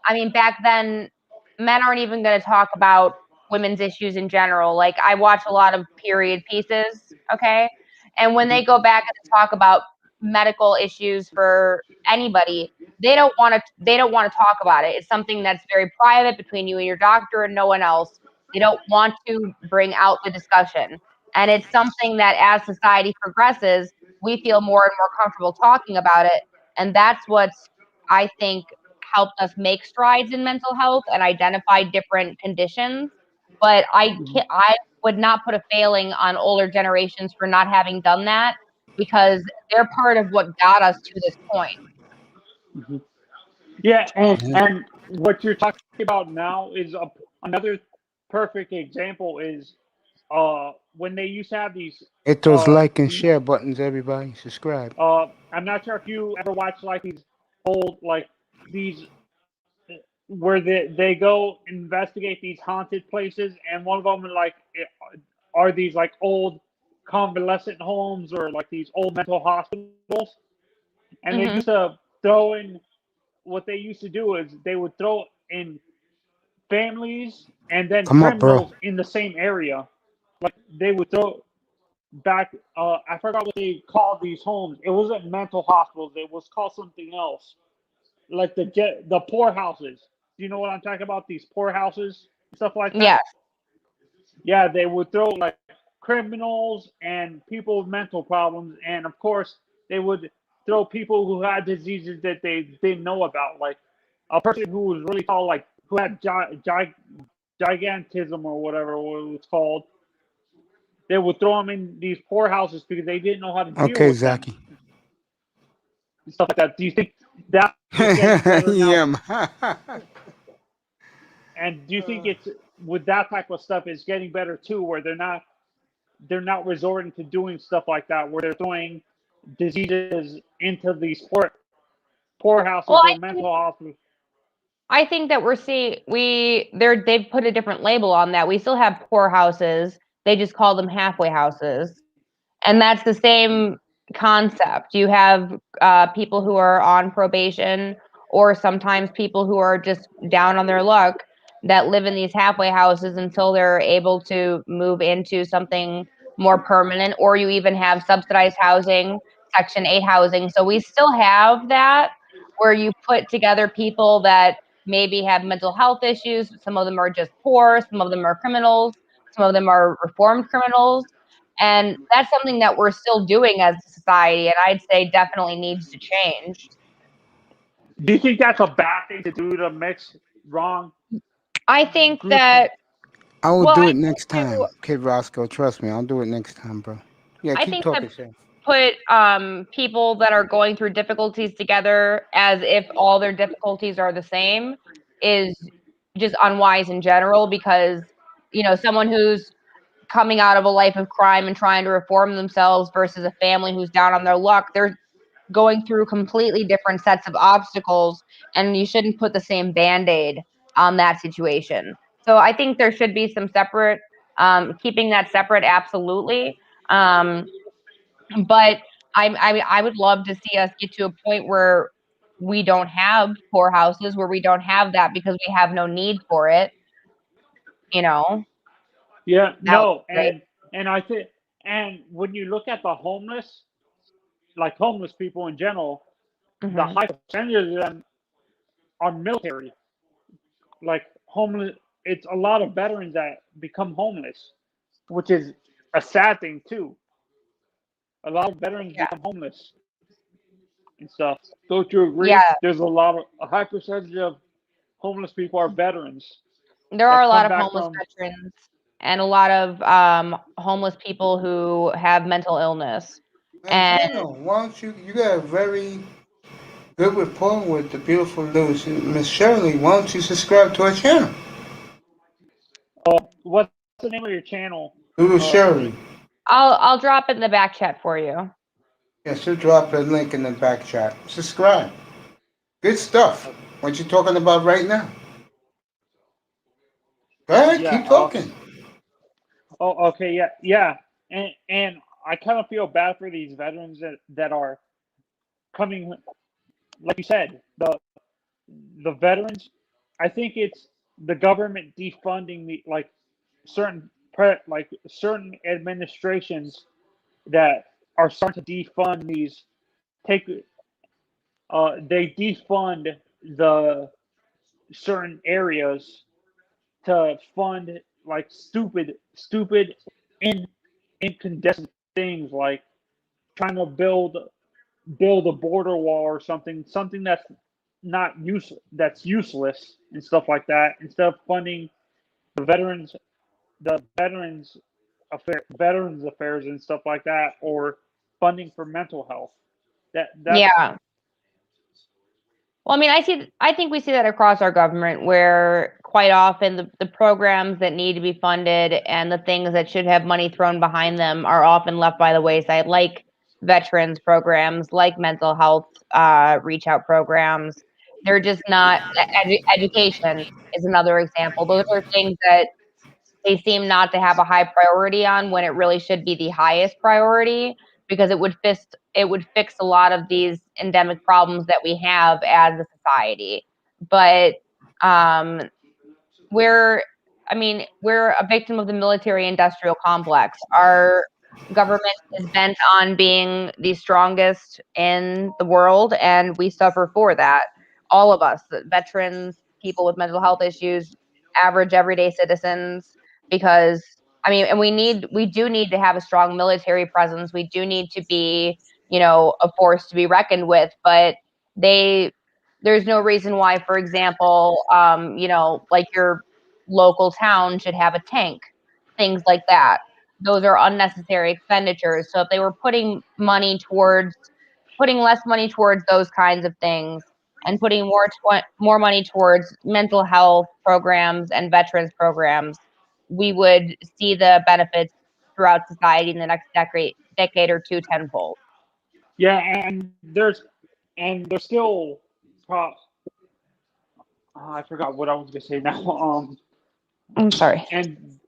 I mean, back then, men aren't even going to talk about women's issues in general. Like, I watch a lot of period pieces, okay? And when they go back and talk about medical issues for anybody, they don't want to talk about it. It's something that's very private between you and your doctor and no one else. They don't want to bring out the discussion. And it's something that as society progresses, we feel more and more comfortable talking about it. And that's what's, I think, helped us make strides in mental health and identify different conditions. But I would not put a failing on older generations for not having done that, because they're part of what got us to this point. Mhm. Yeah, Yeah. and what you're talking about now is another perfect example is when they used to have these Hit those uh like and share buttons, everybody. Subscribe. I'm not sure if you ever watched like these old like these where they go investigate these haunted places, and one of them like are these like old convalescent homes or like these old mental hospitals, and they Hmm. used to throw in what they used to do is they would throw in families and then Come up, bro. criminals in the same area. Like they would throw back. I forgot what they called these homes. It wasn't mental hospitals. It was called something else, like the poorhouses. Do you know what I'm talking about? These poorhouses, stuff like that. Yes. Yeah, they would throw like criminals and people with mental problems, and of course they would throw people who had diseases that they didn't know about, like a person who was really tall, like who had gigantism or whatever it was called. They would throw them in these poorhouses because they didn't know how to deal Okay, with them Zaki. and stuff like that. Do you think that is getting better now? Yeah. And do you think it's with that type of stuff is getting better too, where they're not resorting to doing stuff like that, where they're throwing diseases into these poorhouses Well, or I think mental hospitals? I think that they've put a different label on that. We still have poor houses. They just call them halfway houses. And that's the same concept. You have people who are on probation, or sometimes people who are just down on their luck that live in these halfway houses until they're able to move into something more permanent, or you even have subsidized housing, Section 8 housing. So we still have that where you put together people that maybe have mental health issues. Some of them are just poor, some of them are criminals, some of them are reformed criminals. And that's something that we're still doing as a society, and I'd say definitely needs to change. Do you think that's a bad thing to do, to mix wrong I think groups? that I will well, do I it next think time, to Kid Roscoe. Trust me, I'll do it next time, bro. Yeah, I keep think talking, that Shay. put people that are going through difficulties together as if all their difficulties are the same is just unwise in general, because someone who's coming out of a life of crime and trying to reform themselves versus a family who's down on their luck, they're going through completely different sets of obstacles, and you shouldn't put the same band-aid on that situation. So I think there should be some separate, keeping that separate, absolutely. Um, but I would love to see us get to a point where we don't have poorhouses, where we don't have that because we have no need for it. You know, Yeah, that would no, be great. and I think, and when you look at the homeless, like homeless people in general, the Hmm. high percentage of them are military. Like homeless, it's a lot of veterans that become homeless, which is a sad thing too. A lot of veterans Yeah, become homeless and stuff. Don't you agree? yeah. There's a high percentage of homeless people are veterans There are that a lot come of back homeless from. veterans and a lot of homeless people who have mental illness. And And Gino, why don't you got a very good rapport with the beautiful little Miss Shirley. Why don't you subscribe to our channel? What's the name of your channel, Little Shirley? Shirley. I'll drop it in the back chat for you. Yeah, she'll drop a link in the back chat. Subscribe. Good stuff. What you talking about right now? Go ahead, Yeah. keep talking. Oh, okay. Yeah. Yeah. And I kind of feel bad for these veterans that are coming. Like you said, the veterans. I think it's the government defunding the like certain administrations that are starting to defund these. Take they defund the certain areas to fund like stupid in incandescent things like trying to build a border wall or something that's not that's useless and stuff like that, instead of funding the veterans affairs and stuff like that, or funding for mental health. That's Yeah. Well, I mean, I think we see that across our government, where quite often the programs that need to be funded and the things that should have money thrown behind them are often left by the wayside, like veterans programs, like mental health reach out programs. They're just not, education is another example. Those are things that they seem not to have a high priority on, when it really should be the highest priority, because it would fix a lot of these endemic problems that we have as a society. But um, we're we're a victim of the military industrial complex. Our government is bent on being the strongest in the world, and we suffer for that. All of us, veterans, people with mental health issues, average everyday citizens, because and we do need to have a strong military presence. We do need to be, a force to be reckoned with, but they there's no reason why, for example, like your local town should have a tank, things like that. Those are unnecessary expenditures. So if they were putting less money towards those kinds of things, and putting more money towards mental health programs and veterans programs, we would see the benefits throughout society in the next decade or two tenfold. yeah, and there's still pro- I forgot what I was gonna say now. I'm sorry. And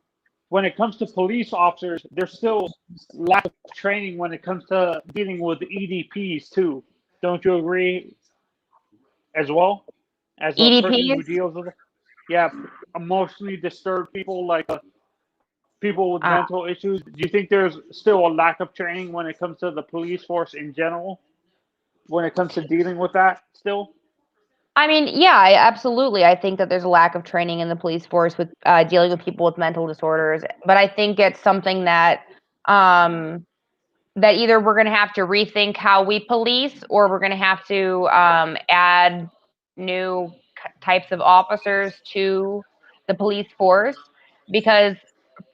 when it comes to police officers, there's still lack of training when it comes to dealing with EDPs too. Don't you agree as well? As a person who EDPs. deals with, yeah, emotionally disturbed people, like people with Uh, mental issues. Do you think there's still a lack of training when it comes to the police force in general? When it comes to dealing with that, still? I mean, yeah, absolutely. I think that there's a lack of training in the police force with dealing with people with mental disorders, but I think it's something that um, that either we're going to have to rethink how we police, or we're going to have to add new types of officers to the police force. Because,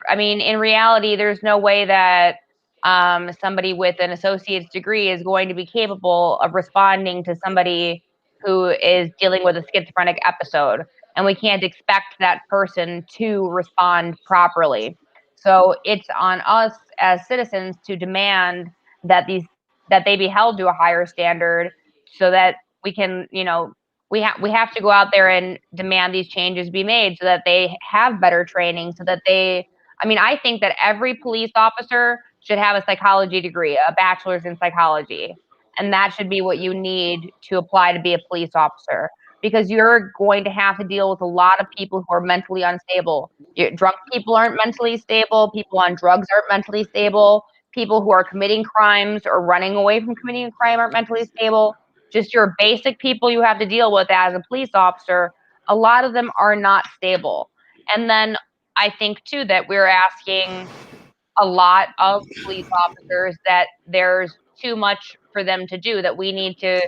I mean, in reality, there's no way that somebody with an associate's degree is going to be capable of responding to somebody who is dealing with a schizophrenic episode. And we can't expect that person to respond properly. So it's on us as citizens to demand that they be held to a higher standard, so that we can, we have to go out there and demand these changes be made, so that they have better training, so that I think that every police officer should have a psychology degree, a bachelor's in psychology. And that should be what you need to apply to be a police officer, because you're going to have to deal with a lot of people who are mentally unstable. Drunk people aren't mentally stable. People on drugs aren't mentally stable. People who are committing crimes or running away from committing a crime aren't mentally stable. Just your basic people you have to deal with as a police officer, a lot of them are not stable. And then I think, too, that we're asking a lot of police officers that there's too much for them to do, that we need to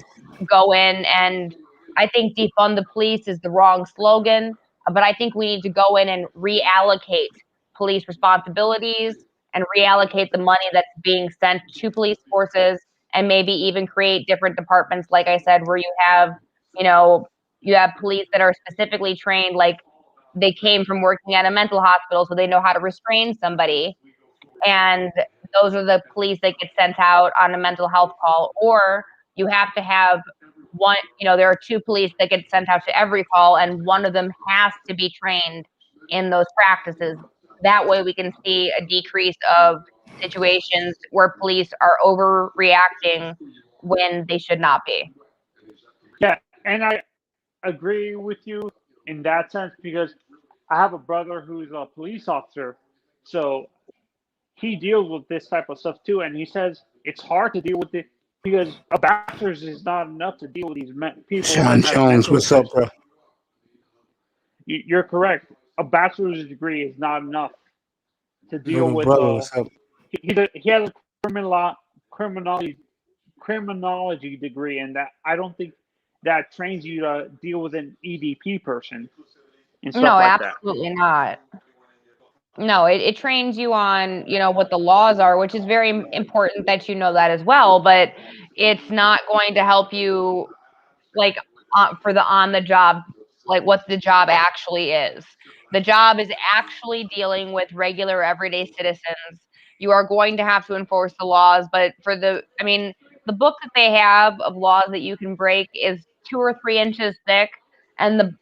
go in and, I think defund the police is the wrong slogan, but I think we need to go in and reallocate police responsibilities and reallocate the money that's being sent to police forces, and maybe even create different departments, like I said, where you know, you have police that are specifically trained, like they came from working at a mental hospital, so they know how to restrain somebody, and those are the police that get sent out on a mental health call. Or you have to have one, there are two police that get sent out to every call, and one of them has to be trained in those practices. That way we can see a decrease of situations where police are overreacting when they should not be. Yeah, and I agree with you in that sense, because I have a brother who's a police officer, so he deals with this type of stuff too, and he says it's hard to deal with it because a bachelor's is not enough to deal with these people Sean that have Jones, mental what's up, issues. bro? You're correct. A bachelor's degree is not enough to deal Little with. brother, what's up? He has a criminology degree, and that I don't think that trains you to deal with an EDP person and stuff No, like that. absolutely not. No, it trains you on, what the laws are, which is very important that you know that as well, but it's not going to help you, like, for the on the job, like what the job actually is. The job is actually dealing with regular everyday citizens. You are going to have to enforce the laws, but the book that they have of laws that you can break is 2 or 3 inches thick, and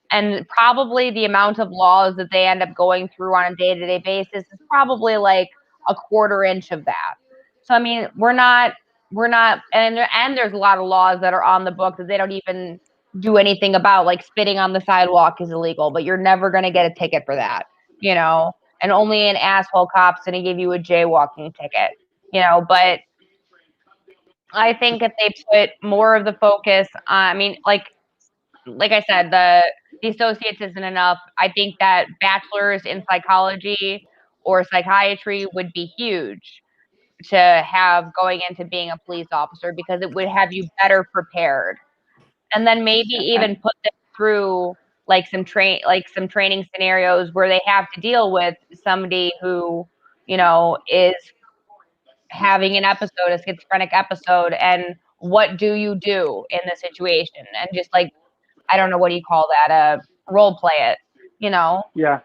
probably the amount of laws that they end up going through on a day-to-day basis is probably like a 1/4 inch of that. So we're not, and there's a lot of laws that are on the book that they don't even do anything about, like spitting on the sidewalk is illegal, but you're never going to get a ticket for that, and only an asshole cop's going to give you a jaywalking ticket, but I think if they put more of the focus on, like I said, the associates isn't enough. I think that bachelor's in psychology or psychiatry would be huge to have going into being a police officer, because it would have you better prepared. And then maybe even put them through like some training scenarios where they have to deal with somebody who, is having an episode, a schizophrenic episode, and what do you do in the situation? And just like, I don't know, what do you call that? Role play it, you know? Yeah,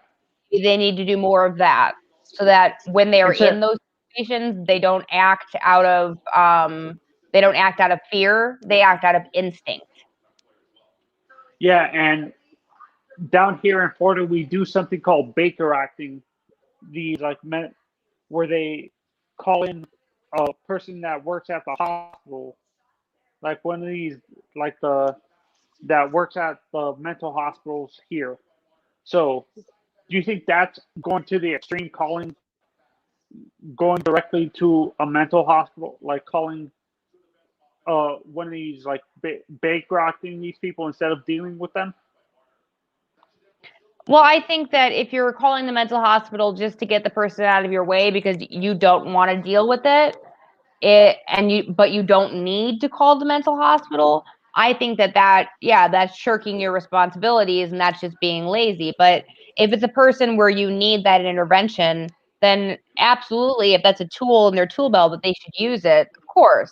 They need to do more of that, so that when they are and so in those situations, they don't act out of fear, they act out of instinct. yeah, and down here in Florida, we do something called Baker acting. These like where they call in a person that works at the hospital, like one of these, like the that works at the mental hospitals here. So, do you think that's going to the extreme, going directly to a mental hospital, like calling one of these like Baker acting these people instead of dealing with them? Well, I think that if you're calling the mental hospital just to get the person out of your way because you don't want to deal with it, but you don't need to call the mental hospital, I think that's shirking your responsibilities and that's just being lazy. But if it's a person where you need that intervention, then absolutely, if that's a tool in their tool belt, that they should use it, of course.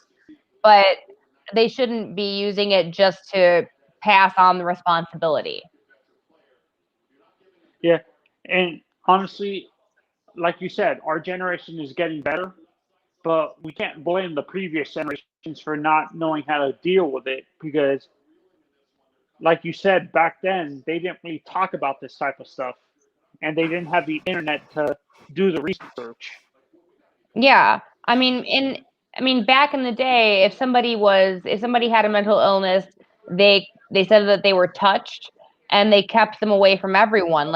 But they shouldn't be using it just to pass on the responsibility. Yeah, and honestly, like you said, our generation is getting better, but we can't blame the previous generations for not knowing how to deal with it because, like you said, back then they didn't really talk about this type of stuff, and they didn't have the internet to do the research. Yeah. Back in the day, if somebody had a mental illness, they said that they were touched and they kept them away from everyone.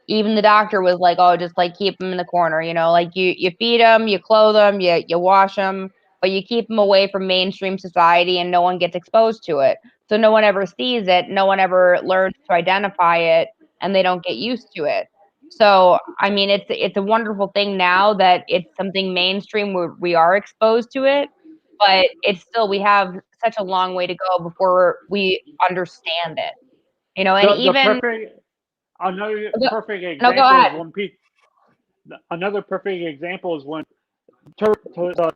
Even the doctor was like, "Oh, just like keep them in the corner, like you feed them, you clothe them, you wash them, but you keep them away from mainstream society and no one gets exposed to it. So no one ever sees it, no one ever learns to identify it, and they don't get used to it." So, it's a wonderful thing now that it's something mainstream where we are exposed to it, but we have such a long way to go before we understand it. And The even perfect another go, perfect no, go example is ahead. when people. Another perfect example is when the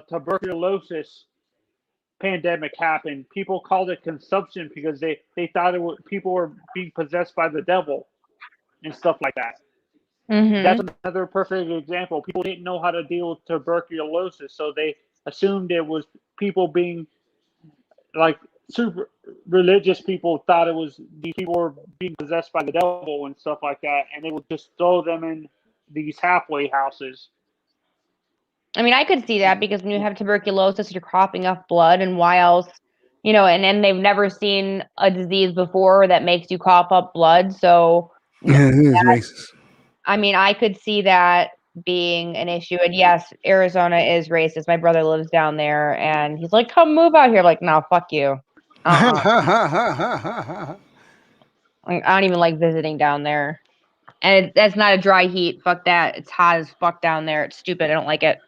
tuberculosis pandemic happened. People called it consumption because they thought people were being possessed by the devil and stuff like that. That's Hmm. another perfect example. People didn't know how to deal with tuberculosis, so they assumed it was people being like super religious people thought it was these people were being possessed by the devil and stuff like that, and they would just throw them in these halfway houses. I could see that because when you have tuberculosis, you're coughing up blood, and why else? And then they've never seen a disease before that makes you cough up blood. So, Yeah, it is racist. I could see that being an issue. And yes, Arizona is racist. My brother lives down there, and he's like, "Come move out here." I'm like, no, fuck you. I don't even like visiting down there. And that's not a dry heat. Fuck that. It's hot as fuck down there. It's stupid. I don't like it.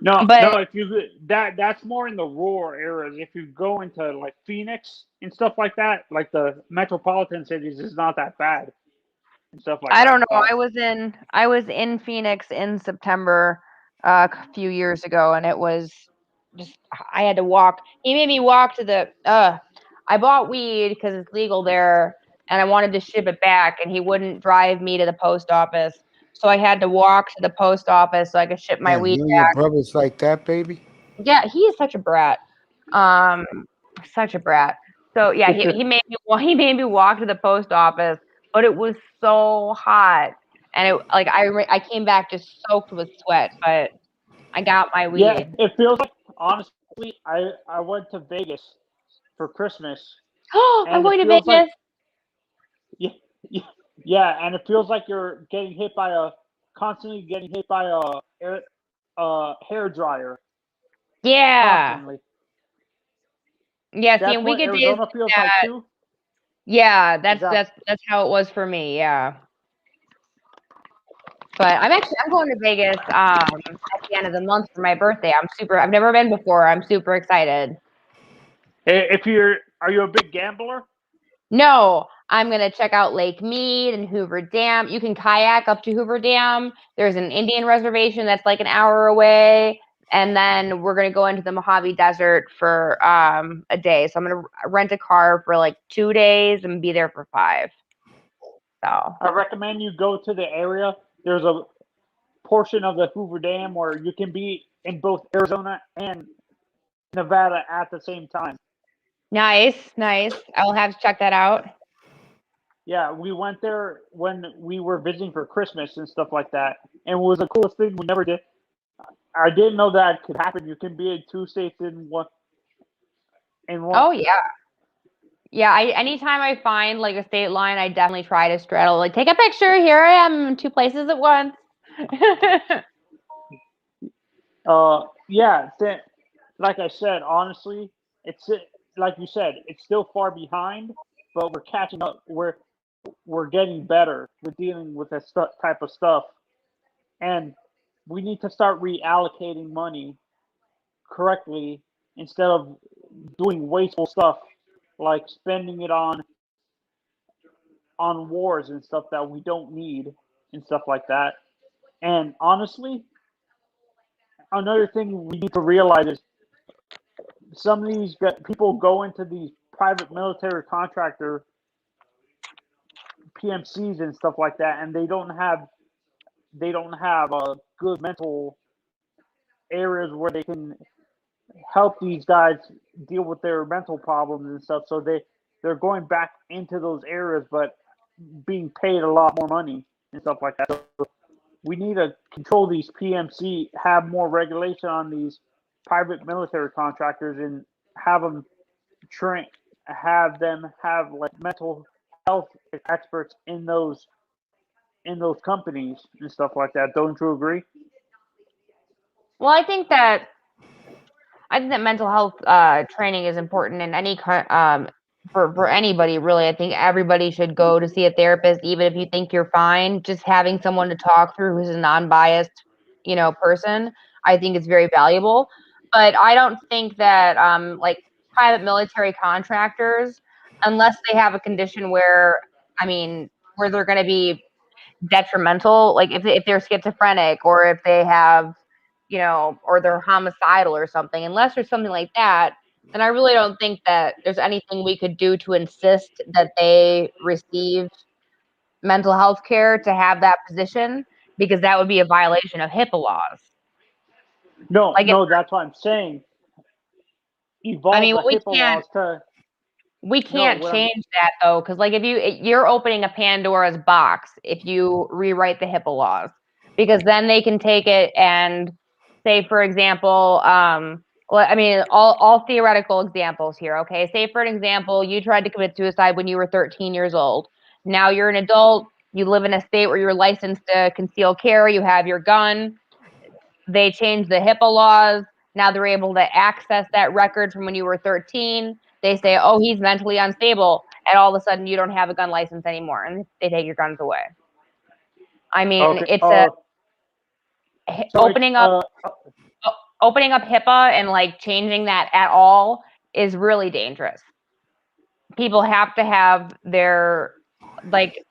No, But if you that's more in the rural areas. If you go into like Phoenix and stuff like that, like the metropolitan cities, is not that bad and stuff like I that. don't know. But I was in Phoenix in September a few years ago, and it was just I had to walk. He made me walk to the. I bought weed because it's legal there, and I wanted to ship it back, and he wouldn't drive me to the post office, so I had to walk to the post office so I could ship my Damn, weed you and your back. brothers like that, baby? Yeah, he is such a brat. Um, such a brat. So yeah, he made me walk to the post office, but it was so hot, and I came back just soaked with sweat, but I got my yeah, weed. it feels like honestly, I went to Vegas for Christmas, Oh, I'm and it going to feels like Vegas. yeah, yeah, yeah, and it feels like you're getting hit by constantly getting hit by a hair dryer Yeah, constantly. yeah. See, That's and what weekend days. Arizona feels like too. Yeah, Is that that's how it was for me. Yeah, but I'm going to Vegas at the end of the month for my birthday. I've never been before. I'm super excited. if are you a big gambler? No, I'm gonna check out Lake Mead and Hoover Dam. You can kayak up to Hoover Dam. There's an Indian reservation that's like an hour away, and then we're gonna go into the Mojave Desert for a day. So I'm gonna rent a car for like 2 days and be there for 5. So I recommend you go to the area. There's a portion of the Hoover Dam where you can be in both Arizona and Nevada at the same time. Nice. I'll have to check that out. Yeah, we went there when we were visiting for Christmas and stuff like that, and it was the coolest thing we never did. I didn't know that could happen. You can be in 2 states in one. Oh yeah. Yeah, anytime I find like a state line, I definitely try to straddle, like, take a picture. Here I am in 2 places at once. Yeah. Like I said, honestly, it's like you said, it's still far behind, but we're catching up. We're getting better with dealing with this type of stuff, and we need to start reallocating money correctly instead of doing wasteful stuff like spending it on wars and stuff that we don't need and stuff like that. And honestly, another thing we need to realize is some of these people go into these private military contractor PMCs and stuff like that, and they don't have a good mental areas where they can help these guys deal with their mental problems and stuff. So they're going back into those areas, but being paid a lot more money and stuff like that. So we need to control these PMC, have more regulation on these private military contractors, and have them train, have them have like mental health experts in those companies and stuff like that. Don't you agree? Well, I think that mental health training is important in any for anybody, really. I think everybody should go to see a therapist, even if you think you're fine. Just having someone to talk through who's a non-biased, person, I think is very valuable. But I don't think that like private military contractors, unless they have a condition where they're going to be detrimental, like if they're schizophrenic or if they have, or they're homicidal or something, unless there's something like that, then I really don't think that there's anything we could do to insist that they receive mental health care to have that position, because that would be a violation of HIPAA laws. No, that's what I'm saying. Evolve the HIPAA laws to. We can't change that though, because like if you're opening a Pandora's box if you rewrite the HIPAA laws, because then they can take it and say, for example, all theoretical examples here. Okay, say for an example, you tried to commit suicide when you were 13 years old. Now you're an adult. You live in a state where you're licensed to conceal carry. You have your gun. They changed the HIPAA laws. Now they're able to access that record from when you were 13. They say, oh, he's mentally unstable, and all of a sudden you don't have a gun license anymore, and they take your guns away. I mean, okay. Opening up HIPAA and like changing that at all is really dangerous. People have to have your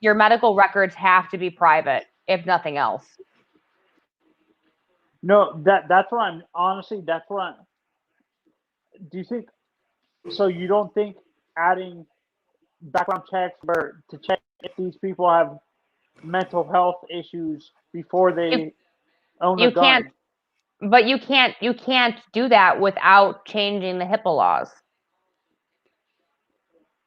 medical records have to be private, if nothing else. No, that's what I'm honestly. That's what. Do you think? So you don't think adding background checks to check if these people have mental health issues before they own a gun? But you can't do that without changing the HIPAA laws.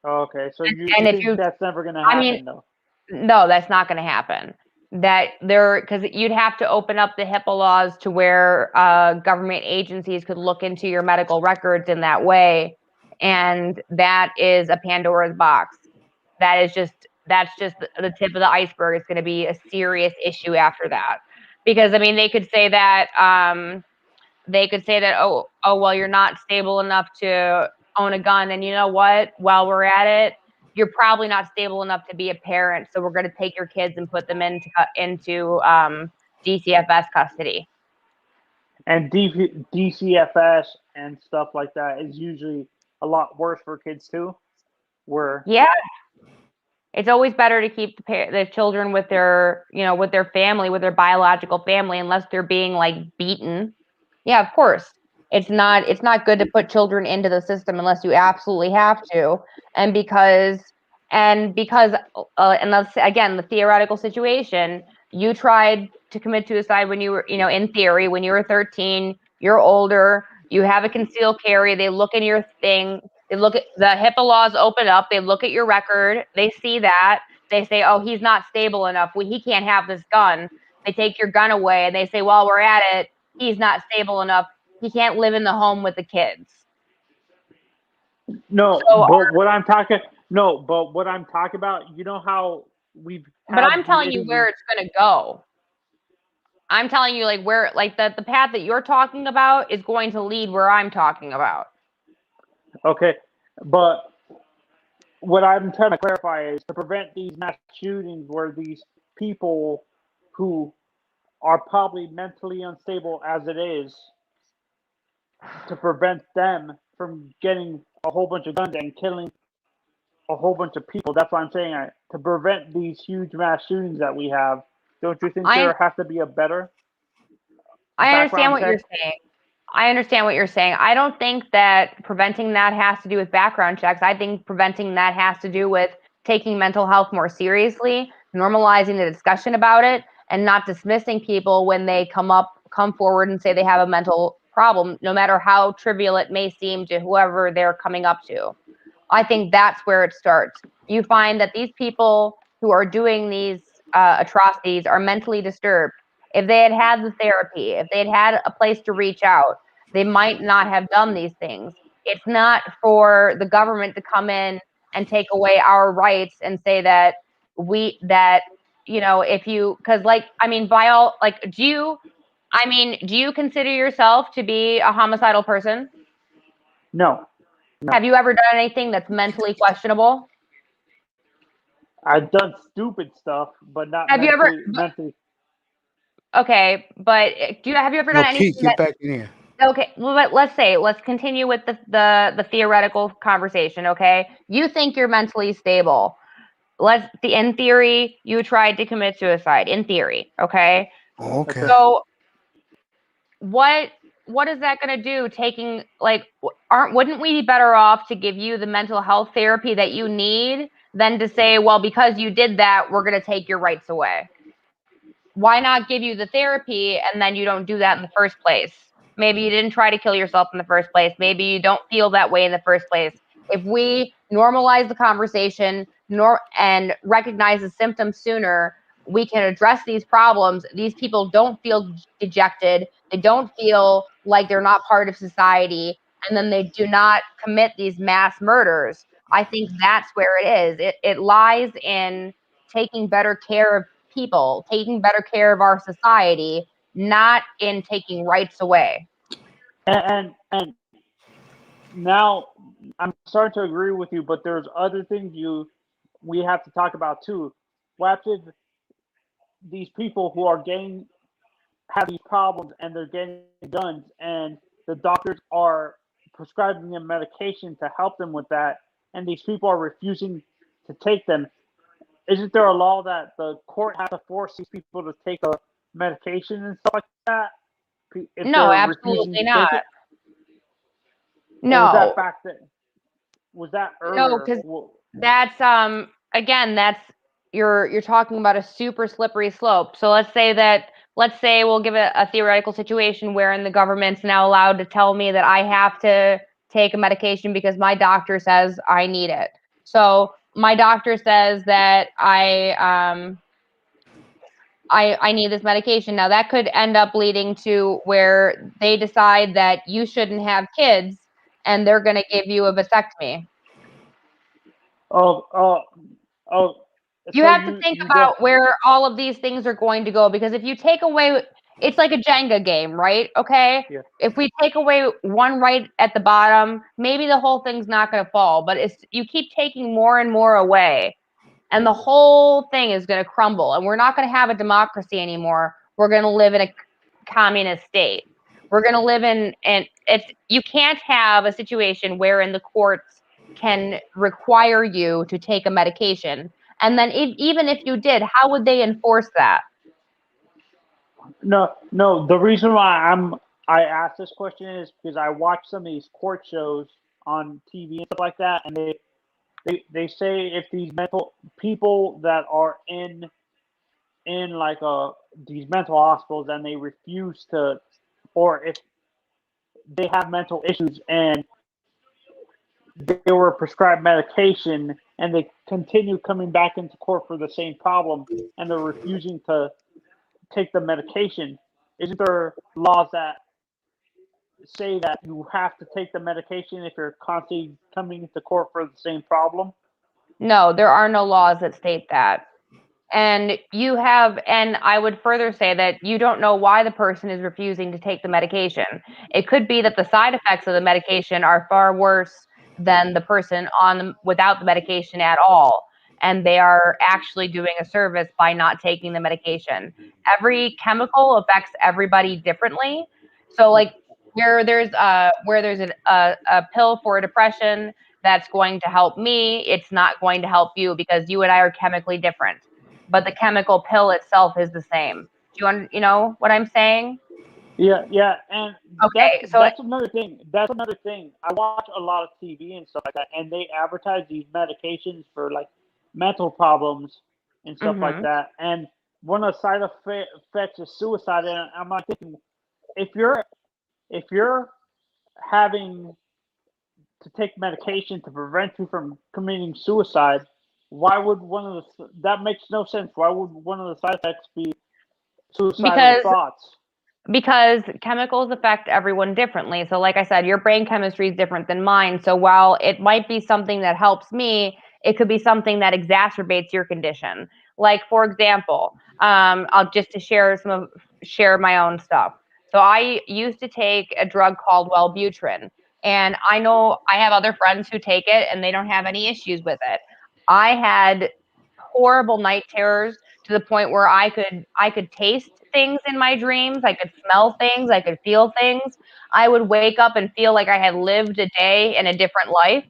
Okay, so you think that's never going to happen, though? No, that's not going to happen. Because you'd have to open up the HIPAA laws to where government agencies could look into your medical records in that way, and that is a Pandora's box. That's just the tip of the iceberg. It's going to be a serious issue after that, because they could say that oh well, you're not stable enough to own a gun, and you know what? While we're at it, you're probably not stable enough to be a parent, so we're going to take your kids and put them into DCFS custody. And DCFS and stuff like that is usually a lot worse for kids too. It's always better to keep the children with their family, with their biological family, unless they're being like beaten. Yeah, of course. It's not good to put children into the system unless you absolutely have to. And because unless, again, the theoretical situation, you tried to commit suicide when you were, in theory, when you were 13, you're older, you have a concealed carry, they look in your thing, They look at the HIPAA laws open up. They look at your record. They see that. They say, oh, he's not stable enough. He can't have this gun. They take your gun away and they say, well, we're at it. He's not stable enough. He can't live in the home with the kids. No, So but what I'm talking about, you know how we've had but I'm telling you issues where it's going to go. I'm telling you, like, where, like, the path that you're talking about is going to lead where I'm talking about. Okay, but what I'm trying to clarify is to prevent these mass shootings where these people who are probably mentally unstable as it is, to prevent them from getting a whole bunch of guns and killing a whole bunch of people. That's what I'm saying. To prevent these huge mass shootings that we have, don't you think there has to be a better I understand what check? you're saying. I understand what you're saying. I don't think that preventing that has to do with background checks. I think preventing that has to do with taking mental health more seriously, normalizing the discussion about it, and not dismissing people when they come forward and say they have a mental problem, no matter how trivial it may seem to whoever they're coming up to. I think that's where it starts. You find that these people who are doing these atrocities are mentally disturbed. If they had had the therapy, if they had had a place to reach out, they might not have done these things. It's not for the government to come in and take away our rights and say that if you, because, like, I mean, by all, like, do you consider yourself to be a homicidal person? No. Have you ever done anything that's mentally questionable? I've done stupid stuff, but not Have mentally. you ever? Okay, but have you ever done anything Get back in here. Okay, well, let's continue with the theoretical conversation. Okay, you think you're mentally stable. In theory, you tried to commit suicide. In theory, okay. Okay. So, what is that going to do? Taking, like, wouldn't we be better off to give you the mental health therapy that you need than to say, well, because you did that, we're going to take your rights away? Why not give you the therapy and then you don't do that in the first place? Maybe you didn't try to kill yourself in the first place. Maybe you don't feel that way in the first place. If we normalize the conversation and recognize the symptoms sooner, we can address these problems. These people don't feel dejected. They don't feel like they're not part of society. And then they do not commit these mass murders. I think that's where it is. It lies in taking better care of people, taking better care of our society, not in taking rights away. And now I'm starting to agree with you, but there's other things we have to talk about too. What if these people who are have these problems and they're getting guns and the doctors are prescribing them medication to help them with that, and these people are refusing to take them? Isn't there a law that the court has to force these people to take a medication and stuff like that? No, absolutely not. No. Was that back then? Was that earlier? No, because that's again, you're talking about a super slippery slope. So let's say we'll give a theoretical situation wherein the government's now allowed to tell me that I have to take a medication because my doctor says I need it. So my doctor says that I need this medication. Now that could end up leading to where they decide that you shouldn't have kids and they're going to give you a vasectomy. You have to think about where all of these things are going to go, because if you take away, it's like a Jenga game, right? Okay. Yeah. If we take away one right at the bottom, maybe the whole thing's not going to fall, but you keep taking more and more away, and the whole thing is going to crumble, and we're not going to have a democracy anymore. We're going to live in a communist state. We're going to live you can't have a situation wherein the courts can require you to take a medication. And then even if you did, how would they enforce that? No. The reason why I asked this question is because I watch some of these court shows on TV and stuff like that, and they say if these mental people that are in like these mental hospitals and they refuse to, or if they have mental issues and they were prescribed medication and they continue coming back into court for the same problem and they're refusing to take the medication. Isn't there laws that say that you have to take the medication if you're constantly coming into court for the same problem? No, there are no laws that state that. And I would further say that you don't know why the person is refusing to take the medication. It could be that the side effects of the medication are far worse than the person without the medication at all. And they are actually doing a service by not taking the medication. Every chemical affects everybody differently. So like where there's a pill for depression that's going to help me, it's not going to help you because you and I are chemically different. But the chemical pill itself is the same. Do you know what I'm saying? Yeah, and okay, that's another thing. That's another thing. I watch a lot of TV and stuff like that, and they advertise these medications for like mental problems and stuff like that. And one of the side effects is suicide. And I'm not thinking, if you're having to take medication to prevent you from committing suicide, why would that makes no sense? Why would one of the side effects be suicidal thoughts? Because chemicals affect everyone differently. So like I said, your brain chemistry is different than mine. So while it might be something that helps me, it could be something that exacerbates your condition. Like, for example, I'll just to share my own stuff. So I used to take a drug called Wellbutrin. And I know I have other friends who take it and they don't have any issues with it. I had horrible night terrors to the point where I could taste things in my dreams. I could smell things. I could feel things. I would wake up and feel like I had lived a day in a different life.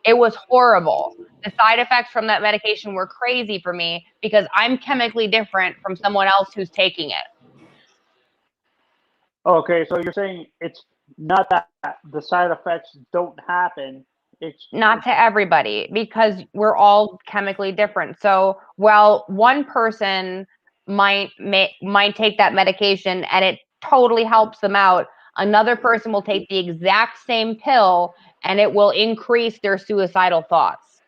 It was horrible. The side effects from that medication were crazy for me because I'm chemically different from someone else who's taking it. Okay, so you're saying it's not that the side effects don't happen. It's not to everybody because we're all chemically different. So while one person might take that medication and it totally helps them out, another person will take the exact same pill and it will increase their suicidal thoughts.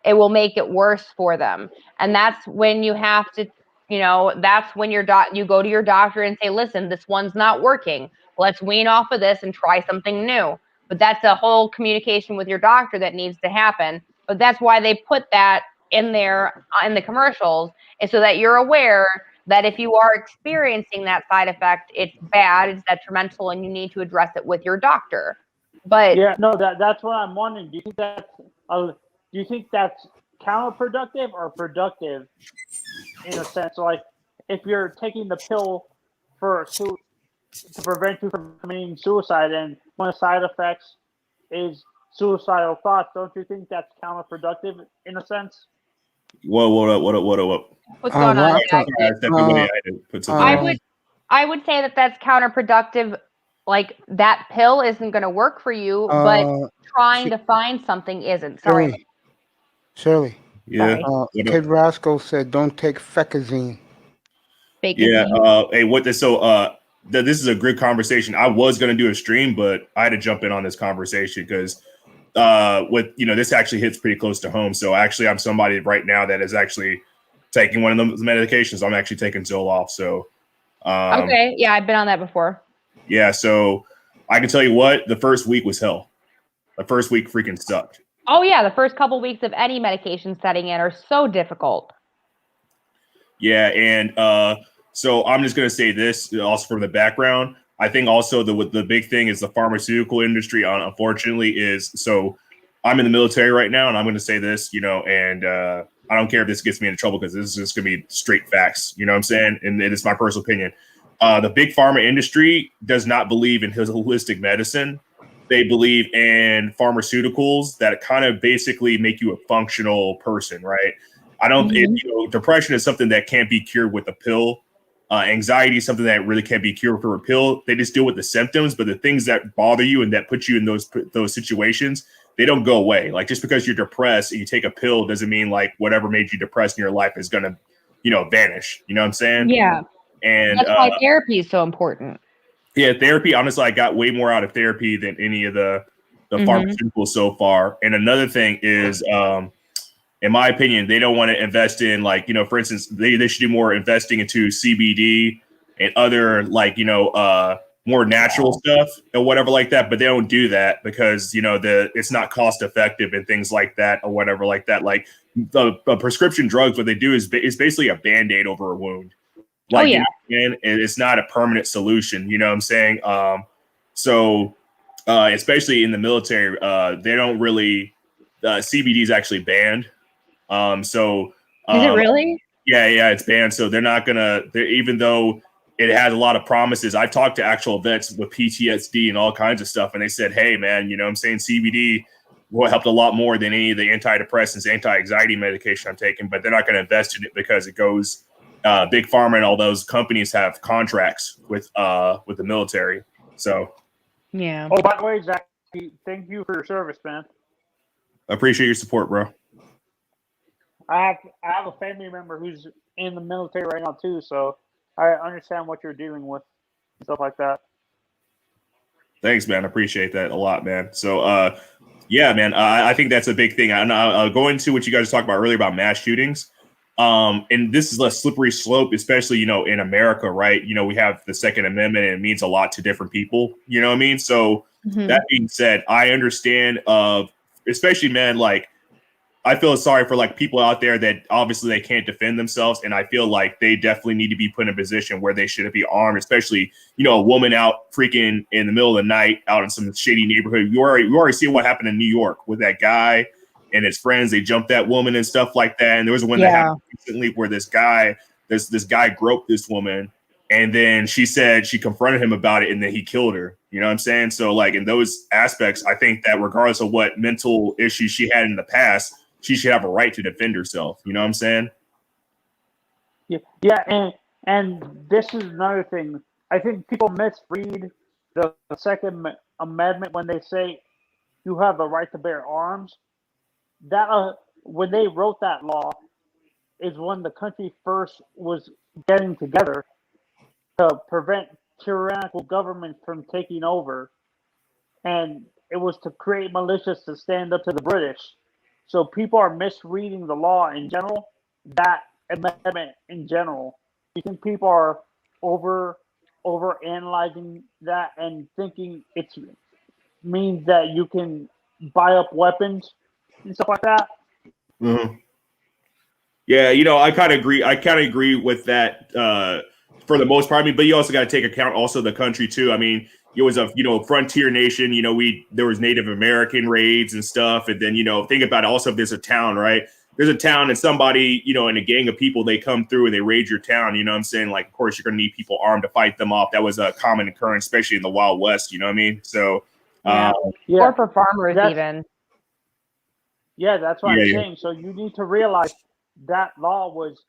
It will make it worse for them. And that's when you have to, that's when you go to your doctor and say, listen, this one's not working. Let's wean off of this and try something new. But that's a whole communication with your doctor that needs to happen. But that's why they put that in there in the commercials, is so that you're aware that if you are experiencing that side effect, it's bad, it's detrimental, and you need to address it with your doctor. But yeah, no, that's what I'm wondering. Do you think that's counterproductive or productive in a sense? Like, if you're taking the pill to prevent you from committing suicide, and one of the side effects is suicidal thoughts, don't you think that's counterproductive in a sense? What? What's going on? I would say that that's counterproductive. Like, that pill isn't going to work for you, but trying to find something isn't. Sorry. Shirley. Yeah. Kid Roscoe said, "Don't take Fecazine." Yeah. This is a good conversation. I was going to do a stream, but I had to jump in on this conversation because this actually hits pretty close to home. So actually, I'm somebody right now that is actually taking one of those medications. I'm actually taking Zoloft. So okay, yeah, I've been on that before. Yeah, so I can tell you what, the first week was hell. The first week freaking sucked. Oh yeah, the first couple weeks of any medication setting in are so difficult. Yeah, and so I'm just going to say this also from the background. I think also the big thing is the pharmaceutical industry, unfortunately, is so I'm in the military right now, and I'm going to say this, and I don't care if this gets me into trouble because this is just going to be straight facts. You know what I'm saying? And it's my personal opinion. The big pharma industry does not believe in holistic medicine. They believe in pharmaceuticals that kind of basically make you a functional person, right? Depression is something that can't be cured with a pill. Anxiety is something that really can't be cured for a pill. They just deal with the symptoms, but the things that bother you and that put you in those situations, they don't go away. Like, just because you're depressed and you take a pill doesn't mean like whatever made you depressed in your life is gonna, vanish. You know what I'm saying? Yeah. And that's why therapy is so important. Yeah, therapy. Honestly, I got way more out of therapy than any of the the pharmaceuticals so far. And another thing is, in my opinion, they don't want to invest in, like, for instance, they should do more investing into CBD and other, like, more natural stuff or whatever like that. But they don't do that because, it's not cost effective and things like that or whatever like that. Like the prescription drugs, what they do is basically a Band-Aid over a wound. Like, and it's not a permanent solution. You know what I'm saying? Especially in the military, they don't really, CBD is actually banned. Is it really? Yeah, it's banned. So they're not gonna, even though it has a lot of promises. I've talked to actual vets with PTSD and all kinds of stuff, and they said, hey, man, I'm saying CBD will help a lot more than any of the antidepressants, anti-anxiety medication I'm taking, but they're not going to invest in it because it goes, Big Pharma and all those companies have contracts with the military. So, yeah. Oh, by the way, Zach, thank you for your service, man. I appreciate your support, bro. I have a family member who's in the military right now too, so I understand what you're dealing with and stuff like that. Thanks, man. I appreciate that a lot, man. So, yeah, man, I think that's a big thing. I'll go into what you guys talked about earlier about mass shootings. And this is a slippery slope, especially, in America, right? We have the Second Amendment and it means a lot to different people. You know what I mean? So that being said, I understand especially, man, like, I feel sorry for like people out there that obviously they can't defend themselves. And I feel like they definitely need to be put in a position where they shouldn't be armed, especially, a woman out freaking in the middle of the night out in some shady neighborhood. You already see what happened in New York with that guy and his friends. They jumped that woman and stuff like that. And there was one that happened recently where this guy groped this woman. And then she said she confronted him about it and then he killed her. You know what I'm saying? So like in those aspects, I think that regardless of what mental issues she had in the past, she should have a right to defend herself. You know what I'm saying? Yeah, and this is another thing. I think people misread the Second Amendment when they say you have the right to bear arms. That when they wrote that law is when the country first was getting together to prevent tyrannical governments from taking over, and it was to create militias to stand up to the British. So people are misreading the law in general, that amendment in general. You think people are over analyzing that and thinking it means that you can buy up weapons and stuff like that? Mm-hmm. Yeah, I kind of agree with that for the most part. I mean, but you also got to take account also the country too. I mean, it was a frontier nation. There was Native American raids and stuff, and then think about it. Also, if there's a town, right? There's a town and somebody in a gang of people, they come through and they raid your town. You know what I'm saying? Like, of course, you're gonna need people armed to fight them off. That was a common occurrence, especially in the Wild West. You know what I mean? So, or for farmers even. Yeah, that's what I'm saying. So you need to realize that law was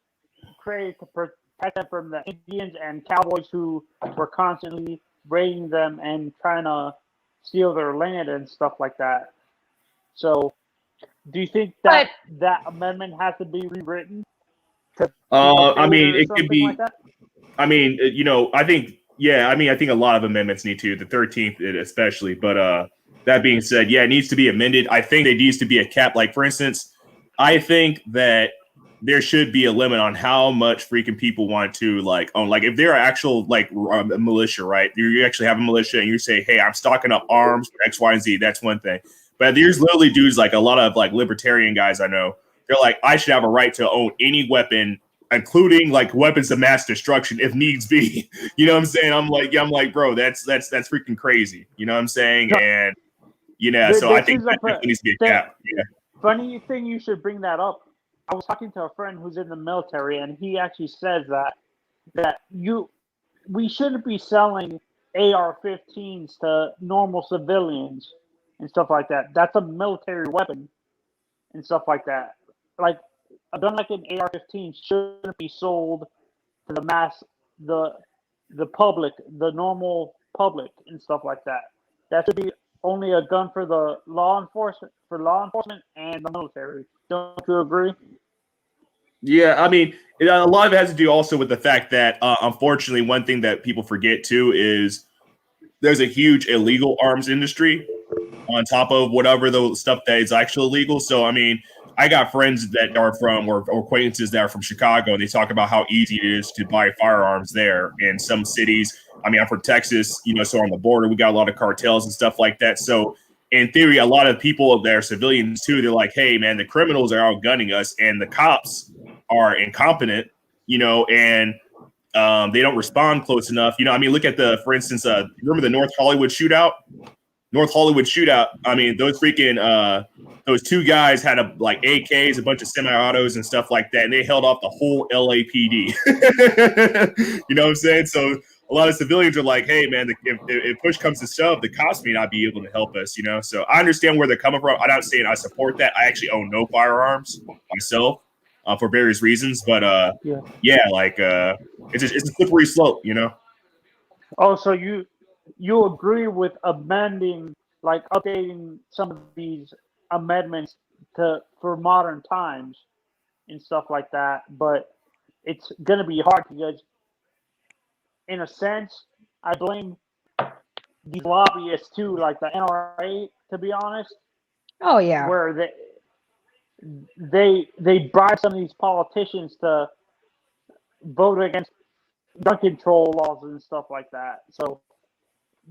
created to protect them from the Indians and cowboys who were constantly raiding them and trying to steal their land and stuff like that. So, do you think that that amendment has to be rewritten? I mean, it could be. Like I mean, I think, I think a lot of amendments need to, the 13th especially. But that being said, it needs to be amended. I think there needs to be a cap. Like, for instance, I think that there should be a limit on how much freaking people want to own. Like, if they're actual a militia, right? You actually have a militia and you say, hey, I'm stocking up arms for X, Y, and Z. That's one thing. But there's literally dudes like a lot of libertarian guys I know. They're like, I should have a right to own any weapon, including weapons of mass destruction if needs be. You know what I'm saying? I'm like, bro, that's freaking crazy. You know what I'm saying? And so I think that needs to be a cap. Yeah. Funny thing you should bring that up. I was talking to a friend who's in the military, and he actually says that we shouldn't be selling AR-15s to normal civilians and stuff like that. That's a military weapon and stuff like that. Like a gun like an AR-15 shouldn't be sold to the public, the normal public and stuff like that. That should be only a gun for the law enforcement and the military. Don't you agree? Yeah, I mean, a lot of it has to do also with the fact that, unfortunately, one thing that people forget too is there's a huge illegal arms industry. on top of whatever the stuff that is actually illegal. So, I mean, I got friends that are from or acquaintances that are from Chicago, and they talk about how easy it is to buy firearms there in some cities. I mean, I'm from Texas, so on the border, we got a lot of cartels and stuff like that. So in theory, a lot of people that are civilians too, they're like, hey, man, the criminals are outgunning us and the cops are incompetent, and they don't respond close enough. I mean, look at for instance, remember the North Hollywood shootout? I mean, those freaking those two guys had like AKs, a bunch of semi-autos and stuff like that, and they held off the whole LAPD. You know what I'm saying? So a lot of civilians are like, hey, man, if push comes to shove, the cops may not be able to help us, So I understand where they're coming from. I'm not saying I support that. I actually own no firearms myself for various reasons. But, it's a slippery slope, Oh, so you agree with amending, like updating some of these amendments for modern times and stuff like that, but it's going to be hard because in a sense, I blame these lobbyists too, like the NRA, to be honest. Oh yeah. Where they bribe some of these politicians to vote against gun control laws and stuff like that. So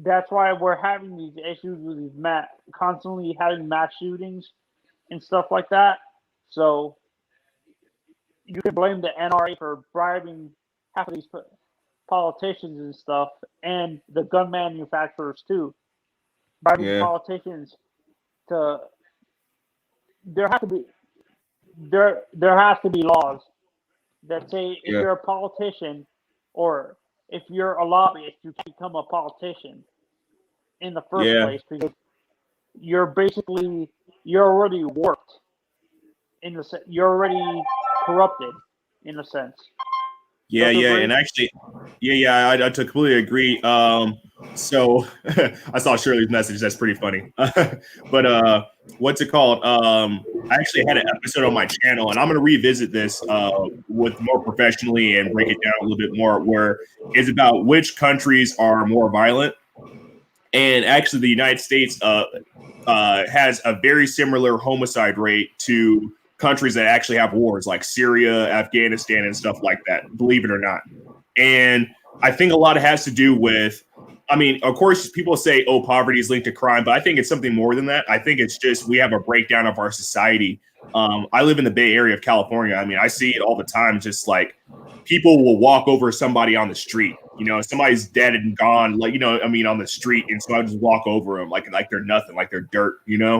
that's why we're having these issues with these constantly having mass shootings and stuff like that. So you can blame the NRA for bribing half of these politicians and stuff, and the gun manufacturers too, bribing politicians to. There has to be laws that say if you're a politician or if you're a lobbyist, you can become a politician in the first place because you're already warped you're already corrupted in a sense. And actually, I completely agree. So I saw Shirley's message. That's pretty funny. But what's it called? I actually had an episode on my channel, and I'm going to revisit this with more professionally and break it down a little bit more, where it's about which countries are more violent. And actually, the United States has a very similar homicide rate to countries that actually have wars like Syria, Afghanistan, and stuff like that, believe it or not. And I think a lot of it has to do with, I mean, of course, people say, oh, poverty is linked to crime, but I think it's something more than that. I think it's just we have a breakdown of our society. I live in the Bay Area of California. I mean, I see it all the time, just like people will walk over somebody on the street. Somebody's dead and gone, like, on the street, and so I just walk over them like they're nothing, like they're dirt, drug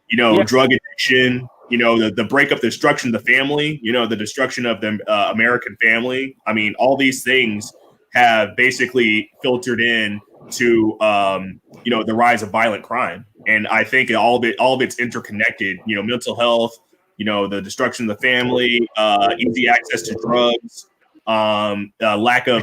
addiction, the breakup, the destruction of the family, the destruction of the American family. I mean, all these things have basically filtered in to, the rise of violent crime. And I think all of it's interconnected, mental health, the destruction of the family, easy access to drugs, lack of,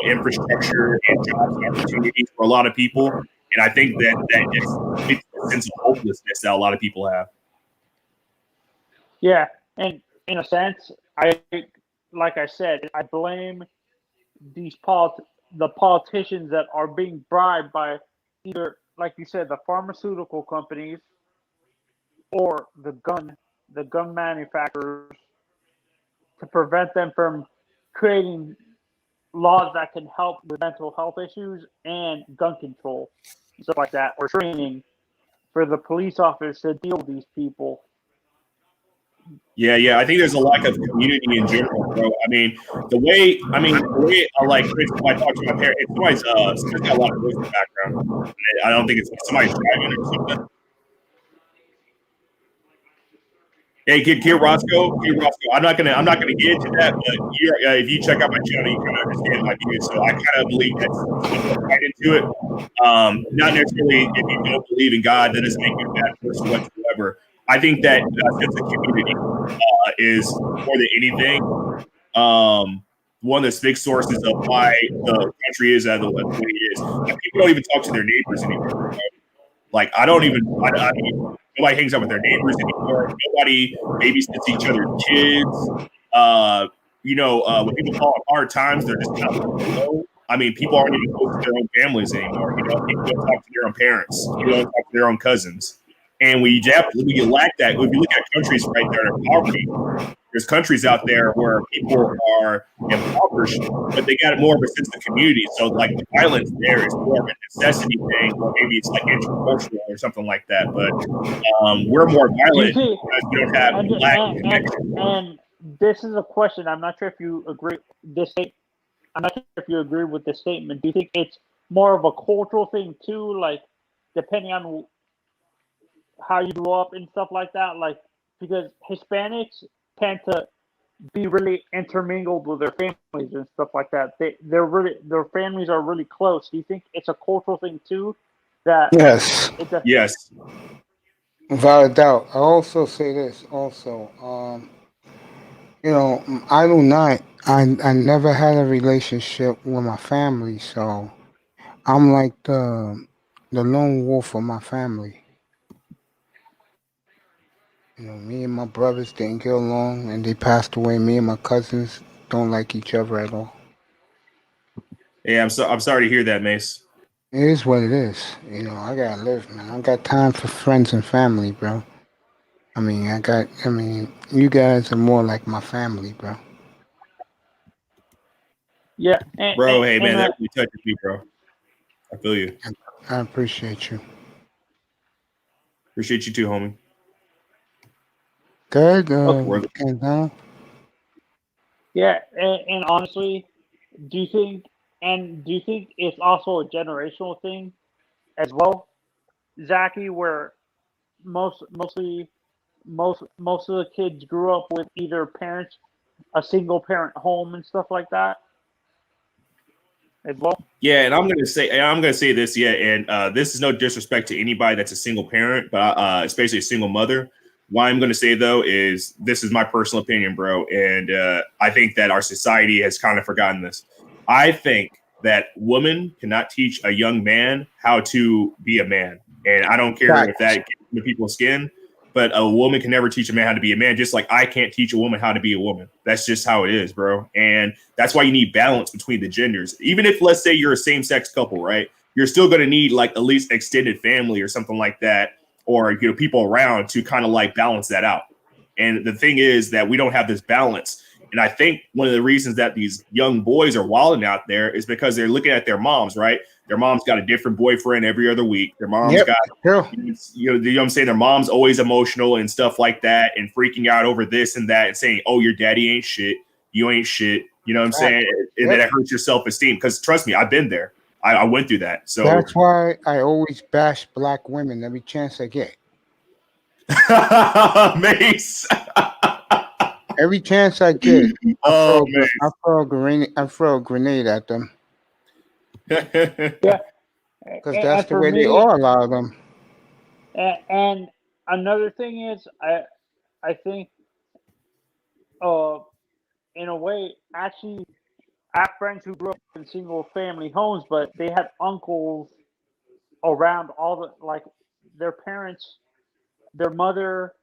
infrastructure and jobs and opportunities for a lot of people. And I think that just it's a sense of hopelessness that a lot of people have. Yeah, and in a sense, like I said, I blame the politicians that are being bribed by either, like you said, the pharmaceutical companies or the gun manufacturers to prevent them from creating laws that can help with mental health issues and gun control, stuff like that, or training for the police officers to deal with these people. Yeah. I think there's a lack of community in general, bro. I mean, the way I like, if I talk to my parents, if somebody's got a lot of voice in the background. I don't think it's somebody's driving or something. Hey, kid Roscoe, I'm not gonna get into that, but if you check out my channel, you kind of understand my views. So I kind of believe that's right into it. Not necessarily if you don't believe in God, that doesn't make you a bad person whatsoever. I think that sense of community is more than anything one of the big sources of why the country is as the way it is. And people don't even talk to their neighbors anymore. Right? Like I mean, nobody hangs out with their neighbors anymore. Nobody babysits each other's kids. When people call it hard times, they're just kind of low. I mean, people aren't even close to their own families anymore. You know, people don't talk to their own parents. People don't talk to their own cousins. And we lack that. If you look at countries right there in poverty, there's countries out there where people are impoverished, but they got more of a sense of community. So like the violence there is more of a necessity thing, or maybe it's like intercultural or something like that. But we're more violent because we don't have and this is a question. I'm not sure if you agree. I'm not sure if you agree with this statement. Do you think it's more of a cultural thing too, like depending on how you grew up and stuff like that? Like because Hispanics tend to be really intermingled with their families and stuff like that. Their families are really close. Do you think it's a cultural thing too? That Yes. Yes. Without a doubt. I also say this also. You know, I do not. I never had a relationship with my family, so I'm like the lone wolf of my family. You know, me and my brothers didn't get along, and they passed away. Me and my cousins don't like each other at all. Yeah, I'm sorry to hear that, Mace. It is what it is. You know, I gotta live, man. I got time for friends and family, bro. I mean, you guys are more like my family, bro. Yeah, Bro, hey man, that really touches me, bro. I feel you. I appreciate you. Appreciate you too, homie. Good. Yeah, and honestly, do you think it's also a generational thing as well, Zachy, where most of the kids grew up with either parents, a single parent home and stuff like that as well? Yeah, and I'm gonna say this, yeah, and this is no disrespect to anybody that's a single parent, but especially a single mother. What I'm going to say, though, is this is my personal opinion, bro. And I think that our society has kind of forgotten this. I think that women cannot teach a young man how to be a man. And I don't care if that gets into people's skin, but a woman can never teach a man how to be a man, just like I can't teach a woman how to be a woman. That's just how it is, bro. And that's why you need balance between the genders. Even if, let's say, you're a same-sex couple, right? You're still going to need, like, at least extended family or something like that, or people around to kind of like balance that out. And the thing is that we don't have this balance. And I think one of the reasons that these young boys are wilding out there is because they're looking at their moms, right? Their mom's got a different boyfriend every other week. Their mom's got, you know what I'm saying? Their mom's always emotional and stuff like that and freaking out over this and that and saying, oh, your daddy ain't shit. You ain't shit. You know what I'm saying? And that hurts your self-esteem. Because trust me, I've been there. I went through that. So that's why I always bash black women every chance I get. Mace. Every chance I get, I throw a grenade at them. Yeah, because that's the way they are. A lot of them. And another thing is, I think, in a way, actually, I have friends who grew up in single family homes, but they had uncles around their parents, their mother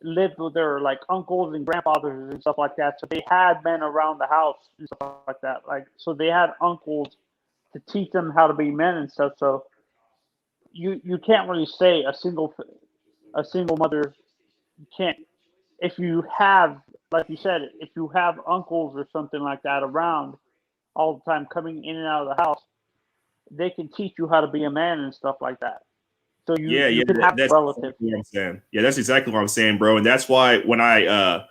lived with their like uncles and grandfathers and stuff like that. So they had men around the house and stuff like that. Like, so they had uncles to teach them how to be men and stuff. So you can't really say a single mother can't, if you have, like you said, if you have uncles or something like that around all the time coming in and out of the house, they can teach you how to be a man and stuff like that. So you can have relatives. What I'm saying. Yeah, that's exactly what I'm saying, bro. And that's why when I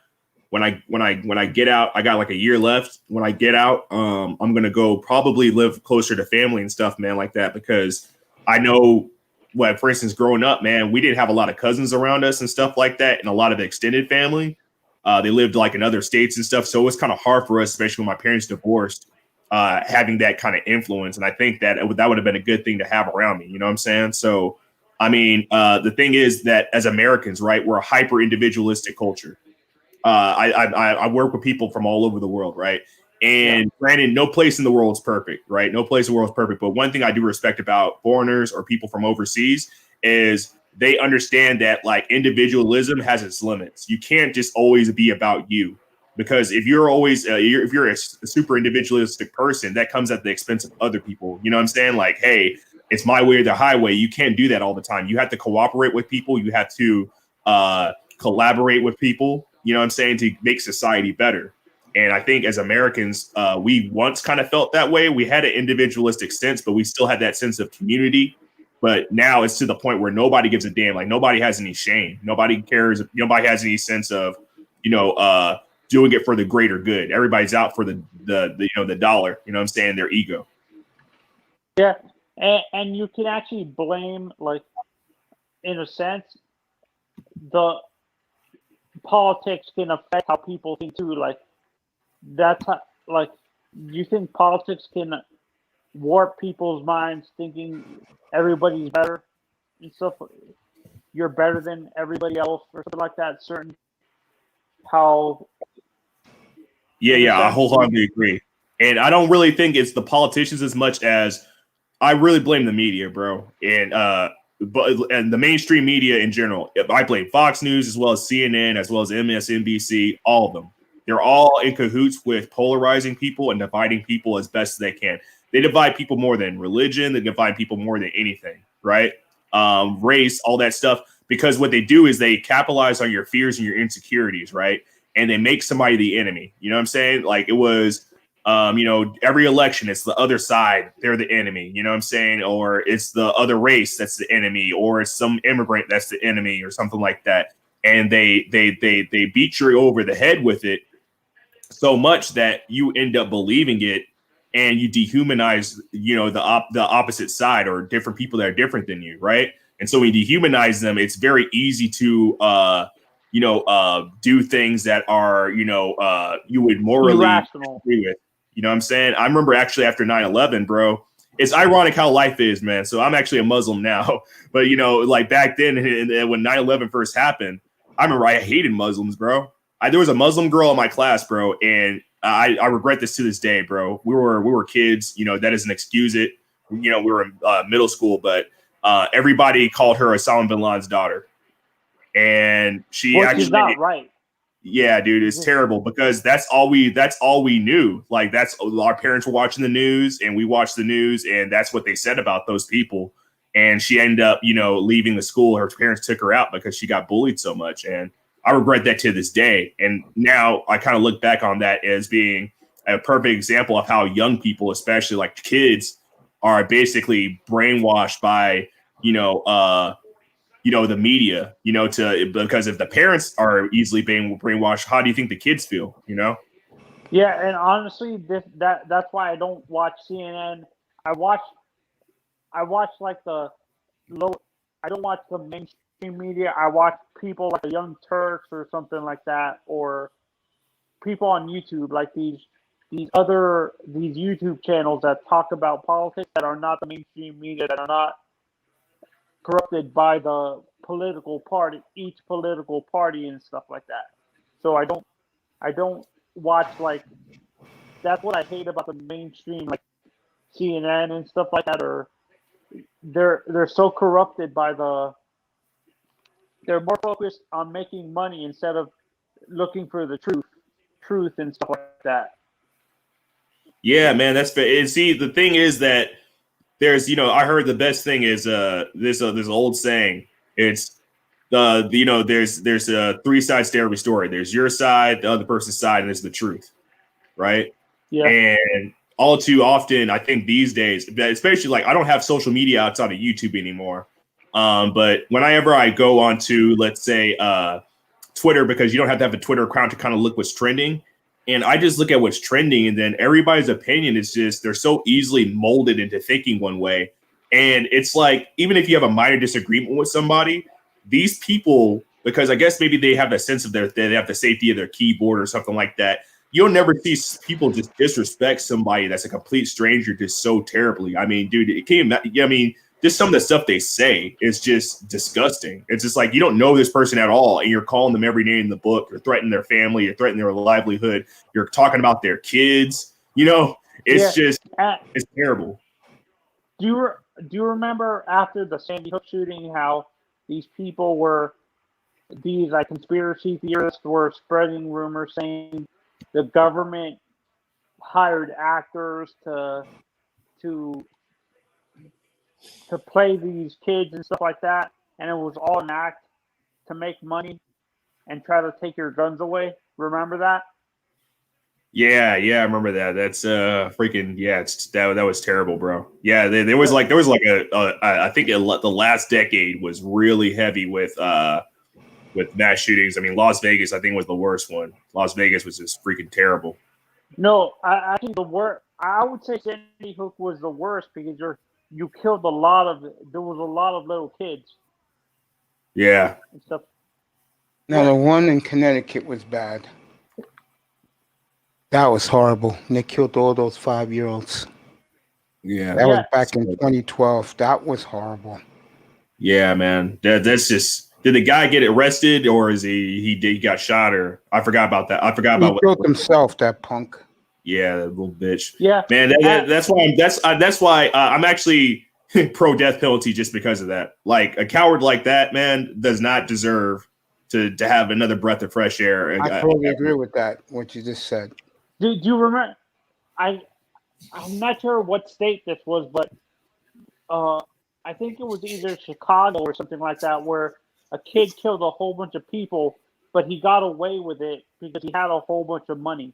get out, I got like a year left. When I get out, I'm gonna go probably live closer to family and stuff, man, like that, because I know what, for instance, growing up, man, we didn't have a lot of cousins around us and stuff like that, and a lot of extended family. They lived like in other states and stuff, so it was kind of hard for us, especially when my parents divorced, having that kind of influence. And I think that would have been a good thing to have around me. You know what I'm saying? So, I mean, the thing is that as Americans, right, we're a hyper individualistic culture. I work with people from all over the world, right? And granted, no place in the world is perfect, right? No place in the world is perfect. But one thing I do respect about foreigners or people from overseas is they understand that like individualism has its limits. You can't just always be about you, because if you're always if you're a super individualistic person, that comes at the expense of other people. You know what I'm saying? Like, hey, it's my way or the highway. You can't do that all the time. You have to cooperate with people. You have to collaborate with people. You know what I'm saying, to make society better. And I think as Americans, we once kind of felt that way. We had an individualistic sense, but we still had that sense of community. But now it's to the point where nobody gives a damn. Like, nobody has any shame. Nobody cares. Nobody has any sense of, doing it for the greater good. Everybody's out for the dollar. You know what I'm saying? Their ego. Yeah, and you can actually blame, like, in a sense, the politics can affect how people think too. Like, that's how, like, you think politics can warp people's minds thinking everybody's better and stuff? You're better than everybody else or something like that. Certain how. Yeah, I wholeheartedly agree. And I don't really think it's the politicians as much as I really blame the media, bro. And the mainstream media in general. I blame Fox News as well as CNN, as well as MSNBC, all of them. They're all in cahoots with polarizing people and dividing people as best as they can. They divide people more than religion. They divide people more than anything, right? Race, all that stuff. Because what they do is they capitalize on your fears and your insecurities, right? And they make somebody the enemy. You know what I'm saying? Like, it was, every election, it's the other side. They're the enemy. You know what I'm saying? Or it's the other race that's the enemy. Or it's some immigrant that's the enemy or something like that. And they beat you over the head with it so much that you end up believing it, and you dehumanize, the opposite side or different people that are different than you, right? And so when you dehumanize them, it's very easy to, do things that are, you would morally irrational. agree with. You know what I'm saying? I remember actually after 9/11, bro. It's ironic how life is, man. So I'm actually a Muslim now, but like back then when 9/11 first happened, I remember I hated Muslims, bro. There was a Muslim girl in my class, bro, and I regret this to this day, bro. We were kids, that doesn't excuse it. We were in middle school, but everybody called her Osama bin Laden's daughter, and she Which actually is not right. Yeah, dude, it's terrible because that's all we knew. Like, that's our parents were watching the news, and we watched the news, and that's what they said about those people. And she ended up, leaving the school. Her parents took her out because she got bullied so much, and I regret that to this day. And now I kind of look back on that as being a perfect example of how young people, especially like kids, are basically brainwashed by, the media, because if the parents are easily being brainwashed, how do you think the kids feel, Yeah, and honestly, that's why I don't watch CNN. I watch like the low. I don't watch the mainstream media. I watch people like the Young Turks or something like that, or people on YouTube, like these YouTube channels that talk about politics that are not the mainstream media, that are not corrupted by the each political party and stuff like that. So I don't watch, like, that's what I hate about the mainstream, like CNN and stuff like that, or they're so corrupted by they're more focused on making money instead of looking for the truth and stuff like that. Yeah, man, that's fair. And see, the thing is that there's, I heard the best thing is this old saying. It's there's three sides to every story. There's your side, the other person's side, and there's the truth, right? Yeah. And all too often, I think these days, especially, like, I don't have social media outside of YouTube anymore. But whenever I go onto, let's say, Twitter, because you don't have to have a Twitter account to kind of look what's trending. And I just look at what's trending, and then everybody's opinion is just, they're so easily molded into thinking one way. And it's like, even if you have a minor disagreement with somebody, these people, because I guess maybe they have a sense of they have the safety of their keyboard or something like that. You'll never see people just disrespect somebody that's a complete stranger just so terribly. I mean, dude, just some of the stuff they say is just disgusting. It's just like, you don't know this person at all, and you're calling them every name in the book. You're threatening their family. You're threatening their livelihood. You're talking about their kids. It's it's terrible. Do you remember after the Sandy Hook shooting how these people were, these like conspiracy theorists were spreading rumors saying the government hired actors to play these kids and stuff like that, and it was all an act to make money and try to take your guns away. Remember that? Yeah, I remember that. That's freaking that was terrible, bro. Yeah, there was like I think the last decade was really heavy with mass shootings. I mean, Las Vegas I think was the worst one. Las Vegas was just freaking terrible. No, I think the worst. I would say Sandy Hook was the worst because you killed there was a lot of little kids. Yeah. And stuff. Now the one in Connecticut was bad. That was horrible. And they killed all those 5-year-olds. Yeah. That was back in 2012. That was horrible. Yeah, man. That's just. Did the guy get arrested, or is he got shot? Or I forgot about that. I forgot about he killed himself. That punk. Yeah, that little bitch. Yeah, man. That's why I'm actually pro death penalty just because of that. Like a coward like that, man, does not deserve to have another breath of fresh air. I totally agree with that. What you just said. Do you remember? I'm not sure what state this was, but I think it was either Chicago or something like that, where a kid killed a whole bunch of people, but he got away with it because he had a whole bunch of money.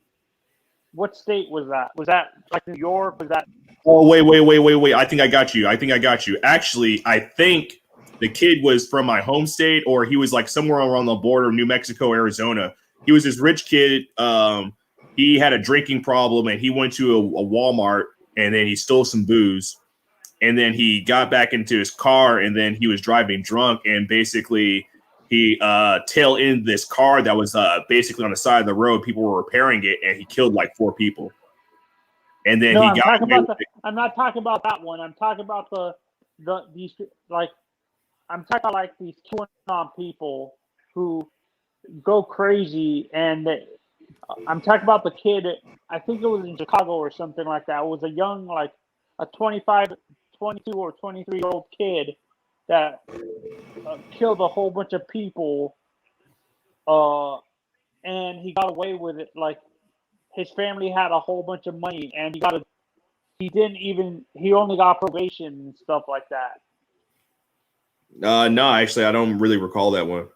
What state was that? Was that like New York? Was that? Oh, wait. I think I got you. Actually, I think the kid was from my home state, or he was like somewhere around the border of New Mexico, Arizona. He was this rich kid. He had a drinking problem, and he went to a Walmart, and then he stole some booze. And then he got back into his car, and then he was driving drunk, and basically he tail-ended this car that was basically on the side of the road. People were repairing it, and he killed like 4 people. And then I'm not talking about that one. I'm talking about these QAnon people who go crazy, and I'm talking about the kid. I think it was in Chicago or something like that. It was a young, like a 22 or 23-year-old kid that killed a whole bunch of people, and he got away with it. Like his family had a whole bunch of money, and he only got probation and stuff like that. No, actually, I don't really recall that one.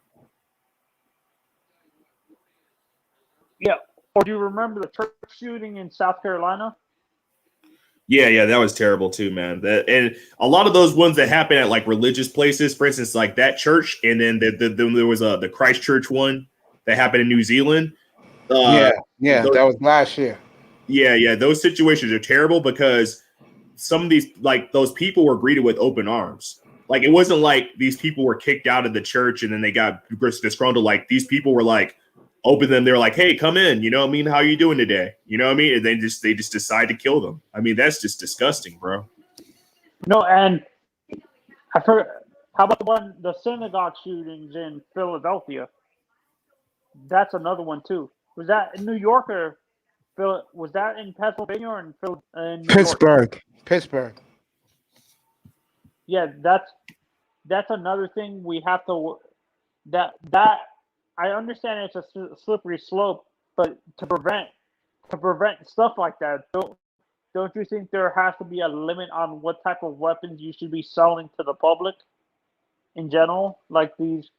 Yeah. Or do you remember the church shooting in South Carolina? Yeah, that was terrible too, man. And a lot of those ones that happen at like religious places, for instance, like that church, and then there was the Christchurch one that happened in New Zealand. That was last year. Yeah, those situations are terrible because some of these, like those people were greeted with open arms. Like it wasn't like these people were kicked out of the church and then they got disgruntled. Like these people were like, open them. They're like, hey, come in. You know what I mean? How you doing today? You know what I mean? And they just decide to kill them. I mean, that's just disgusting, bro. No, and I forgot. How about the synagogue shootings in Philadelphia? That's another one too. Was that in New York or was that in Pennsylvania or in Pittsburgh? Pittsburgh. Yeah, that's another thing we have to. That I understand it's a slippery slope, but to prevent stuff like that, don't you think there has to be a limit on what type of weapons you should be selling to the public in general? Like these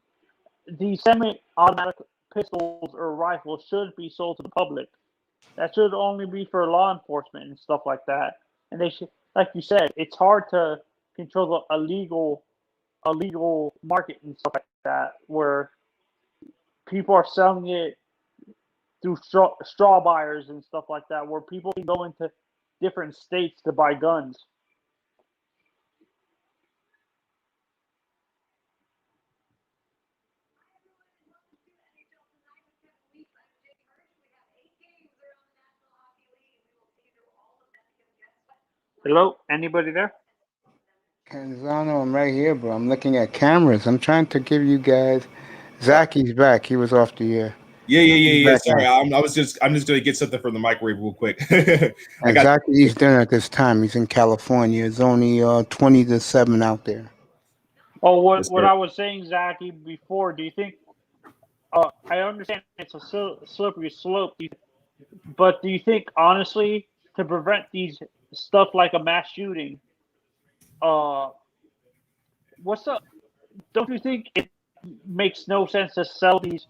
semi-automatic pistols or rifles should be sold to the public. That should only be for law enforcement and stuff like that. And they should, like you said, it's hard to control the illegal market and stuff like that, where people are selling it through straw buyers and stuff like that, where people can go into different states to buy guns. Hello? Anybody there? Canzano, I'm right here, bro. I'm looking at cameras. I'm trying to give you guys. Zacky's back. He was off the air. Yeah. Sorry, I'm just going to get something from the microwave real quick. Zacky eats dinner at this time. He's in California. It's only 20 to 7 out there. Oh, what I was saying, Zachy, before, do you think, I understand it's a slippery slope. But do you think, honestly, to prevent these stuff like a mass shooting, uh, what's up? Don't you think it makes no sense to sell these?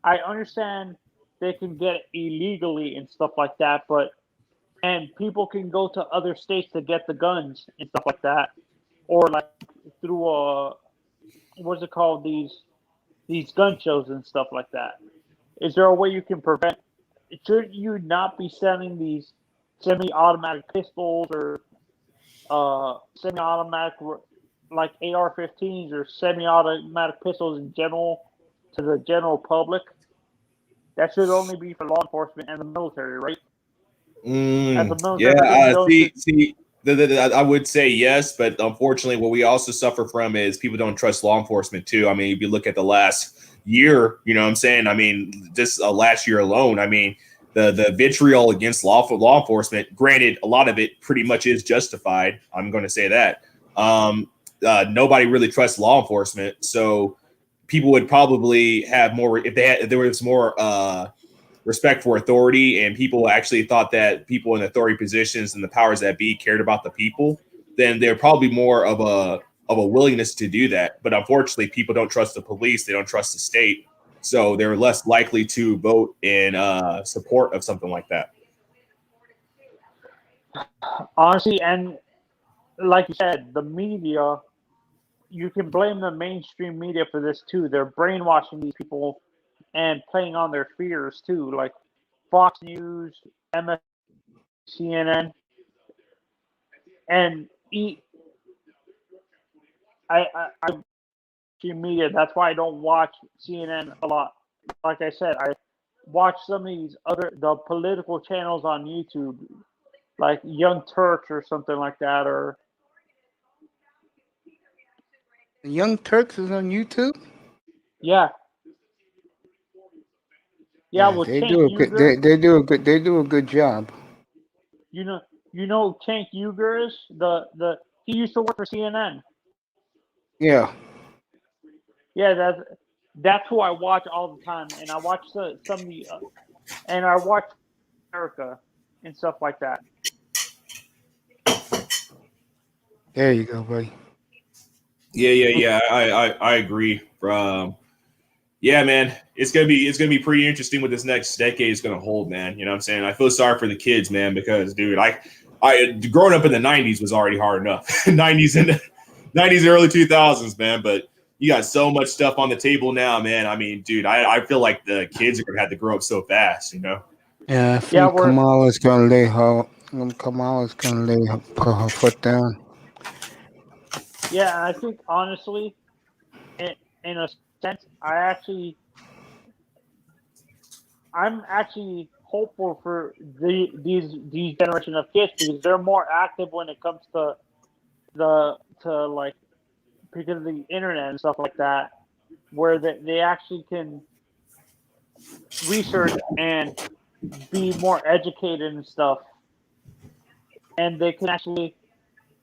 I understand they can get it illegally and stuff like that, but and people can go to other states to get the guns and stuff like that, or like through what's it called, these gun shows and stuff like that. Is there a way you can prevent? Should you not be selling these semi-automatic pistols or semi-automatic like AR-15s or semi-automatic pistols in general to the general public? That should only be for law enforcement and the military, right? As a military person, I would say yes, but unfortunately, what we also suffer from is people don't trust law enforcement too. I mean, if you look at the last year, you know what I'm saying? I mean, just last year alone, I mean, the vitriol against law enforcement, granted, a lot of it pretty much is justified. I'm going to say that. Nobody really trusts law enforcement. So people would probably have more, if there was more respect for authority and people actually thought that people in authority positions and the powers that be cared about the people, then they're probably more of a willingness to do that. But unfortunately, people don't trust the police. They don't trust the state. So they're less likely to vote in support of something like that. honestly, and like you said, the media, you can blame the mainstream media for this too. They're brainwashing these people and playing on their fears too, like Fox News, MS, CNN, and I media. That's why I don't watch CNN a lot. Like I said, I watch some of these the political channels on YouTube, like Young Turks or something like that, or The Young Turks is on YouTube. yeah, with they Cenk do a good. Uygur. They do a good job. You know Cenk Uygur is he used to work for CNN. Yeah. Yeah, that's who I watch all the time, and I watch and I watch America and stuff like that. There you go, buddy. Yeah. I agree. Yeah, man, it's gonna be pretty interesting what this next decade is gonna hold, man. You know what I'm saying? I feel sorry for the kids, man, because dude, I growing up in the '90s was already hard enough. '90s and early 2000s, man. But you got so much stuff on the table now, man. I mean, dude, I feel like the kids are gonna have to grow up so fast, you know? Yeah, I think Kamala's gonna lay put her foot down. Yeah, I think honestly, in a sense, I'm actually hopeful for these generation of kids because they're more active when it comes to like because of the internet and stuff like that, where they actually can research and be more educated and stuff, and they can actually.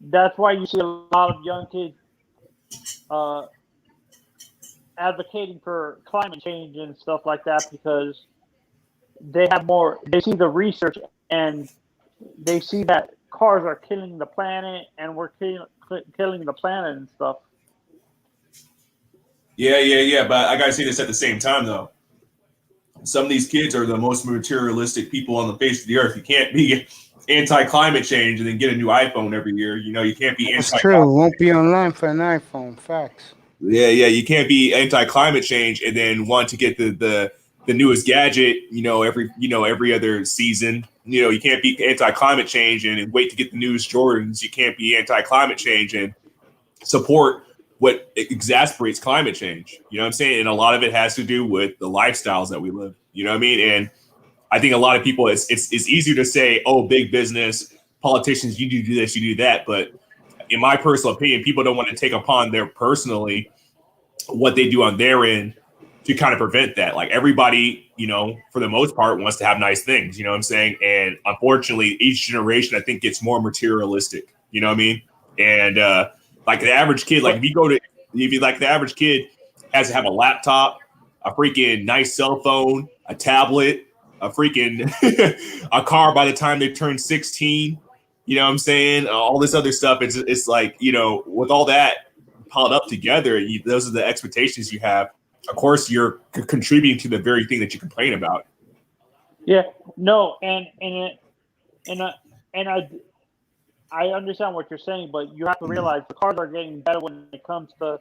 That's why you see a lot of young kids advocating for climate change and stuff like that because they see the research and they see that cars are killing the planet and we're killing the planet and stuff. Yeah. But I gotta say this at the same time, though. Some of these kids are the most materialistic people on the face of the earth. You can't be anti-climate change and then get a new iPhone every year. You know, you can't be It's true. It won't be online for an iPhone. Facts. Yeah. You can't be anti-climate change and then want to get the newest gadget, every other season. You can't be anti-climate change and wait to get the newest Jordans. You can't be anti-climate change and support what exasperates climate change. You know what I'm saying? And a lot of it has to do with the lifestyles that we live. You know what I mean? And I think a lot of people, it's easier to say, oh, big business, politicians, you do this, you do that. But in my personal opinion, people don't want to take upon their personally what they do on their end to kind of prevent that. Like everybody, for the most part, wants to have nice things. You know what I'm saying? And unfortunately, each generation, I think, gets more materialistic. You know what I mean? And like the average kid, like the average kid has to have a laptop, a freaking nice cell phone, a tablet, freaking a car by the time they turn 16. You know what I'm saying? All this other stuff. It's like, you know, with all that piled up together, those are the expectations you have. Of course, you're contributing to the very thing that you complain about. Yeah, no, and I understand what you're saying, but you have to realize the cars are getting better when it comes to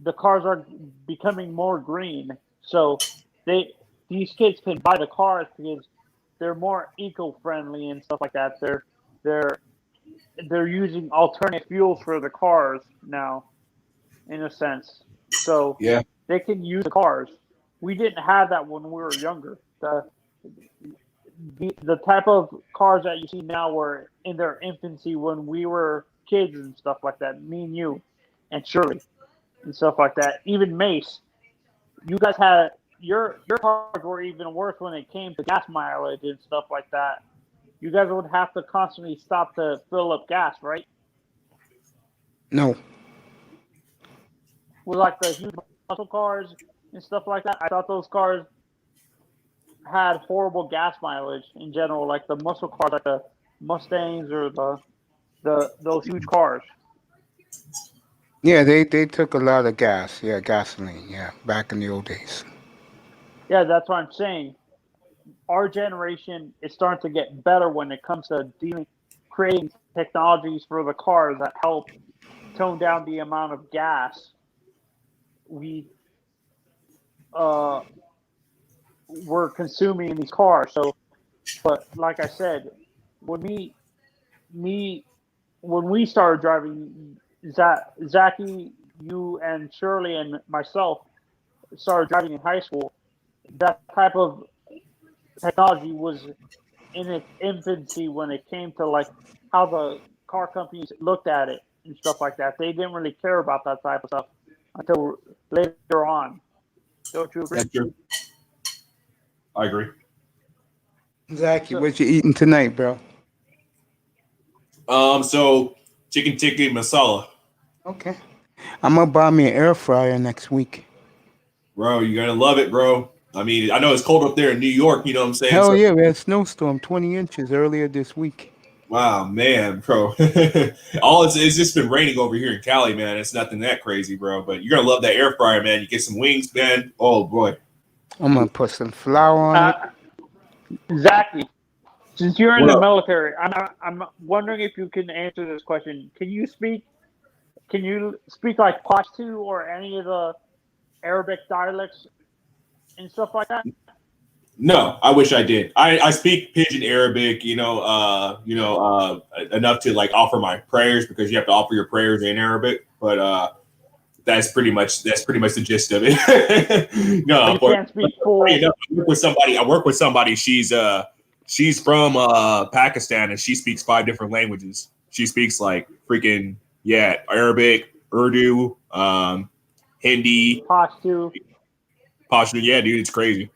the cars are becoming more green. So these kids can buy the cars because they're more eco-friendly and stuff like that. They're using alternate fuels for the cars now, in a sense. So yeah, they can use the cars. We didn't have that when we were younger. The type of cars that you see now were in their infancy when we were kids and stuff like that. Me and you, and Shirley, and stuff like that. Even Mace, you guys had your cars were even worse when it came to gas mileage and stuff like that. You guys would have to constantly stop to fill up gas, right? No. With like the huge muscle cars and stuff like that. I thought those cars had horrible gas mileage in general, like the muscle cars, like the Mustangs or those huge cars. Yeah, they took a lot of gas. Yeah, gasoline. Yeah, back in the old days. Yeah, that's what I'm saying. Our generation is starting to get better when it comes to creating technologies for the cars that help tone down the amount of gas we're consuming in these cars. So, but like I said, when we started driving, Zachy, you and Shirley and myself started driving in high school, that type of technology was in its infancy when it came to like how the car companies looked at it and stuff like that. They didn't really care about that type of stuff until later on. Don't you agree? That's true. I agree. Zachy, what you eating tonight, bro? So chicken tikka masala. Okay. I'm gonna buy me an air fryer next week. Bro, you're gonna love it, bro. I mean, I know it's cold up there in New York, you know what I'm saying? Hell yeah, we had a snowstorm, 20 inches earlier this week. Wow, man, bro. It's just been raining over here in Cali, man. It's nothing that crazy, bro. But you're gonna love that air fryer, man. You get some wings, man. Oh boy. I'm gonna put some flour on it. Exactly. Since you're in the military, I'm wondering if you can answer this question. Can you speak like Pashto or any of the Arabic dialects and stuff like that? No, I wish I did. I speak Pidgin Arabic, enough to like offer my prayers because you have to offer your prayers in Arabic. But that's pretty much the gist of it. No, you can't speak full. I work with somebody. She's from Pakistan and she speaks 5 different languages. She speaks like freaking Arabic, Urdu, Hindi, Pashto. Yeah, dude, it's crazy.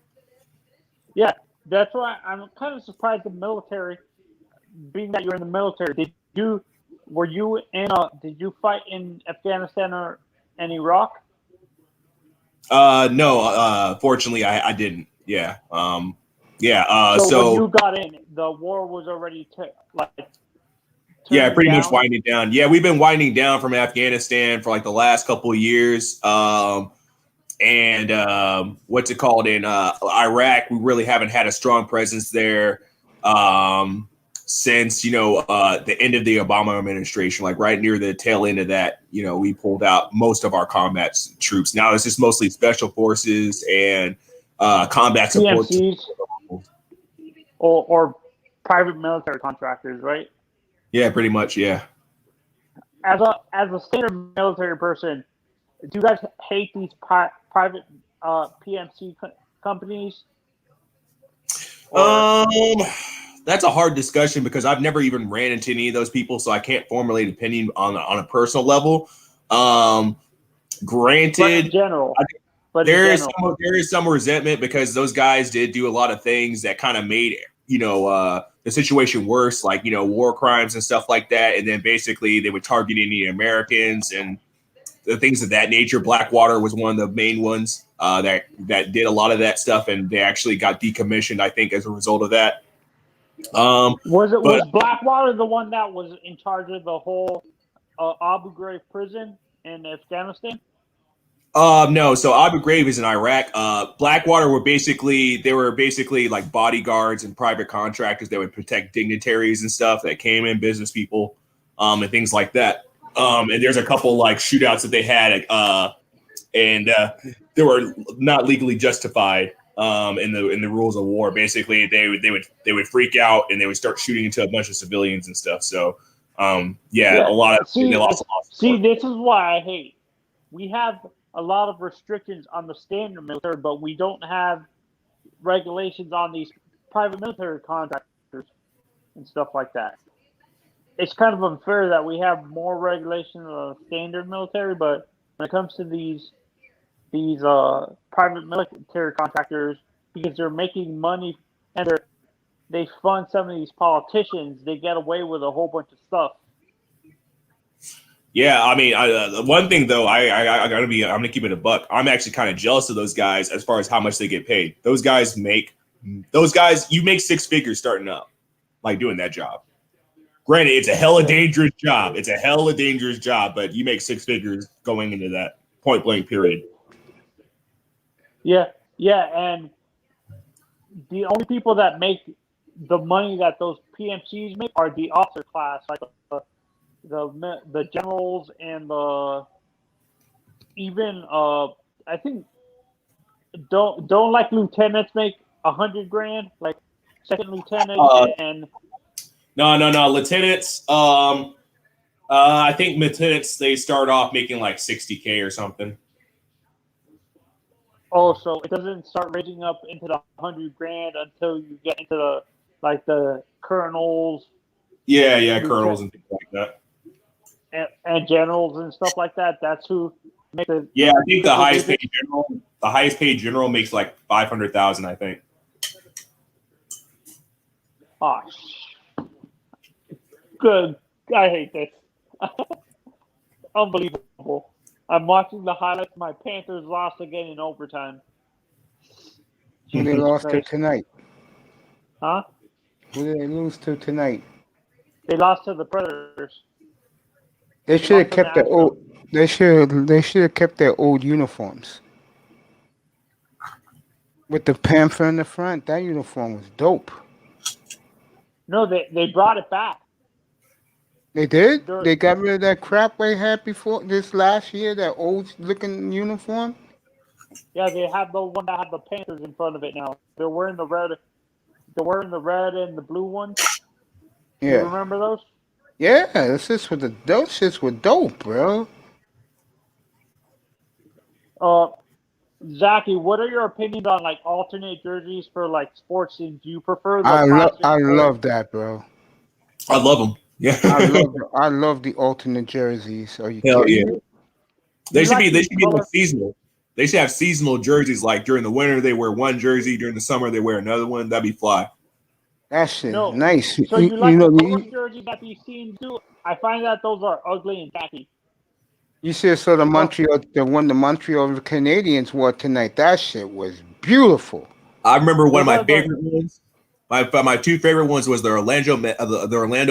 Yeah, that's why I'm kind of surprised the military, being that you're in the military. Did you fight in Afghanistan or in Iraq? No, fortunately I didn't. Yeah. So when you got in, the war was already pretty much winding down. Yeah, we've been winding down from Afghanistan for like the last couple of years. And what's it called in Iraq? We really haven't had a strong presence there since the end of the Obama administration. Like right near the tail end of that, we pulled out most of our combat troops. Now it's just mostly special forces and combat support. PMCs or private military contractors, right? Yeah, pretty much. Yeah. As a standard military person, do you guys hate these private PMC companies? That's a hard discussion because I've never even ran into any of those people, so I can't formulate an opinion on a personal level. Granted, but in general, there is some resentment because those guys did do a lot of things that kind of made the situation worse, like war crimes and stuff like that, and then basically they would target any Americans and things of that nature. Blackwater was one of the main ones that did a lot of that stuff, and they actually got decommissioned, I think, as a result of that. Was Blackwater the one that was in charge of the whole Abu Ghraib prison in Afghanistan? No. So Abu Ghraib is in Iraq. Blackwater were basically like bodyguards and private contractors that would protect dignitaries and stuff that came in, business people, and things like that. And there's a couple like shootouts that they had, and they were not legally justified in the rules of war. Basically, they would freak out and they would start shooting into a bunch of civilians and stuff. So a lot of see, this is why I hate. We have a lot of restrictions on the standard military, but we don't have regulations on these private military contractors and stuff like that. It's kind of unfair that we have more regulation of standard military, but when it comes to these private military contractors, because they're making money and they fund some of these politicians, they get away with a whole bunch of stuff. Yeah, I mean, one thing though, I'm gonna keep it a buck. I'm actually kind of jealous of those guys as far as how much they get paid. You make six figures starting up, like doing that job. Granted, it's a hella dangerous job. But you make six figures going into that point blank period. Yeah, and the only people that make the money that those PMCs make are the officer class, like the generals and I think don't like lieutenants make $100,000, like second lieutenant and. No. Lieutenants, I think lieutenants, they start off making like $60K or something. Oh, so it doesn't start raising up into the $100,000 until you get into the colonels. Yeah, colonels and things like that. And generals and stuff like that. That's who make the. Yeah, I think the highest paid general makes like $500,000, I think. Oh, good. I hate this. Unbelievable. I'm watching the highlights. My Panthers lost again in overtime. Who they lost to tonight? Huh? Who did they lose to tonight? They lost to the Predators. They should have kept their old. They should have kept their old uniforms. With the panther in the front, that uniform was dope. No, they brought it back. They did? They got rid of that crap they had before this last year, that old looking uniform? Yeah, they have the one that had the Panthers in front of it now. They're wearing the red and the blue ones. Yeah. You remember those? Yeah, those shits were dope, bro. Zachy, what are your opinions on like alternate jerseys for like sports teams? Do you prefer the I love that, bro. I love them. Yeah, I love the alternate jerseys. Are you Hell kidding yeah. me? They should be like seasonal. They should have seasonal jerseys. Like during the winter, they wear one jersey. During the summer, they wear another one. That'd be fly. That shit nice. So you like the color jerseys that these teams do? I find that those are ugly and tacky. You should saw the Montreal Canadiens wore tonight. That shit was beautiful. I remember one of my favorite ones. My two favorite ones was the Orlando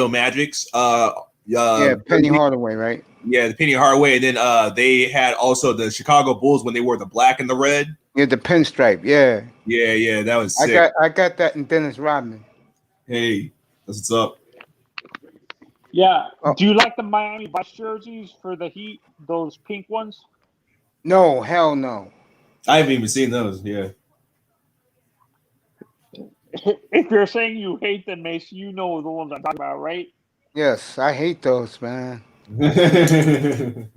Magic's. Penny Hardaway, right? Yeah, the Penny Hardaway, and then they had also the Chicago Bulls when they wore the black and the red. Yeah, the pinstripe. Yeah. Yeah, that was sick. I got that in Dennis Rodman. Hey, that's what's up. Yeah. Do you like the Miami Vice jerseys for the Heat? Those pink ones? No, hell no. I haven't even seen those. Yeah. If you're saying you hate them, Mace, you know the ones I'm talking about, right? Yes, I hate those, man. That's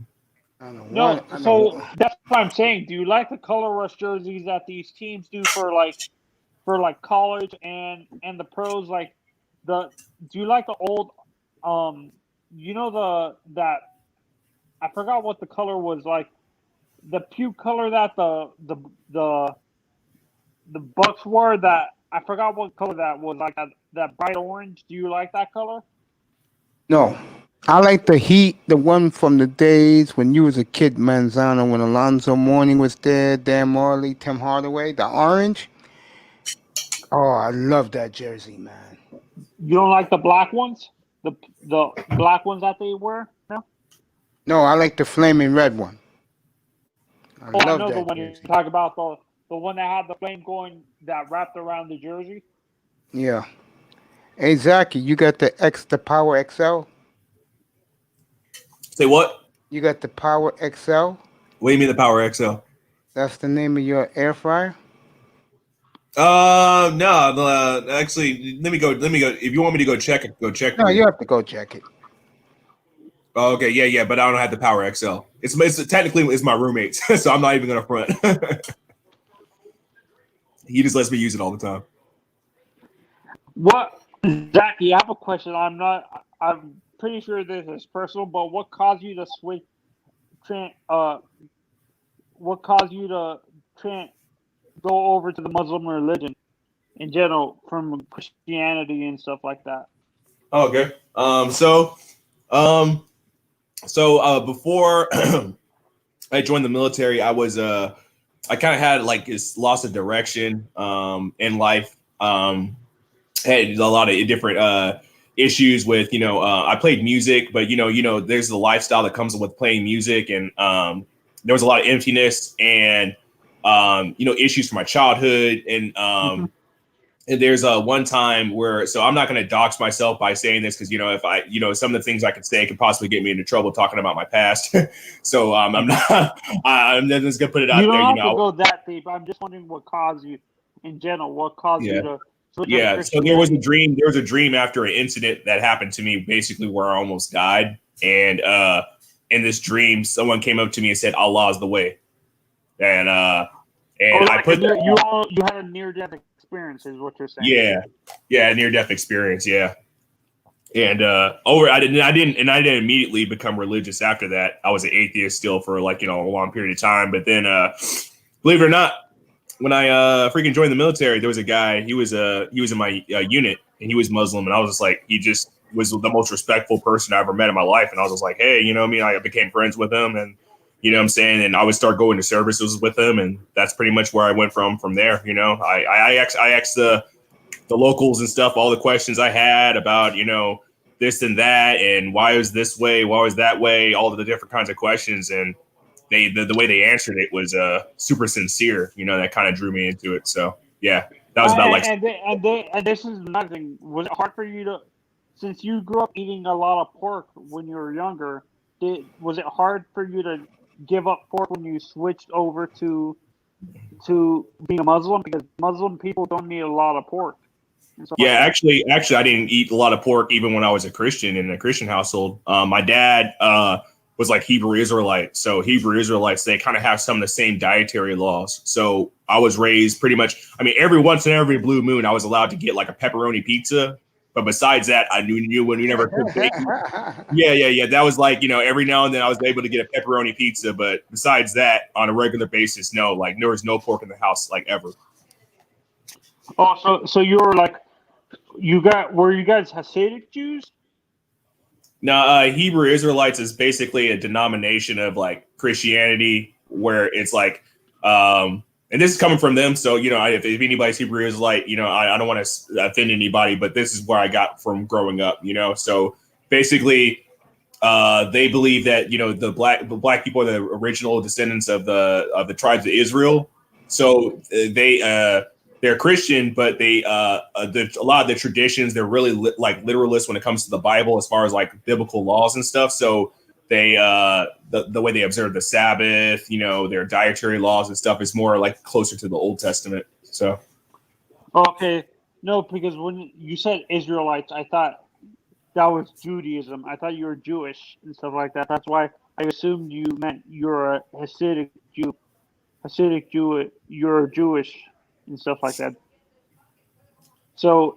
what I'm saying. Do you like the color rush jerseys that these teams do for college and the pros? Like do you like the old that I forgot what the color was, like the puke color that the Bucks wore, that I forgot what color that was, like that bright orange. Do you like that color? No. I like the Heat, the one from the days when you was a kid, Manzano, when Alonzo Mourning was there, Dan Marley, Tim Hardaway, the orange. Oh, I love that jersey, man. You don't like the black ones? The black ones that they wear? No. No, I like the flaming red one. I Oh, I love know the that one you're jersey. talking about. The one that had the flame going that wrapped around the jersey. Yeah. Hey, Zachy, you got the Power XL? Say what? You got the Power XL? What do you mean the Power XL? That's the name of your air fryer? No. Actually, let me go. If you want me to go check it, go check. No, you have to go check it. Oh, okay, yeah, but I don't have the Power XL. It's technically it's my roommate's, so I'm not even gonna front. He just lets me use it all the time. What, Zachy? I have a question. I'm pretty sure this is personal, but what caused you to switch? What caused you to go over to the Muslim religion in general from Christianity and stuff like that? Oh, okay. So before I joined the military, I was I kind of had like this loss of direction in life. Had a lot of different issues with I played music, but there's the lifestyle that comes with playing music, and there was a lot of emptiness and issues from my childhood, and and there's one time where, so I'm not going to dox myself by saying this because, if I, some of the things I could say could possibly get me into trouble talking about my past. So I'm not, I'm just going to put it out You there. don't have to go that deep. I'm just wondering what caused you in general. What caused you to switch Yeah. over to So there was a dream. There was a dream after an incident that happened to me, basically where I almost died. And in this dream, someone came up to me and said, "Allah is the way." And I put you had a near-death experience, is what you're saying. Yeah, near-death experience, yeah. And I didn't immediately become religious after that. I was an atheist still for a long period of time. But then, believe it or not, when I freaking joined the military, there was a guy. He was in my unit, and he was Muslim, and I was just like, he just was the most respectful person I ever met in my life. And I was just like, hey, I became friends with him, and you know what I'm saying? And I would start going to services with him, and that's pretty much where I went from there. I asked the locals and stuff all the questions I had about this and that, and why was this way, why was that way, all of the different kinds of questions, and the way they answered it was super sincere. That kind of drew me into it. So yeah, that was about and this is another thing. Was it hard for you to, since you grew up eating a lot of pork when you were younger? Was it hard for you to give up pork when you switched over to being a Muslim, because Muslim people don't eat a lot of pork? Yeah, actually, I didn't eat a lot of pork even when I was a Christian in a Christian household. My dad was like Hebrew Israelite, so Hebrew Israelites, they kind of have some of the same dietary laws. So I was raised pretty much. I mean, every once in every blue moon, I was allowed to get like a pepperoni pizza. But besides that, I knew when we never cooked bacon. Yeah. That was like, every now and then I was able to get a pepperoni pizza. But besides that, on a regular basis, no, like there was no pork in the house, like ever. Oh, so you were like, were you guys Hasidic Jews? No, Hebrew Israelites is basically a denomination of like Christianity where it's like, and this is coming from them. So, if anybody's Hebrew Israelite, I don't want to offend anybody, but this is where I got from growing up, So basically, they believe that, the black people are the original descendants of the tribes of Israel. So they're Christian, but a lot of the traditions, they're really like literalists when it comes to the Bible, as far as like biblical laws and stuff. So they the way they observe the Sabbath, their dietary laws and stuff is more like closer to the Old Testament. So okay, no, because when you said Israelites, I thought that was Judaism. I thought you were Jewish and stuff like that. That's why I assumed you meant you're a Hasidic Jew. You're Jewish and stuff like that. So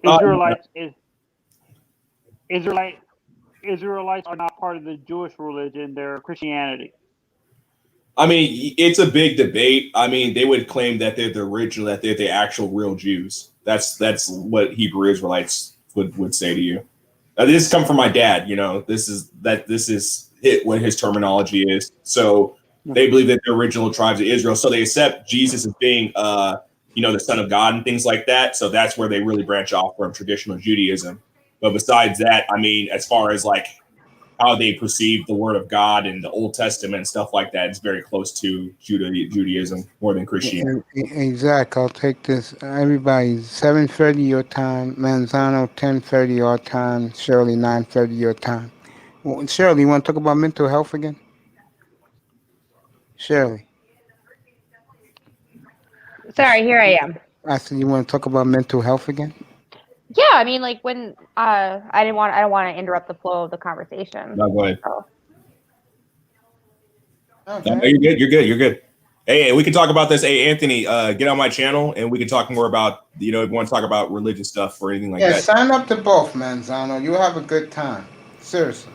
Israelites are not part of the Jewish religion; they're Christianity. I mean, it's a big debate. I mean, they would claim that they're the original, that they're the actual real Jews. That's what Hebrew Israelites would say to you. This come from my dad. This is what his terminology is. So they believe that the original tribes of Israel. So they accept Jesus as being, the Son of God and things like that. So that's where they really branch off from traditional Judaism. But besides that, I mean, as far as like how they perceive the Word of God and the Old Testament and stuff like that, it's very close to Judaism more than Christianity. Exactly. I'll take this. Everybody, 7:30 your time. Manzano, 10:30 your time. Shirley, 9:30 your time. Well, Shirley, you want to talk about mental health again? Shirley. Sorry, here I am. I said, you want to talk about mental health again? Yeah, I mean, like when I don't want to interrupt the flow of the conversation. No, go ahead. So. Okay. No, you're good. Hey, we can talk about this. Hey, Anthony, get on my channel and we can talk more about, if you want to talk about religious stuff or anything like that. Yeah, sign up to both, Manzano. You'll have a good time. Seriously.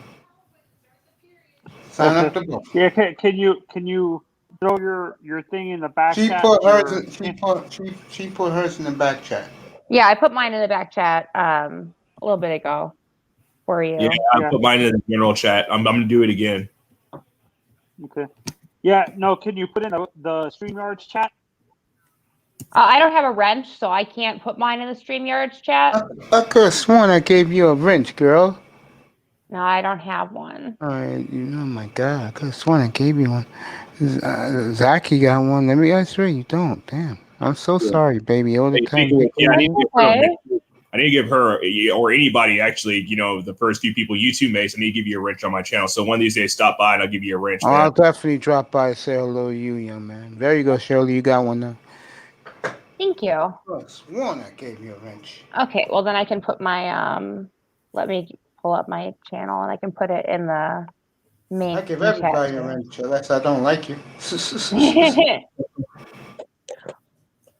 Sign up to both. Yeah, can you throw your thing in the back She chat? put hers. She put hers in the back chat. Yeah, I put mine in the back chat a little bit ago for you. Yeah, I put mine in the general chat. I'm gonna do it again. Okay. Yeah, no, can you put in the StreamYards chat? I don't have a wrench, so I can't put mine in the StreamYards chat. I could have sworn I gave you a wrench, girl. No, I don't have one. All right, oh my God, I could have sworn I gave you one. Zachy got one. Let me ask you, you don't. Damn. I'm so sorry, baby. All the time. Yeah, I need to give her or anybody actually, the first few people you two makes. I need to give you a wrench on my channel. So one of these days, stop by and I'll give you a wrench. Oh, I'll definitely drop by and say hello to you, young man. There you go, Shirley. You got one now. Thank you. I sworn I gave you a wrench. Okay, well then I can put my let me pull up my channel and I can put it in the main. I give everybody a wrench unless I don't like you.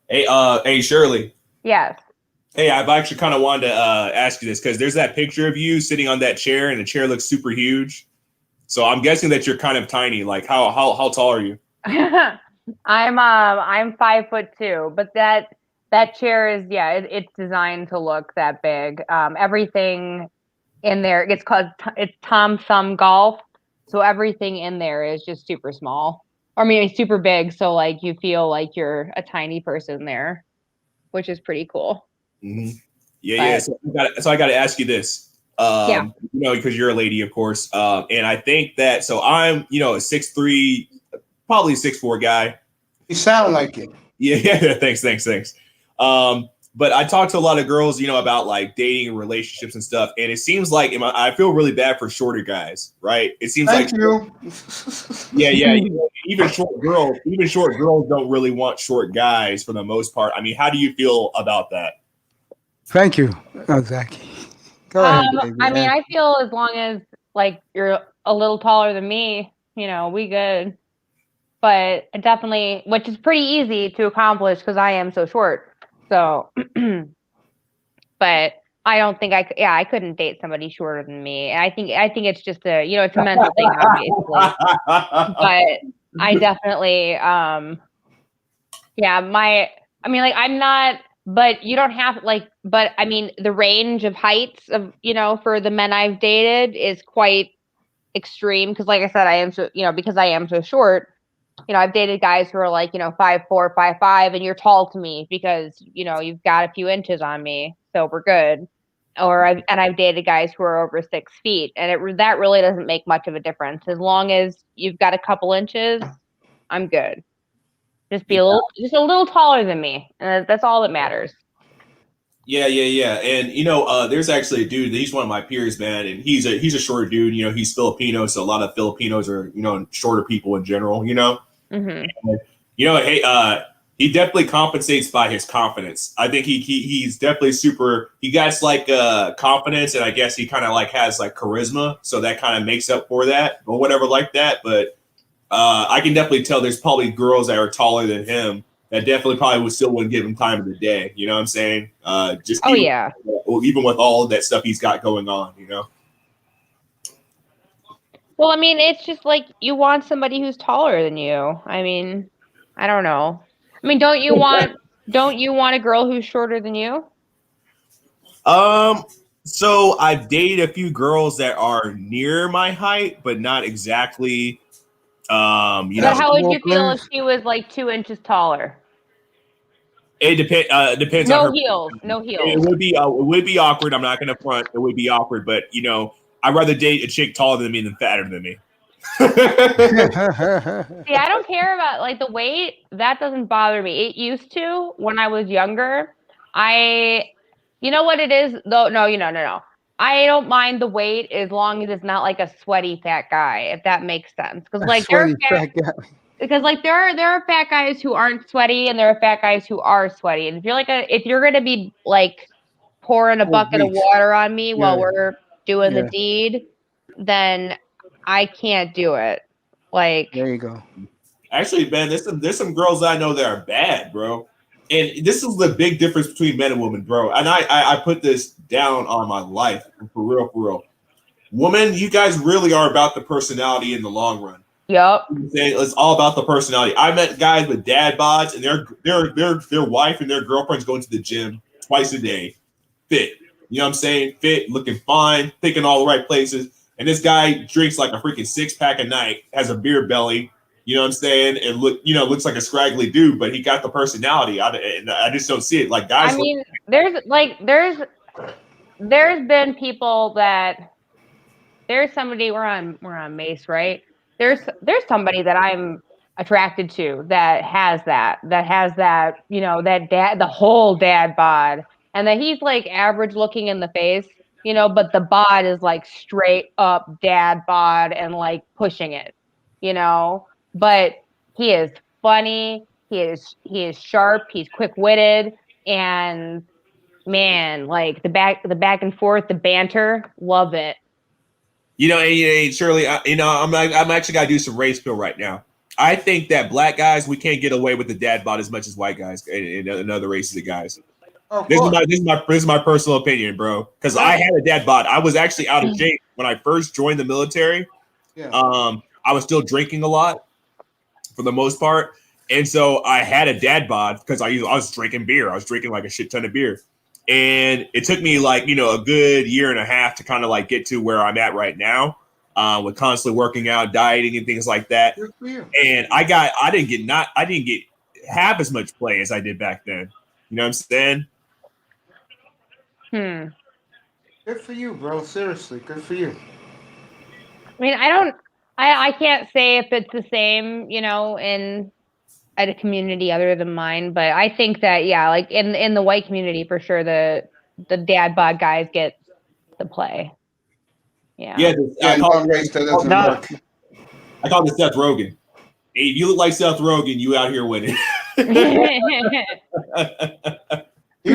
Hey, Shirley. Yes. Hey, I've actually kind of wanted to ask you this because there's that picture of you sitting on that chair and the chair looks super huge. So I'm guessing that you're kind of tiny. Like how tall are you? I'm 5'2", but that chair is it's designed to look that big. Everything in there it's Tom Thumb Golf, so everything in there is just super small. I mean, it's super big, so like you feel like you're a tiny person there, which is pretty cool. Mm-hmm. Yeah. So I got to ask you this, because you're a lady, of course, and I think that I'm a 6'3", probably 6'4" guy. You sound like it. Yeah. Thanks. But I talk to a lot of girls, about like dating and relationships and stuff, and it seems like I feel really bad for shorter guys, right? It seems Thank you. Yeah. Even short girls don't really want short guys for the most part. I mean, how do you feel about that? Thank you, Zachy. Go ahead, baby. I mean, I feel as long as like you're a little taller than me, we good. But definitely, which is pretty easy to accomplish because I am so short. So, but I don't think I couldn't date somebody shorter than me. And I think it's just it's a mental thing, obviously. But I definitely, I'm not, but you don't have but I mean, the range of heights of, for the men I've dated is quite extreme. Cause like I said, I am so, because I am so short, I've dated guys who are like, 5'4", 5'5", and you're tall to me because, you've got a few inches on me. So we're good. I've dated guys who are over 6 feet, and that really doesn't make much of a difference. As long as you've got a couple inches, I'm good. Just be a little taller than me, and that's all that matters. Yeah. And there's actually a dude. He's one of my peers, man, and he's a shorter dude. He's Filipino, so a lot of Filipinos are shorter people in general. Mm-hmm. And, hey, he definitely compensates by his confidence. I think he's definitely super. He got like confidence, and I guess he kind of like has like charisma, so that kind of makes up for that or whatever like that. But I can definitely tell there's probably girls that are taller than him that definitely probably still wouldn't give him time of the day. You know what I'm saying? Even with all of that stuff he's got going on, Well, I mean, it's just like you want somebody who's taller than you. I mean, I don't know. I mean, don't you want a girl who's shorter than you? So I've dated a few girls that are near my height, but not exactly. But how would you feel if players? she was like 2 inches taller? It depends on No her. heels, no It heels. would be awkward. I'm not gonna front. It would be awkward, but I'd rather date a chick taller than me than fatter than me. See, I don't care about like the weight. That doesn't bother me. It used to when I was younger. You know what it is? No. I don't mind the weight as long as it's not like a sweaty fat guy, if that makes sense. Because like there are fat guys who aren't sweaty, and there are fat guys who are sweaty. And if you're gonna be like pouring a bucket of water on me while we're doing the deed, then I can't do it. Like there you go. Actually, man, there's some girls I know that are bad, bro. And this is the big difference between men and women, bro. And I put this down on my life for real. Women, you guys really are about the personality in the long run. Yep. It's all about the personality. I met guys with dad bods, and their wife and their girlfriends going to the gym twice a day, fit. You know what I'm saying? Fit, looking fine, picking all the right places. And this guy drinks like a freaking 6-pack a night, has a beer belly. You know what I'm saying? And looks like a scraggly dude, but he got the personality. I just don't see it. Like guys. I mean, there's been people that there's somebody we're on Mace, right? There's somebody that I'm attracted to that has that the whole dad bod, and that he's like average looking in the face, but the bod is like straight up dad bod and like pushing it, but he is funny, he is sharp, he's quick-witted, and man, like the back and forth, the banter, love it. And Shirley, I'm actually got to do some race pill right now. I think that black guys, we can't get away with the dad bod as much as white guys and other races of guys. This is my personal opinion, bro. Because I had a dad bod. I was actually out of shape when I first joined the military. Yeah. I was still drinking a lot for the most part, and so I had a dad bod because I was drinking beer. I was drinking like a shit ton of beer. And it took me like, a good year and a half to kind of like get to where I'm at right now, with constantly working out, dieting and things like that. And I didn't get half as much play as I did back then. You know what I'm saying? Good for you, bro. Seriously, good for you. I mean, I can't say if it's the same, at a community other than mine, but I think that like in the white community for sure, the dad bod guys get the play. I call it Seth Rogen. Hey, if you look like Seth Rogen, you out here winning. You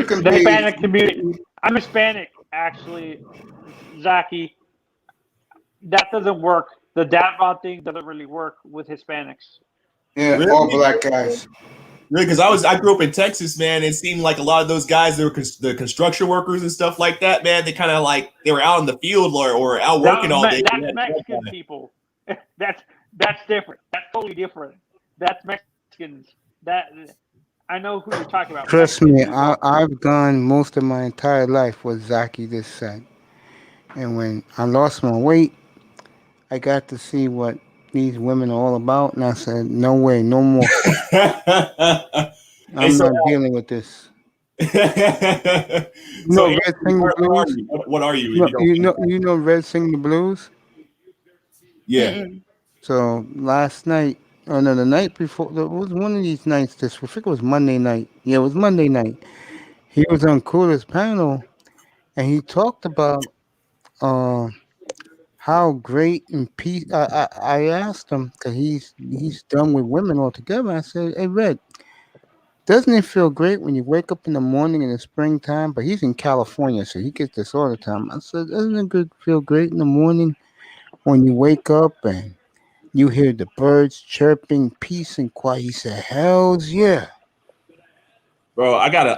can the Hispanic community. I'm Hispanic, actually, Zaki. That doesn't work. The dad bod thing doesn't really work with Hispanics. Yeah, really? All black guys. Really, because I grew up in Texas, man. It seemed like a lot of those guys, they were the construction workers and stuff like that, man. They kind of like they were out in the field or out working all day. That's Mexican people. That's different. That's totally different. That's Mexicans. I know who you're talking about. Trust me, I've gone most of my entire life what Zaki just said, and when I lost my weight, I got to see what these women are all about, and I said, no way, no more. I'm not dealing with this. Red Sing the Blues? What are you? You know Red Sing the Blues? Yeah. Mm-mm. So last night, the night before, it was one of these nights, I think it was Monday night. Yeah, it was Monday night. He was on Cooler's panel, and he talked about how great and peace. I asked him because he's done with women altogether. I said, "Hey, Red, doesn't it feel great when you wake up in the morning in the springtime?" But he's in California, so he gets this all the time. I said, "Doesn't it feel great in the morning when you wake up and you hear the birds chirping, peace and quiet?" He said, "Hell's yeah." Bro, I got a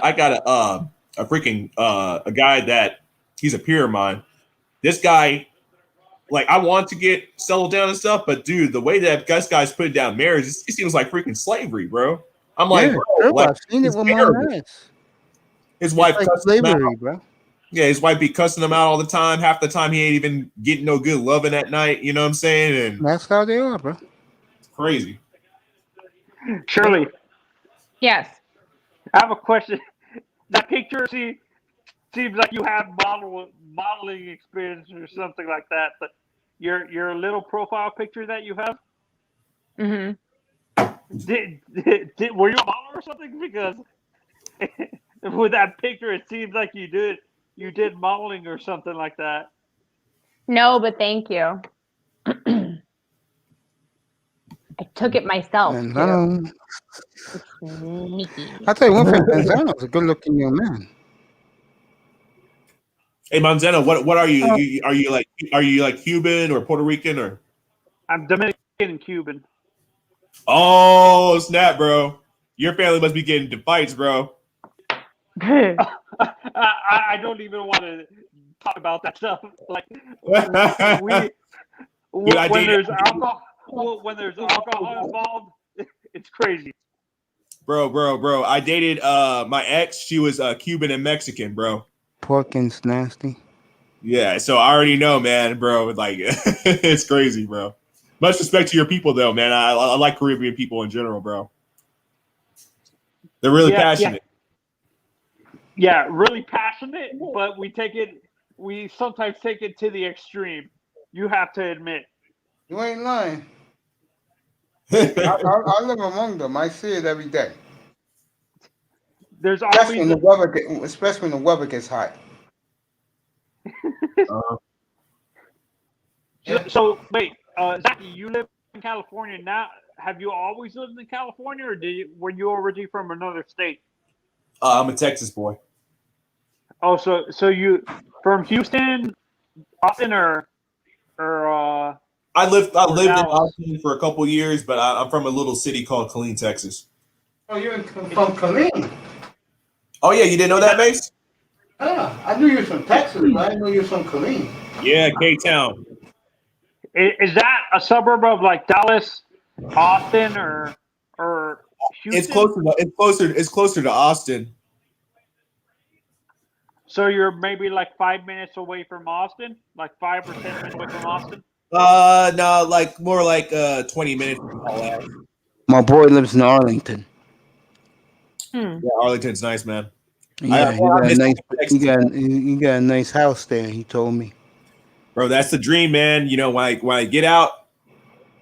freaking a guy that he's a peer of mine. This guy. Like, I want to get settled down and stuff, but dude, the way that guy's putting down marriage, it seems like freaking slavery, bro. I'm like, I've seen it with my eyes. His wife like cussed slavery, him out. bro. Yeah, his wife be cussing him out all the time. Half the time he ain't even getting no good loving at night. You know what I'm saying? And That's how they are, bro. it's crazy. Shirley, Yes. I have a question. That picture seems like you have modeling experience or something like that. But your little profile picture that you have, Mm-hmm. were you a model or something? Because with that picture, it seems like you did modeling or something like that. No, but thank you. I took it myself And too. Sneaky. I'll tell you one thing, Manzano's a good-looking young man. Hey Manzano, what are you? Are you like Cuban or Puerto Rican or? I'm Dominican and Cuban. Oh snap, bro! Your family must be getting into fights, bro. I don't even want to talk about that stuff. Like when there's alcohol involved, it's crazy. Bro. I dated my ex. She was Cuban and Mexican, bro. Porkins nasty. Yeah, so I already know, man, bro. Like, it's crazy, bro. Much respect to your people, though, man. I like Caribbean people in general, bro. They're really passionate. Yeah, really passionate, but we sometimes take it to the extreme. You have to admit. You ain't lying. I live among them. I see it every day. There's Especially always when the weather gets hot. So wait, Zachy, you live in California now. Have you always lived in California, or were you originally from another state? I'm a Texas boy. Oh, so you from Houston, Austin, or I lived in Dallas? Austin for a couple years, but I'm from a little city called Killeen, Texas. Oh, you're from Killeen? Oh yeah, you didn't know that, Mace? Yeah, I knew you were from Texas, but I didn't know you were from Killeen. Yeah, K-Town. Is that a suburb of like Dallas, Austin, or Houston? It's closer to Austin. So you're maybe like 5 minutes away from Austin, like 5 or 10 minutes away from Austin. No, like more like 20 minutes. My boy lives in Arlington. Yeah, Arlington's nice, man. Yeah, he got a nice house there. He told me. Bro, that's the dream, man. You know, when I get out,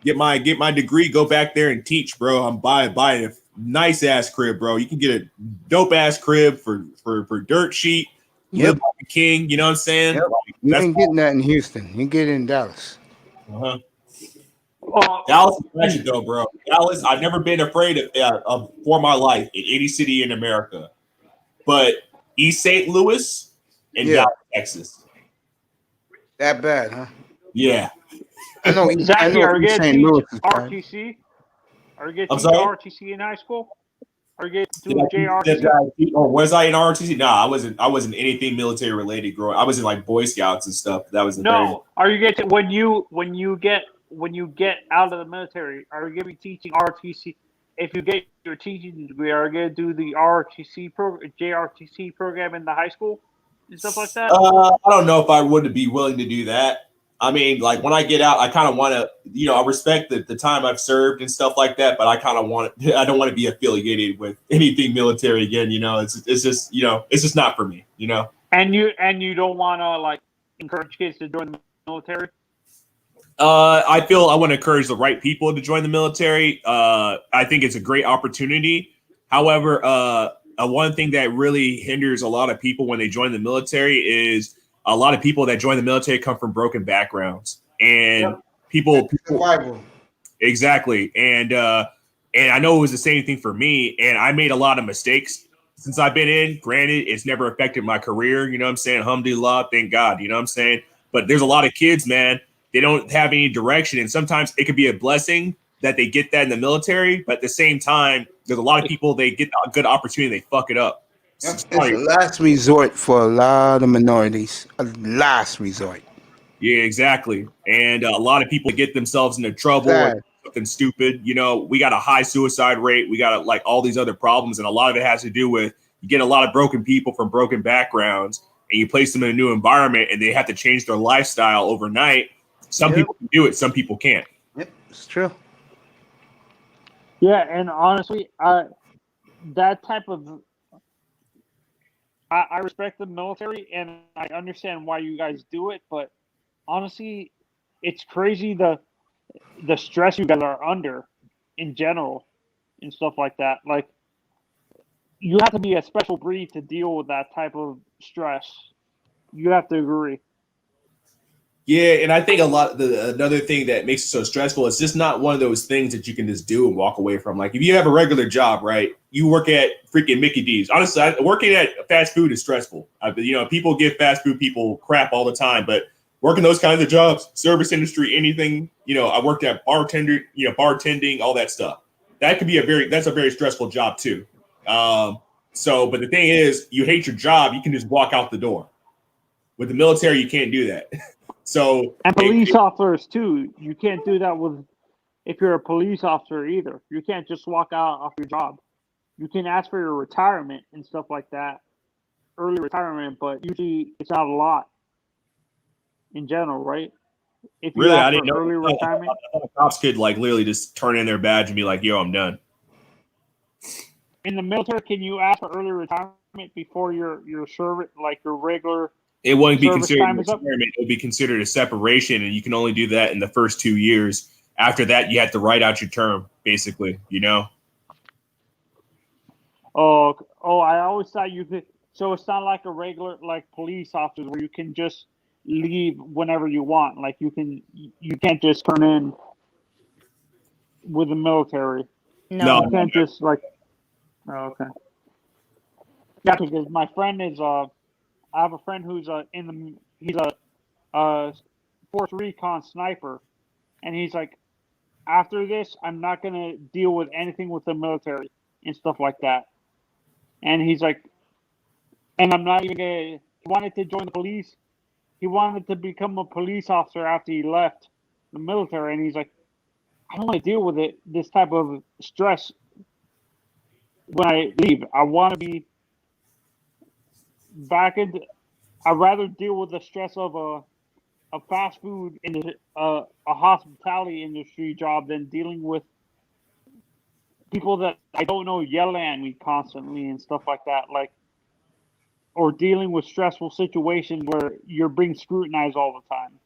get my degree, go back there and teach, bro. I'm buying a nice ass crib, bro. You can get a dope ass crib for dirt sheet. Live like a king. You know what I'm saying? Yep. Like, You ain't getting that in Houston. You get it in Dallas. Uh-huh. Dallas is magic, though, bro. Dallas, I've never been afraid of for my life in any city in America, but East St. Louis and Dallas, Texas. That bad, huh? Yeah. I know. Exactly. Are you East getting St. Louis is bad. RTC? Are you getting I'm sorry? RTC in high school? Are you getting JRTC? Oh, was I in RTC? Nah, I wasn't anything military related growing. I was in like Boy Scouts and stuff. That was the thing. Are you getting when you get out of the military? Are you going to be teaching RTC? If you get your teaching degree, are you going to do the JRTC program in the high school and stuff like that? I don't know if I would be willing to do that. I mean, like when I get out, I kind of want to, you know, I respect the time I've served and stuff like that, but I kind of I don't want to be affiliated with anything military again. You know, it's just, you know, it's just not for me, you know? And you don't want to like encourage kids to join the military? I feel I want to encourage the right people to join the military. I think it's a great opportunity. However, one thing that really hinders a lot of people when they join the military is a lot of people that join the military come from broken backgrounds, and people exactly. And I know it was the same thing for me, and I made a lot of mistakes since I've been in. Granted, it's never affected my career. You know what I'm saying? Alhamdulillah, thank God. You know what I'm saying? But there's a lot of kids, man. They don't have any direction, and sometimes it could be a blessing that they get that in the military. But at the same time, there's a lot of people, they get a good opportunity, they fuck it up. It's a last resort for a lot of minorities. A last resort. Yeah, exactly. And a lot of people get themselves into trouble or something stupid. You know, we got a high suicide rate. We got like all these other problems, and a lot of it has to do with you get a lot of broken people from broken backgrounds. and you place them in a new environment and they have to change their lifestyle overnight. Some people can do it, some people can't. Yep, it's true. Yeah, and honestly, that type of I respect the military and I understand why you guys do it, but honestly, it's crazy the stress you guys are under in general and stuff like that. Like, you have to be a special breed to deal with that type of stress. You have to agree. Yeah, and I think another thing that makes it so stressful is just not one of those things that you can just do and walk away from. Like if you have a regular job, right? You work at freaking Mickey D's. Honestly, working at fast food is stressful. People give fast food people crap all the time, but working those kinds of jobs, service industry, anything, I worked at bartending, all that stuff. That could be that's a very stressful job too. But the thing is, you hate your job, you can just walk out the door. With the military, you can't do that. And police officers too. You can't do that if you're a police officer either. You can't just walk out off your job. You can ask for your retirement and stuff like that, early retirement, but usually it's not a lot in general, right? If you really, ask I didn't for know early retirement, cops could literally just turn in their badge and be like, "Yo, I'm done." In the military, can you ask for early retirement before your service, like your regular? It wouldn't be service considered time an is up? experiment. It would be considered a separation, and you can only do that in the first 2 years. After that, you have to write out your term, basically, Oh, I always thought you could. So it's not like a regular, like police officers where you can just leave whenever you want. Like you can't just turn in with the military. No. You can't just like. Oh, okay. Yeah, because my friend is I have a friend who's he's a force recon sniper, and he's like, after this, I'm not gonna deal with anything with the military and stuff like that. And he's like, and I'm not even gonna. He wanted to join the police. He wanted to become a police officer after he left the military, and he's like, I don't want to deal with this type of stress when I leave. I want to be back in. I'd rather deal with the stress of a fast food in a hospitality industry job than dealing with people that I don't know yell at me constantly and stuff like that. Or dealing with stressful situations where you're being scrutinized all the time.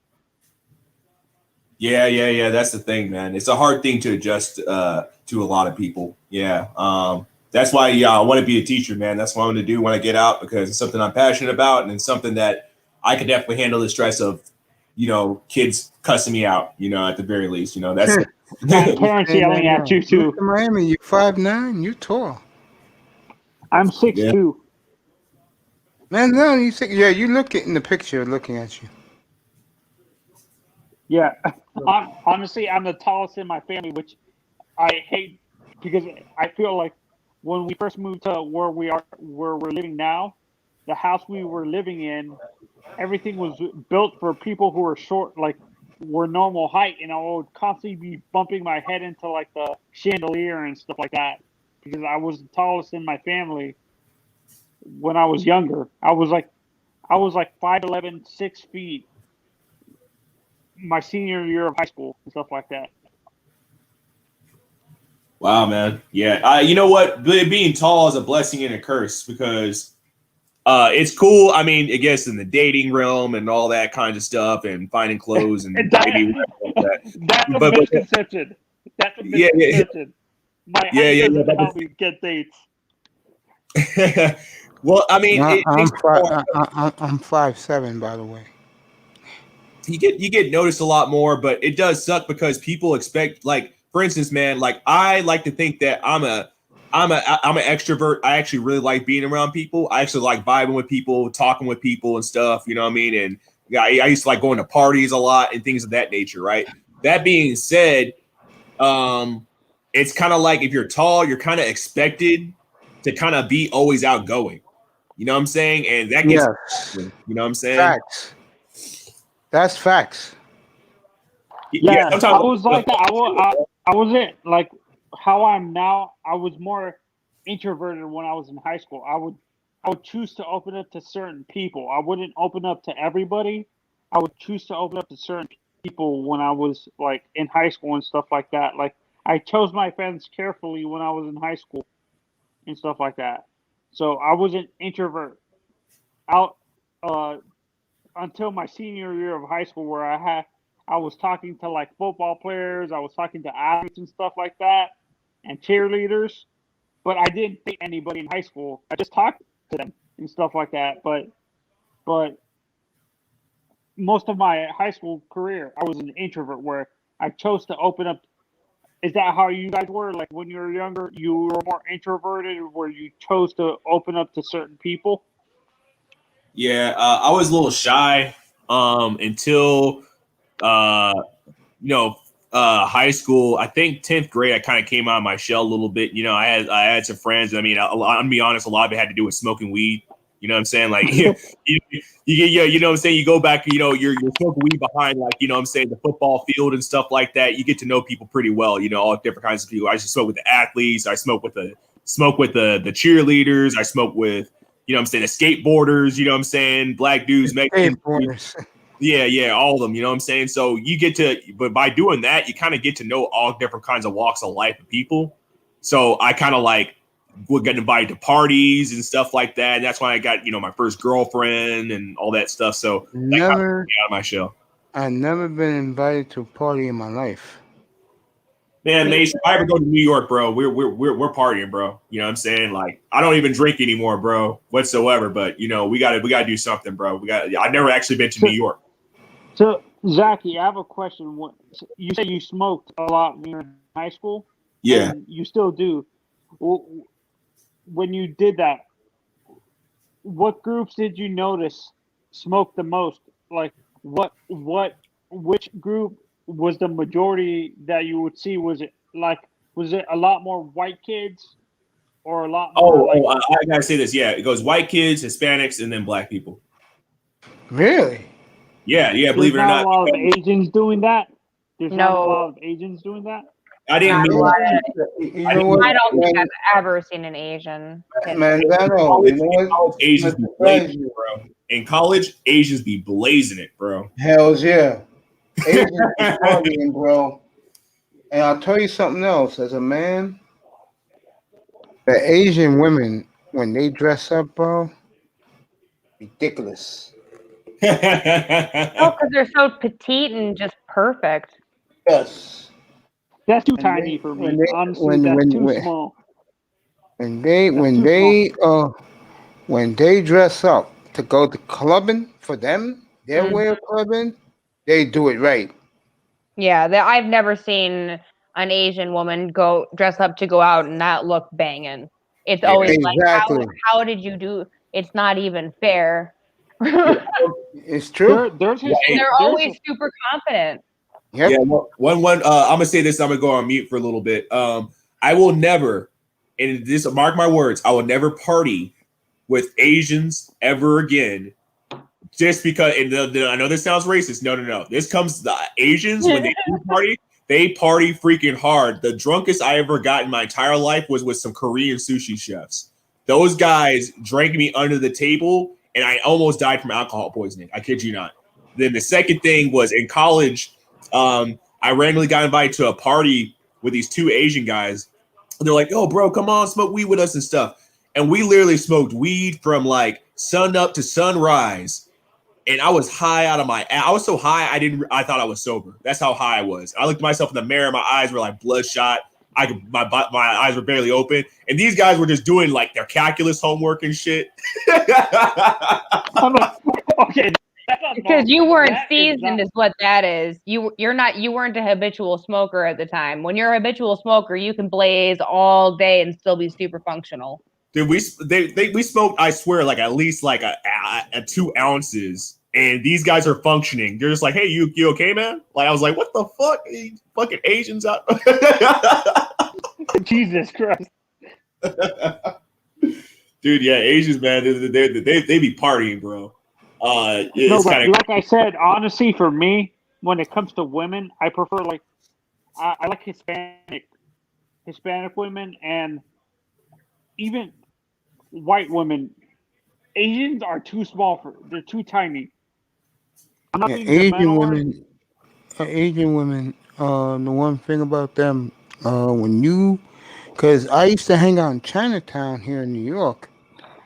Yeah. That's the thing, man. It's a hard thing to adjust to a lot of people. Yeah. That's why, I want to be a teacher, man. That's what I want to do when I get out, because it's something I'm passionate about, and it's something that I can definitely handle the stress of, kids cussing me out, at the very least. That's and parents yelling at you too. Miami, you 5'9", you tall. I'm 6'2". Man, no, you look in the picture looking at you. Yeah, honestly, I'm the tallest in my family, which I hate because I feel like when we first moved to where we're living now, the house we were living in, everything was built for people who were short, like were normal height, and I would constantly be bumping my head into like the chandelier and stuff like that because I was the tallest in my family when I was younger. I was like 5'11", 6 feet. My senior year of high school and stuff like that. Wow, man. Yeah. You know what? Being tall is a blessing and a curse, because it's cool. I mean, I guess in the dating realm and all that kind of stuff, and finding clothes and baby That's a misconception. That's a misconception. My height doesn't help me get dates. Well, I mean, I'm 5'7", by the way. You get noticed a lot more, but it does suck because people expect, like, for instance, man, like I like to think that I'm an extrovert. I actually really like being around people. I actually like vibing with people, talking with people and stuff. You know what I mean? And I used to like going to parties a lot and things of that nature, right? That being said, it's kind of like if you're tall, you're kind of expected to kind of be always outgoing. You know what I'm saying? And that gets, you know what I'm saying? Facts. That's facts. Yeah, I was like that. I wasn't like how I'm now. I was more introverted when I was in high school. I would choose to open up to certain people. I wouldn't open up to everybody. I would choose to open up to certain people when I was like in high school and stuff like that. Like I chose my friends carefully when I was in high school and stuff like that. So I was an introvert out until my senior year of high school, where I was talking to like football players, I was talking to athletes and stuff like that, and cheerleaders. But I didn't date anybody in high school. I just talked to them and stuff like that. But most of my high school career, I was an introvert where I chose to open up. Is that how you guys were? Like when you were younger, you were more introverted, where you chose to open up to certain people? Yeah, I was a little shy until high school. I think 10th grade, I kind of came out of my shell a little bit. I had some friends. I mean, I'm gonna be honest, a lot of it had to do with smoking weed. You know what I'm saying? Like, you know what I'm saying? You go back, you're smoking weed behind, like, you know what I'm saying, the football field and stuff like that. You get to know people pretty well, all different kinds of people. I used to smoke with the athletes. I smoke with the cheerleaders. I smoke with, the skateboarders, you know what I'm saying? Black dudes, Mexican. Yeah, all of them, you know what I'm saying? So but by doing that, you kind of get to know all different kinds of walks of life of people. So I kind of would get invited to parties and stuff like that. And that's when I got, my first girlfriend and all that stuff. So Never out of my shell. I've never been invited to a party in my life. Man, Mason, if I ever go to New York, bro, we're partying, bro. You know what I'm saying? Like, I don't even drink anymore, bro, whatsoever. But we gotta do something, bro. I've never actually been to New York. So, Zachy, I have a question. You said you smoked a lot when you were in high school? Yeah. And you still do. When you did that, what groups did you notice smoked the most? Like, which group was the majority that you would see? Was it a lot more white kids or a lot more I gotta say this. Yeah, it goes white kids, Hispanics, and then black people. Really? Yeah. Believe it or not, a lot of Asians doing that. There's not a No. lot of Asians doing that. I didn't mean I don't think I've ever seen an Asian. Man, Asians be blazing it, bro. In college, Asians be blazing it, bro. Hells yeah. Asians be partying, bro. And I'll tell you something else. As a man, the Asian women, when they dress up, bro, ridiculous. No, because they're so petite and just perfect. Yes. That's too tiny for me. Honestly, that's too small. When they dress up to go to clubbing, for them, their way of clubbing, they do it right. Yeah, I've never seen an Asian woman dress up to go out and not look banging. It's always exactly. like, how did you do? It's not even fair. It's true. They're always super confident. Yep. Yeah, one. I'm gonna say this. I'm gonna go on mute for a little bit. I will never, and this, mark my words, I will never party with Asians ever again. Just because, and I know this sounds racist. No. This comes the Asians when they party freaking hard. The drunkest I ever got in my entire life was with some Korean sushi chefs. Those guys drank me under the table, and I almost died from alcohol poisoning. I kid you not. Then the second thing was in college. I randomly got invited to a party with these two Asian guys. And they're like, "Oh, bro, come on, smoke weed with us and stuff." And we literally smoked weed from like sun up to sunrise. And I was high out of my ass. I was so high, I thought I was sober. That's how high I was. I looked at myself in the mirror. My eyes were like bloodshot. My eyes were barely open. And these guys were just doing like their calculus homework and shit. Okay. Because you weren't seasoned is what that is. You weren't a habitual smoker at the time. When you're a habitual smoker, you can blaze all day and still be super functional. Dude, we smoked, I swear, like at least like a 2 ounces, and these guys are functioning. They're just like, "Hey, you okay, man?" Like I was like, "What the fuck? These fucking Asians out?" Jesus Christ. Dude, yeah, Asians, man, they be partying, bro. Like I said, honestly, for me, when it comes to women, I prefer I like Hispanic women, and even white women Asians are too small for. They're too tiny. I'm not Yeah, being judgmental. Asian women. The one thing about them, because I used to hang out in Chinatown here in New York.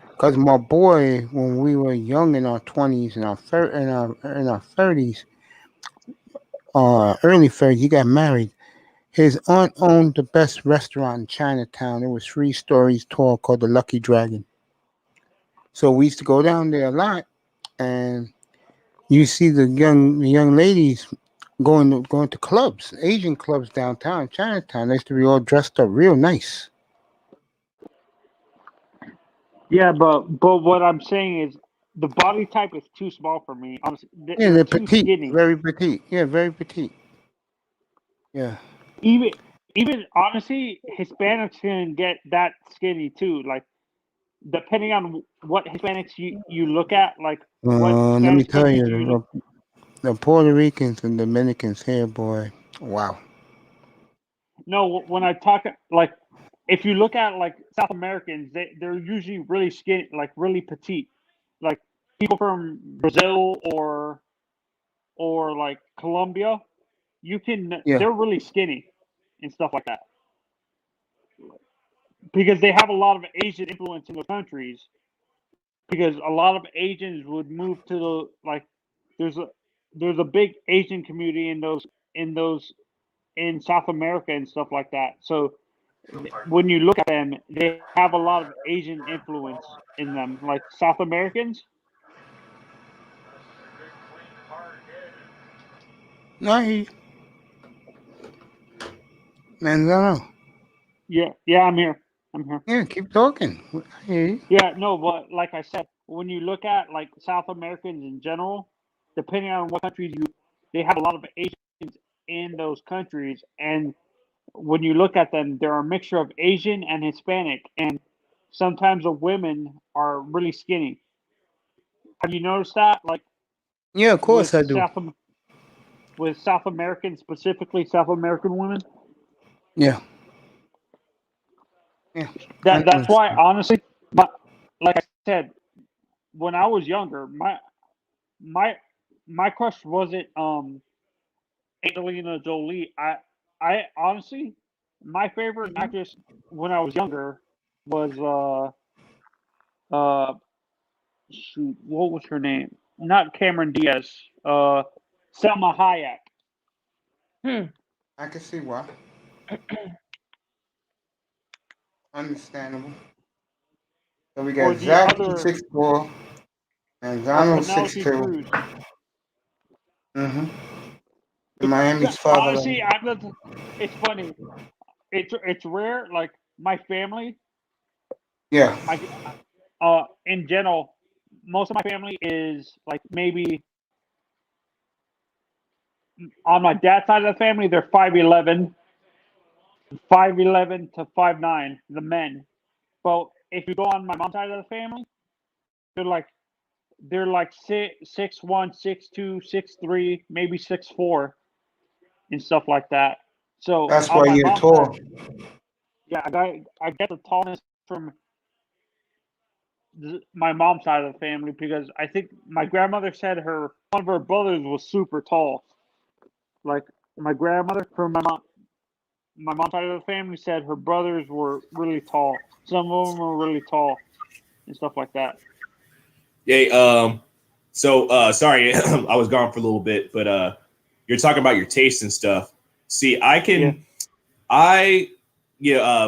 Because my boy, when we were young in our 20s and in our 30s, early 30s, he got married. His aunt owned the best restaurant in Chinatown. It was 3 stories tall, called the Lucky Dragon. So we used to go down there a lot, and you see the young ladies going to clubs, Asian clubs downtown Chinatown. They used to be all dressed up real nice. Yeah, but what I'm saying is the body type is too small for me. Yeah, They're they're too petite, skinny. very petite. Yeah, very petite. Yeah. Even even honestly, Hispanics can get that skinny too. Like depending on what Hispanics you look at, like what Let me Spanish tell countries you, you look. the Puerto Ricans and Dominicans here, boy. Wow. No, when I talk like if you look at like South Americans, they're usually really skinny, like really petite. Like people from Brazil or like Colombia, Yeah. they're really skinny and stuff like that because they have a lot of Asian influence in those countries. Because a lot of Asians would move to the like there's a there's a big Asian community in those in South America and stuff like that. So when you look at them, they have a lot of Asian influence in them, like South Americans. No, man, no. Yeah, I'm here. I'm here. Yeah, keep talking. I hear you. Yeah, no, but like I said, when you look at like South Americans in general, depending on what countries they have a lot of Asians in those countries, and when you look at them, they're a mixture of Asian and Hispanic, and sometimes the women are really skinny. Have you noticed that? Like Yeah, of with course I do. with South American, specifically South American women. Yeah. Yeah. That's why, honestly, like I said, when I was younger, my my crush wasn't Angelina Jolie. I honestly, my favorite actress when I was younger was uh shoot, what was her name? Not Cameron Diaz. Selma Hayek. Hmm. I can see why. Understandable. So we Or got the Zach other 6'4" and Donald Penelope 6'2". Cruz. Mm-hmm. Miami's fatherland. Honestly, it's funny. It's rare. Like my family, Yeah. my in general, most of my family is like maybe on my dad's side of the family, they're 5'11", 5'11" to 5'9", the men. But if you go on my mom's side of the family, they're like they're like 6'1", 6'2", 6'3", maybe 6'4", and stuff like that. So That's on why my you're mom's side, tall. yeah, I get the tallness from my mom's side of the family because I think my grandmother said one of her brothers was super tall. Like my grandmother from my mom's side of the family said her brothers were really tall. Some of them were really tall and stuff like that. Hey, so sorry, I was gone for a little bit, but you're talking about your taste and stuff. See, Yeah.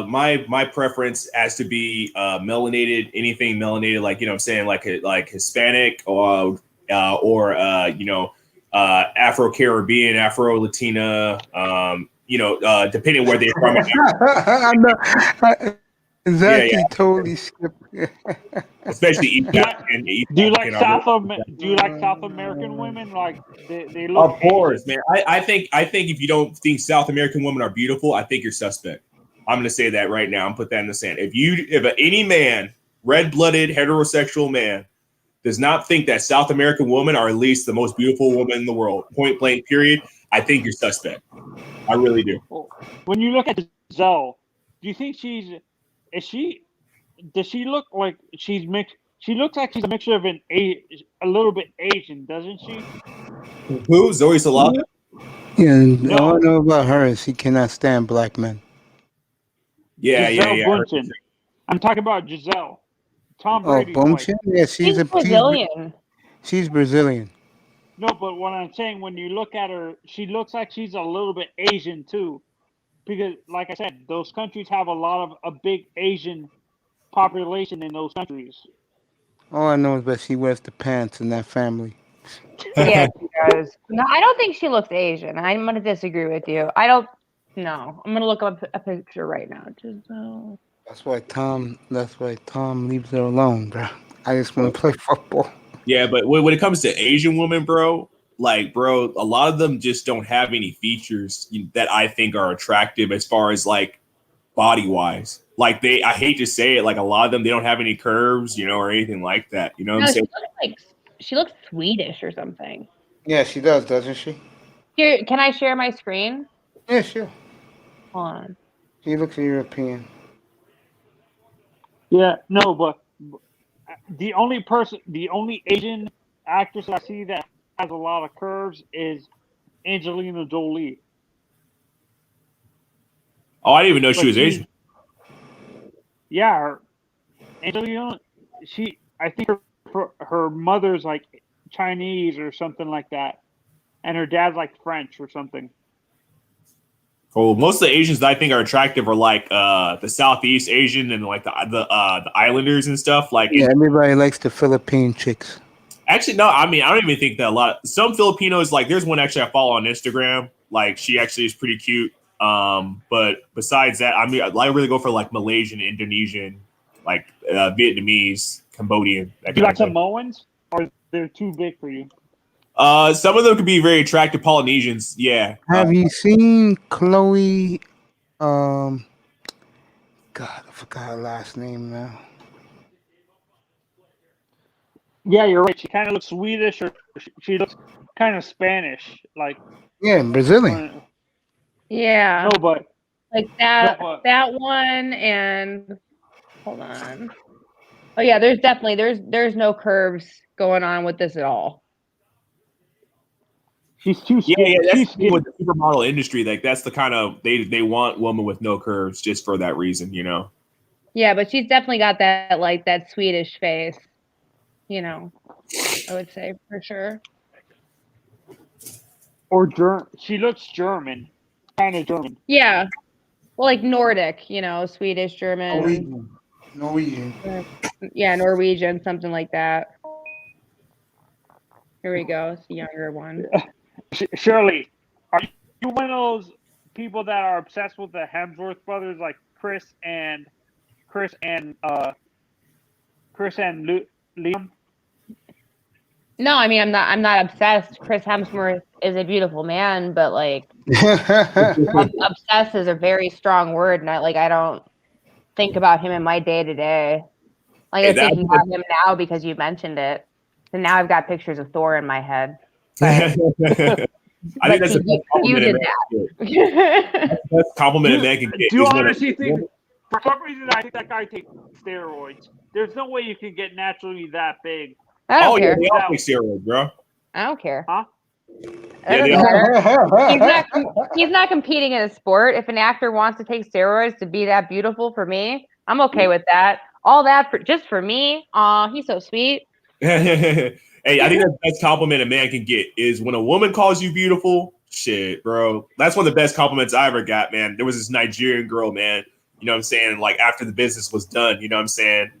My preference has to be melanated, anything melanated, like what I'm saying, like Hispanic or Afro Caribbean, Afro Latina, depending where they're from. I know. Exactly. Yeah. Totally skipped. Especially East Do African. you like South American women? Like they look Of course, Asian. man. I think if you don't think South American women are beautiful, I think you're suspect. I'm going to say that right now. I'm put that in the sand. If any man, red-blooded heterosexual man, does not think that South American women are at least the most beautiful woman in the world, point blank, period, I think you're suspect. I really do. When you look at Giselle, do you think does she look like she's mixed? She looks like she's a mixture of a little bit Asian, doesn't she? Who? Zoe Salata? Yeah, all I know about her is she cannot stand black men. Yeah. Bundchen. I'm talking about Giselle. Tom Brady's wife. Yeah, She's Brazilian. She's Brazilian. No, but what I'm saying, when you look at her, she looks like she's a little bit Asian too, because, like I said, those countries have a big Asian population in those countries. All I know is that she wears the pants in that family. Yeah, she does. No, I don't think she looks Asian. I'm gonna disagree with you. I don't. No, I'm gonna look up a picture right now. Giselle. That's why Tom leaves her alone, bro. I just want to play football. Yeah, but when it comes to Asian women, bro, a lot of them just don't have any features that I think are attractive as far as like body wise. Like I hate to say it, like a lot of them, they don't have any curves, or anything like that. You know what I'm saying? She looks Swedish or something. Yeah, she does, doesn't she? Here, can I share my screen? Yeah, sure. Hold on. She looks European. Yeah, no, but the only Asian actress I see that has a lot of curves is Angelina Jolie. Oh, I didn't even know she was Asian. Yeah, Angelina. I think her mother's like Chinese or something like that, and her dad's like French or something. Well, most of the Asians that I think are attractive are like the Southeast Asian and like the Islanders and stuff. Like, yeah, everybody likes the Philippine chicks. Actually, no. I mean, I don't even think that a lot. Some Filipinos, like, there's one actually I follow on Instagram. Like, she actually is pretty cute. But besides that, I mean, I really go for like Malaysian, Indonesian, like Vietnamese, Cambodian. Do you like Samoans, or they're too big for you? Some of them could be very attractive. Polynesians, yeah. Have you seen Chloe? God, I forgot her last name now. Yeah, you're right. She kind of looks Swedish, or she looks kind of Spanish, like. Yeah, Brazilian. Yeah. No, but like that one, and hold on. Oh yeah, there's no curves going on with this at all. She's too skinny. Yeah, that's with the supermodel industry. Like, that's the kind of they want women with no curves just for that reason, Yeah, but she's definitely got that Swedish face. I would say for sure. Or she looks German, kind of German. Yeah, well, like Nordic, Swedish, German, Norwegian. Yeah, Norwegian, something like that. Here we go. It's the younger one. Shirley, are you one of those people that are obsessed with the Hemsworth brothers, like Chris and Liam? No, I mean I'm not obsessed. Chris Hemsworth is a beautiful man, but like obsessed is a very strong word, and I don't think about him in my day to day. Like, I'm thinking about him now because you mentioned it, and now I've got pictures of Thor in my head. I think that's you did that. That's a compliment a man can get. Do you honestly think, for some reason, I think that guy takes steroids? There's no way you can get naturally that big. I don't care. Yeah, they all take steroids, bro. I don't care. Huh? He's not competing in a sport. If an actor wants to take steroids to be that beautiful for me, I'm okay with that. All that just for me. Aw, he's so sweet. Hey, I think that's the best compliment a man can get is when a woman calls you beautiful. Shit, bro. That's one of the best compliments I ever got, man. There was this Nigerian girl, man. You know what I'm saying? Like, after the business was done, you know what I'm saying?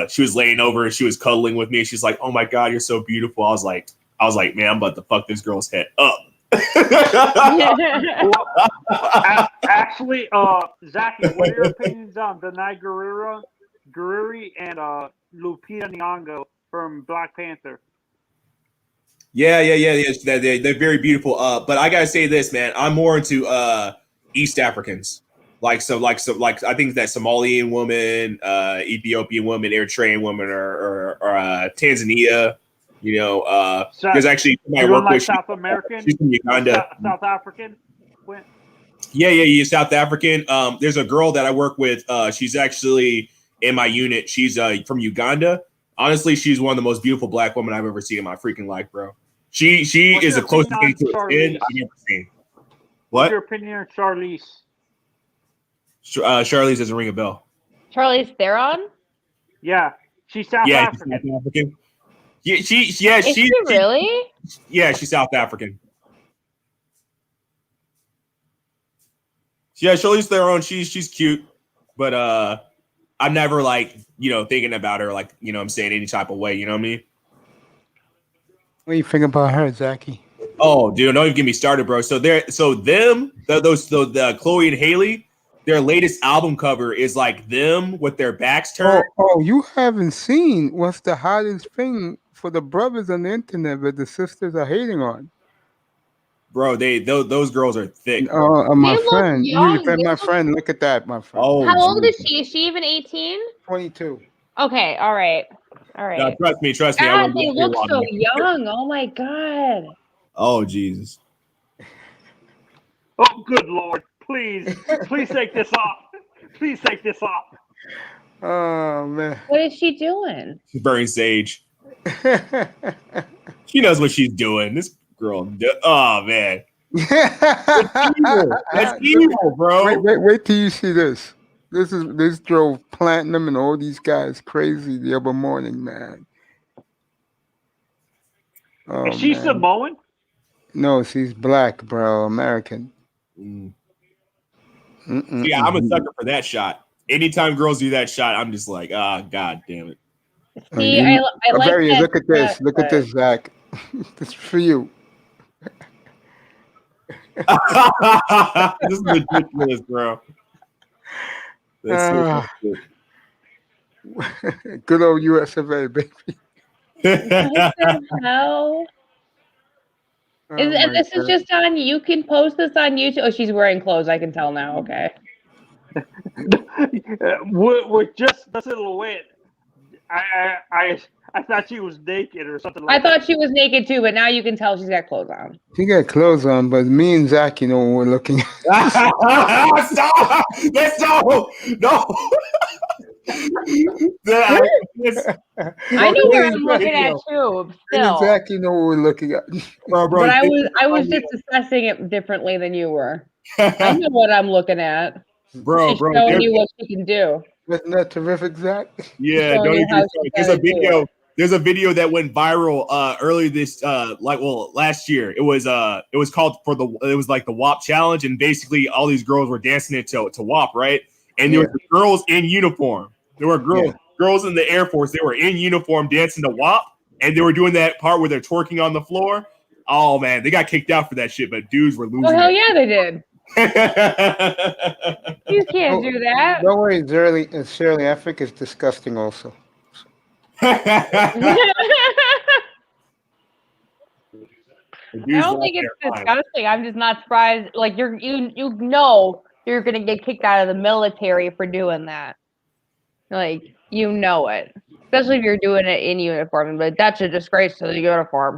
She was laying over and she was cuddling with me. She's like, "Oh my God, you're so beautiful." I was like, man, I'm about to fuck this girl's head up. Actually, Zachy, what are your opinions on Denai Guerrero and Lupita Nyong'o from Black Panther? Yeah. They're very beautiful. But I gotta say this, man. I'm more into East Africans. Like I think that Somalian woman, Ethiopian woman, Eritrean woman, or Tanzania. There's actually my work with South American. She's from Uganda. South African. Yeah, South African. There's a girl that I work with. She's actually in my unit. She's from Uganda, Honestly, she's one of the most beautiful black women I've ever seen in my freaking life, bro. She is the closest thing to a 10 I've ever seen. What? What's your opinion on Charlize? Charlize doesn't ring a bell. Charlize Theron? Yeah, she's South African. She's South African. Yeah, Is she really? Yeah, she's South African. Yeah, Charlize Theron, she's cute, but I'm never like, thinking about her like, I'm saying any type of way, you know what I mean? What do you think about her, Zachy? Oh, dude, don't even get me started, bro. So the Chloe and Haley, their latest album cover is like them with their backs turned. Oh, you haven't seen what's the hottest thing for the brothers on the internet that the sisters are hating on. Bro, those girls are thick. My They friend, look young. my friend, look at that, my friend. Oh, how old is she? Is she even 18? 22. Okay, all right. No, trust me. God, they look so young. Oh my god. Oh Jesus. Oh, good Lord! Please take this off. Please take this off. Oh man. What is she doing? She's burning sage. She knows what she's doing. This girl. Oh man. That's evil, bro. Wait till you see this. This drove Platinum and all these guys crazy the other morning, man. Oh, is she man. Samoan? No, she's black, bro. American. Yeah, I'm a sucker for that shot. Anytime girls do that shot, I'm just like, god damn it. See, I like that. Look at this. Look at this, Zach. This is for you. This is ridiculous, bro. That's so good old USFA, baby. What the hell? And this is just on. You can post this on YouTube. Oh, she's wearing clothes. I can tell now. Okay. With just the silhouette, I thought she was naked or something like I thought she was naked too, but now you can tell she's got clothes on. She got clothes on, but me and Zach, what we're looking at. Stop! Let's no. I know where I'm looking at too. Still, Zach, what we're looking at. Bro, but I was just assessing it differently than you were. I know what I'm looking at. Bro, showing you what she can do. Isn't that terrific, Zach? Yeah, don't even. There's a video. There's a video that went viral early this last year. It was called it was like the WAP challenge, and basically all these girls were dancing it to WAP, right? And there were girls in uniform. There were girls in the Air Force. They were in uniform dancing to WAP, and they were doing that part where they're twerking on the floor. Oh man, they got kicked out for that shit, but dudes were losing. Oh hell yeah, they did. You can't do that. Don't worry, Shirley. I think it's disgusting also. I don't think it's disgusting. I'm just not surprised. Like you're gonna get kicked out of the military for doing that. Like it, especially if you're doing it in uniform. But that's a disgrace to the uniform.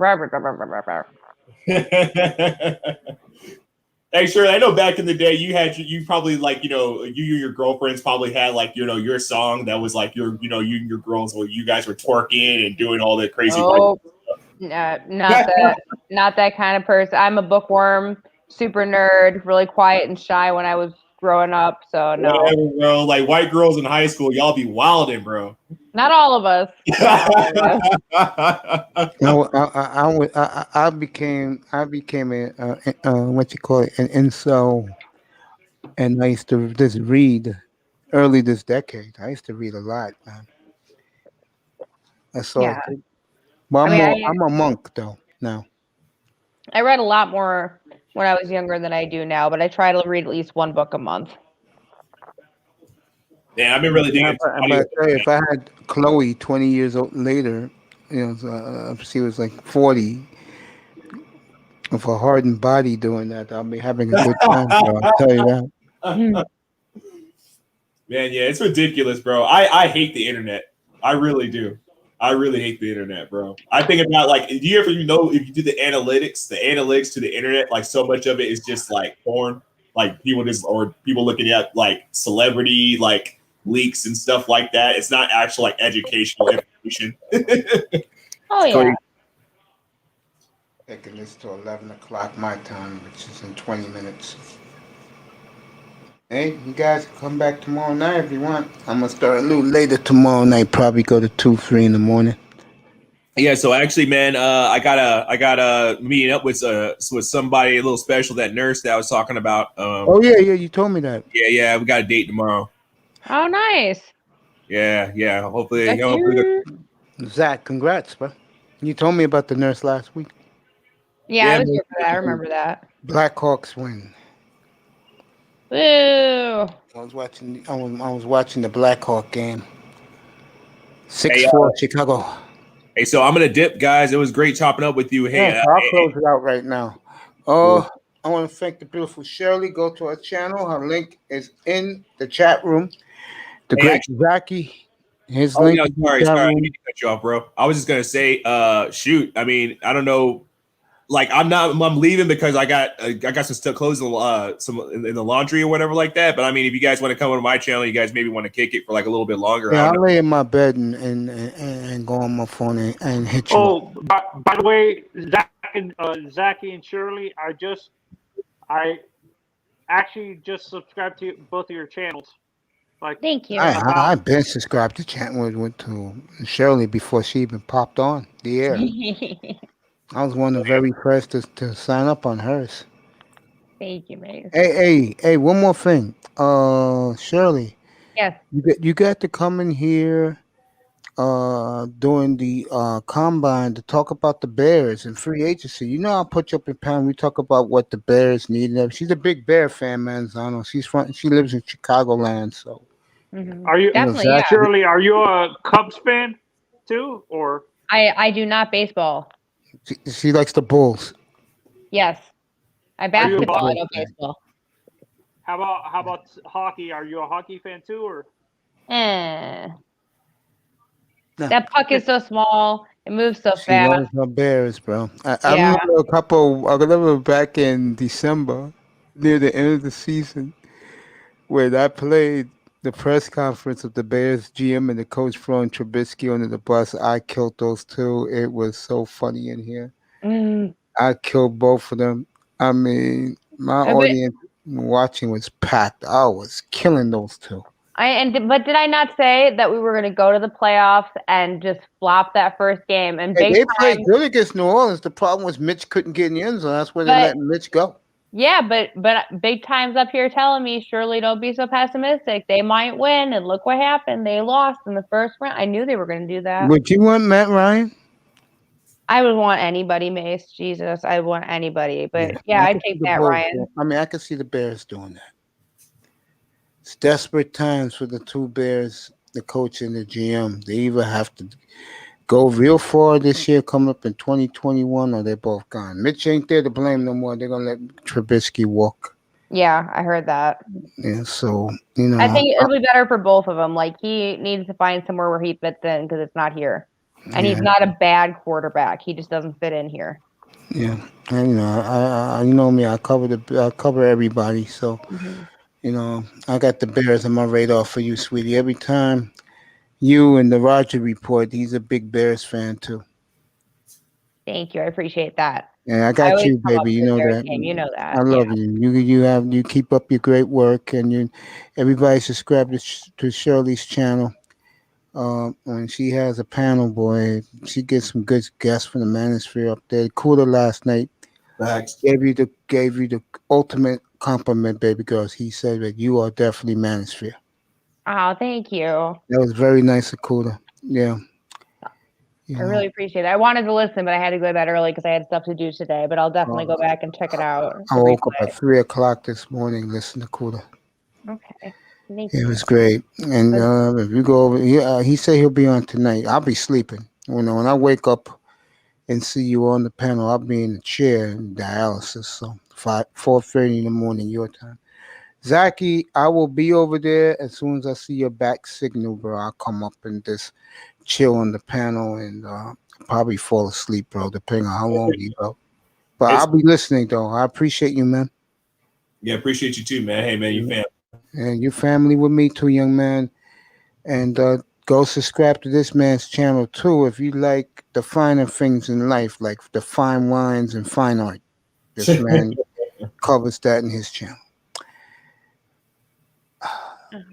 Hey, sure. I know back in the day, you probably like you and your girlfriends probably had like your song that was like you and your girls where you guys were twerking and doing all that crazy. Oh, not that kind of person. I'm a bookworm, super nerd, really quiet and shy when I was growing up. So no, whatever, bro. Like white girls in high school, y'all be wilding, bro. Not all of us. No, I became an an incel, and I used to just read early this decade. I used to read a lot, man. That's all. Yeah. Well, I'm a monk though now. I read a lot more when I was younger than I do now, but I try to read at least one book a month. Yeah, I've been really digging. If I had Chloe 20 years later, she was like 40, with a hardened body doing that, I'll be having a good time. Bro, I'll tell you that. Man, yeah, it's ridiculous, bro. I hate the internet. I really do. I really hate the internet, bro. I think about like, do you ever know if you do the analytics to the internet, like so much of it is just like porn, like people looking at like celebrity, like leaks and stuff like that. It's not actual like educational information. Oh yeah. Taking this to 11 o'clock my time, which is in 20 minutes. Hey, you guys come back tomorrow night if you want. I'm going to start a little later tomorrow night, probably go to 2, 3 in the morning. Yeah, so actually, man, I got meeting up with somebody a little special, that nurse that I was talking about. Oh yeah, you told me that. Yeah, we got a date tomorrow. Oh, nice. Yeah. Hopefully, Zach, congrats, bro. You told me about the nurse last week. Yeah, I was here for that. I remember that. Blackhawks win. Woo! I was watching the Blackhawk game. 6-4 Chicago. Hey, so I'm gonna dip, guys. It was great chopping up with you. Hey, I'll close it out right now. I want to thank the beautiful Shirley. Go to her channel. Her link is in the chat room. The great Zaki. His link. Sorry, I didn't mean to cut you off, bro. I was just gonna say, shoot. I mean, I don't know. Like, I'm leaving because I got some clothes in the laundry or whatever like that. But I mean, if you guys want to come on my channel, you guys maybe want to kick it for like a little bit longer. Yeah, I'll lay in my bed and go on my phone and hit you. Oh, by the way, Zaki and Shirley, I actually just subscribed to both of your channels. Like, thank you. I've been subscribed to channel to Shirley before she even popped on the air. I was one of the very first to sign up on hers. Thank you, mate. Hey, one more thing. Shirley. Yes. You got to come in here during the combine to talk about the Bears and free agency. You know, I'll put you up in pound. We talk about what the Bears need. She's a big Bear fan, man. Zano. She lives in Chicagoland, so. Mm-hmm. Are you definitely, Shirley? Are you a Cubs fan too, or? I do not baseball. She likes the Bulls. Yes, I basketball. I don't baseball. How about hockey? Are you a hockey fan too, or? No. That puck is so small. It moves so She fast. loves her Bears, bro. I remember I remember back in December, near the end of the season, when I played the press conference of the Bears GM and the coach throwing Trubisky under the bus. I killed those two. It was so funny in here. I killed both of them. I mean, my audience watching was packed. I was killing those two. But did I not say that we were going to go to the playoffs and just flop that first game? And they played good against New Orleans. The problem was Mitch couldn't get in the end zone. That's where they let Mitch go. Yeah, but big time's up here telling me, Shirley, don't be so pessimistic. They might win, and look what happened. They lost in the first round. I knew they were going to do that. Would you want Matt Ryan? I would want anybody, Mace. Jesus, I want anybody. But I'd take Matt Ryan. I mean, I can see the Bears doing that. It's desperate times for the two Bears, the coach and the GM. They either have to go real far this year, coming up in 2021, or they're both gone. Mitch ain't there to blame no more. They're going to let Trubisky walk. Yeah, I heard that. Yeah, so, you know. I think it'll be better for both of them. Like, he needs to find somewhere where he fits in because it's not here. And he's not a bad quarterback. He just doesn't fit in here. Yeah. And, you know, I you know me, I cover everybody. So, you know, I got the Bears on my radar for you, sweetie. Every time you and the Roger Report, he's a big Bears fan too. Thank you. I appreciate that. Yeah, I got you, baby. You know that. You know that. I love you. You keep up your great work, and everybody subscribe to Shirley's channel. When she has a panel, boy, she gets some good guests from the Manosphere up there. Cooler last night gave you the ultimate compliment, baby girls. He said that you are definitely Manosphere. Oh, thank you. That was very nice of Cooler. Yeah. I really appreciate it. I wanted to listen, but I had to go to bed early because I had stuff to do today. But I'll definitely go back and check it out. I woke up at 3 o'clock this morning, listening to Cooler. Okay. Thank you. It was great. And if you go over, he said he'll be on tonight. I'll be sleeping. You know, when I wake up and see you on the panel, I'll be in the chair in dialysis. So 4:30 in the morning your time. Zaki, I will be over there as soon as I see your back signal, bro. I'll come up and just chill on the panel and probably fall asleep, bro, depending on how long you go. But I'll be listening, though. I appreciate you, man. Yeah, appreciate you too, man. Hey, man, you family. And your family with me too, young man. And go subscribe to this man's channel too if you like the finer things in life, like the fine wines and fine art. This man covers that in his channel.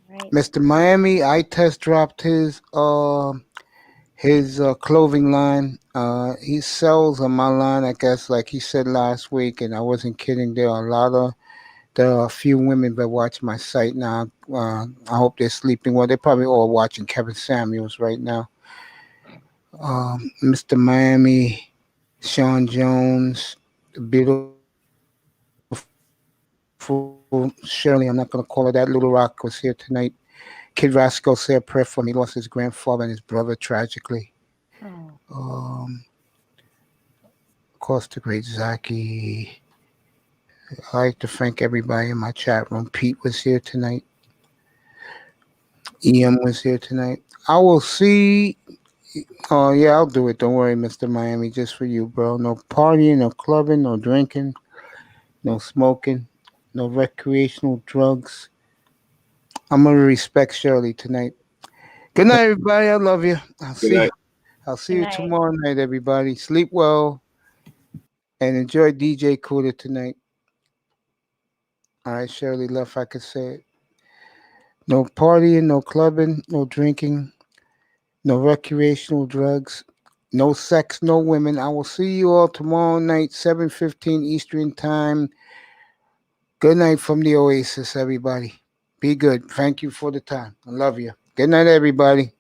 Right. Mr. Miami, I test dropped his clothing line. He sells on my line, I guess, like he said last week, and I wasn't kidding. There are a few women that watch my site now. I hope they're sleeping well. They're probably all watching Kevin Samuels right now. Mr. Miami, Sean Jones, the beautiful Shirley, I'm not going to call her that. Little Rock was here tonight. Kid Roscoe said a prayer for me. He lost his grandfather and his brother tragically. Oh. Of course, the great Zaki. I like to thank everybody in my chat room. Pete was here tonight. EM was here tonight. I will see. Oh, yeah, I'll do it. Don't worry, Mr. Miami. Just for you, bro. No partying, no clubbing, no drinking, no smoking, no recreational drugs. I'm going to respect Shirley tonight. Good night, everybody. I love you. I'll see you tomorrow night, everybody. Sleep well and enjoy DJ Cooler tonight. All right, Shirley left. I could say it. No partying, no clubbing, no drinking, no recreational drugs, no sex, no women. I will see you all tomorrow night, 7:15 Eastern Time. Good night from the Oasis, everybody. Be good. Thank you for the time. I love you. Good night, everybody.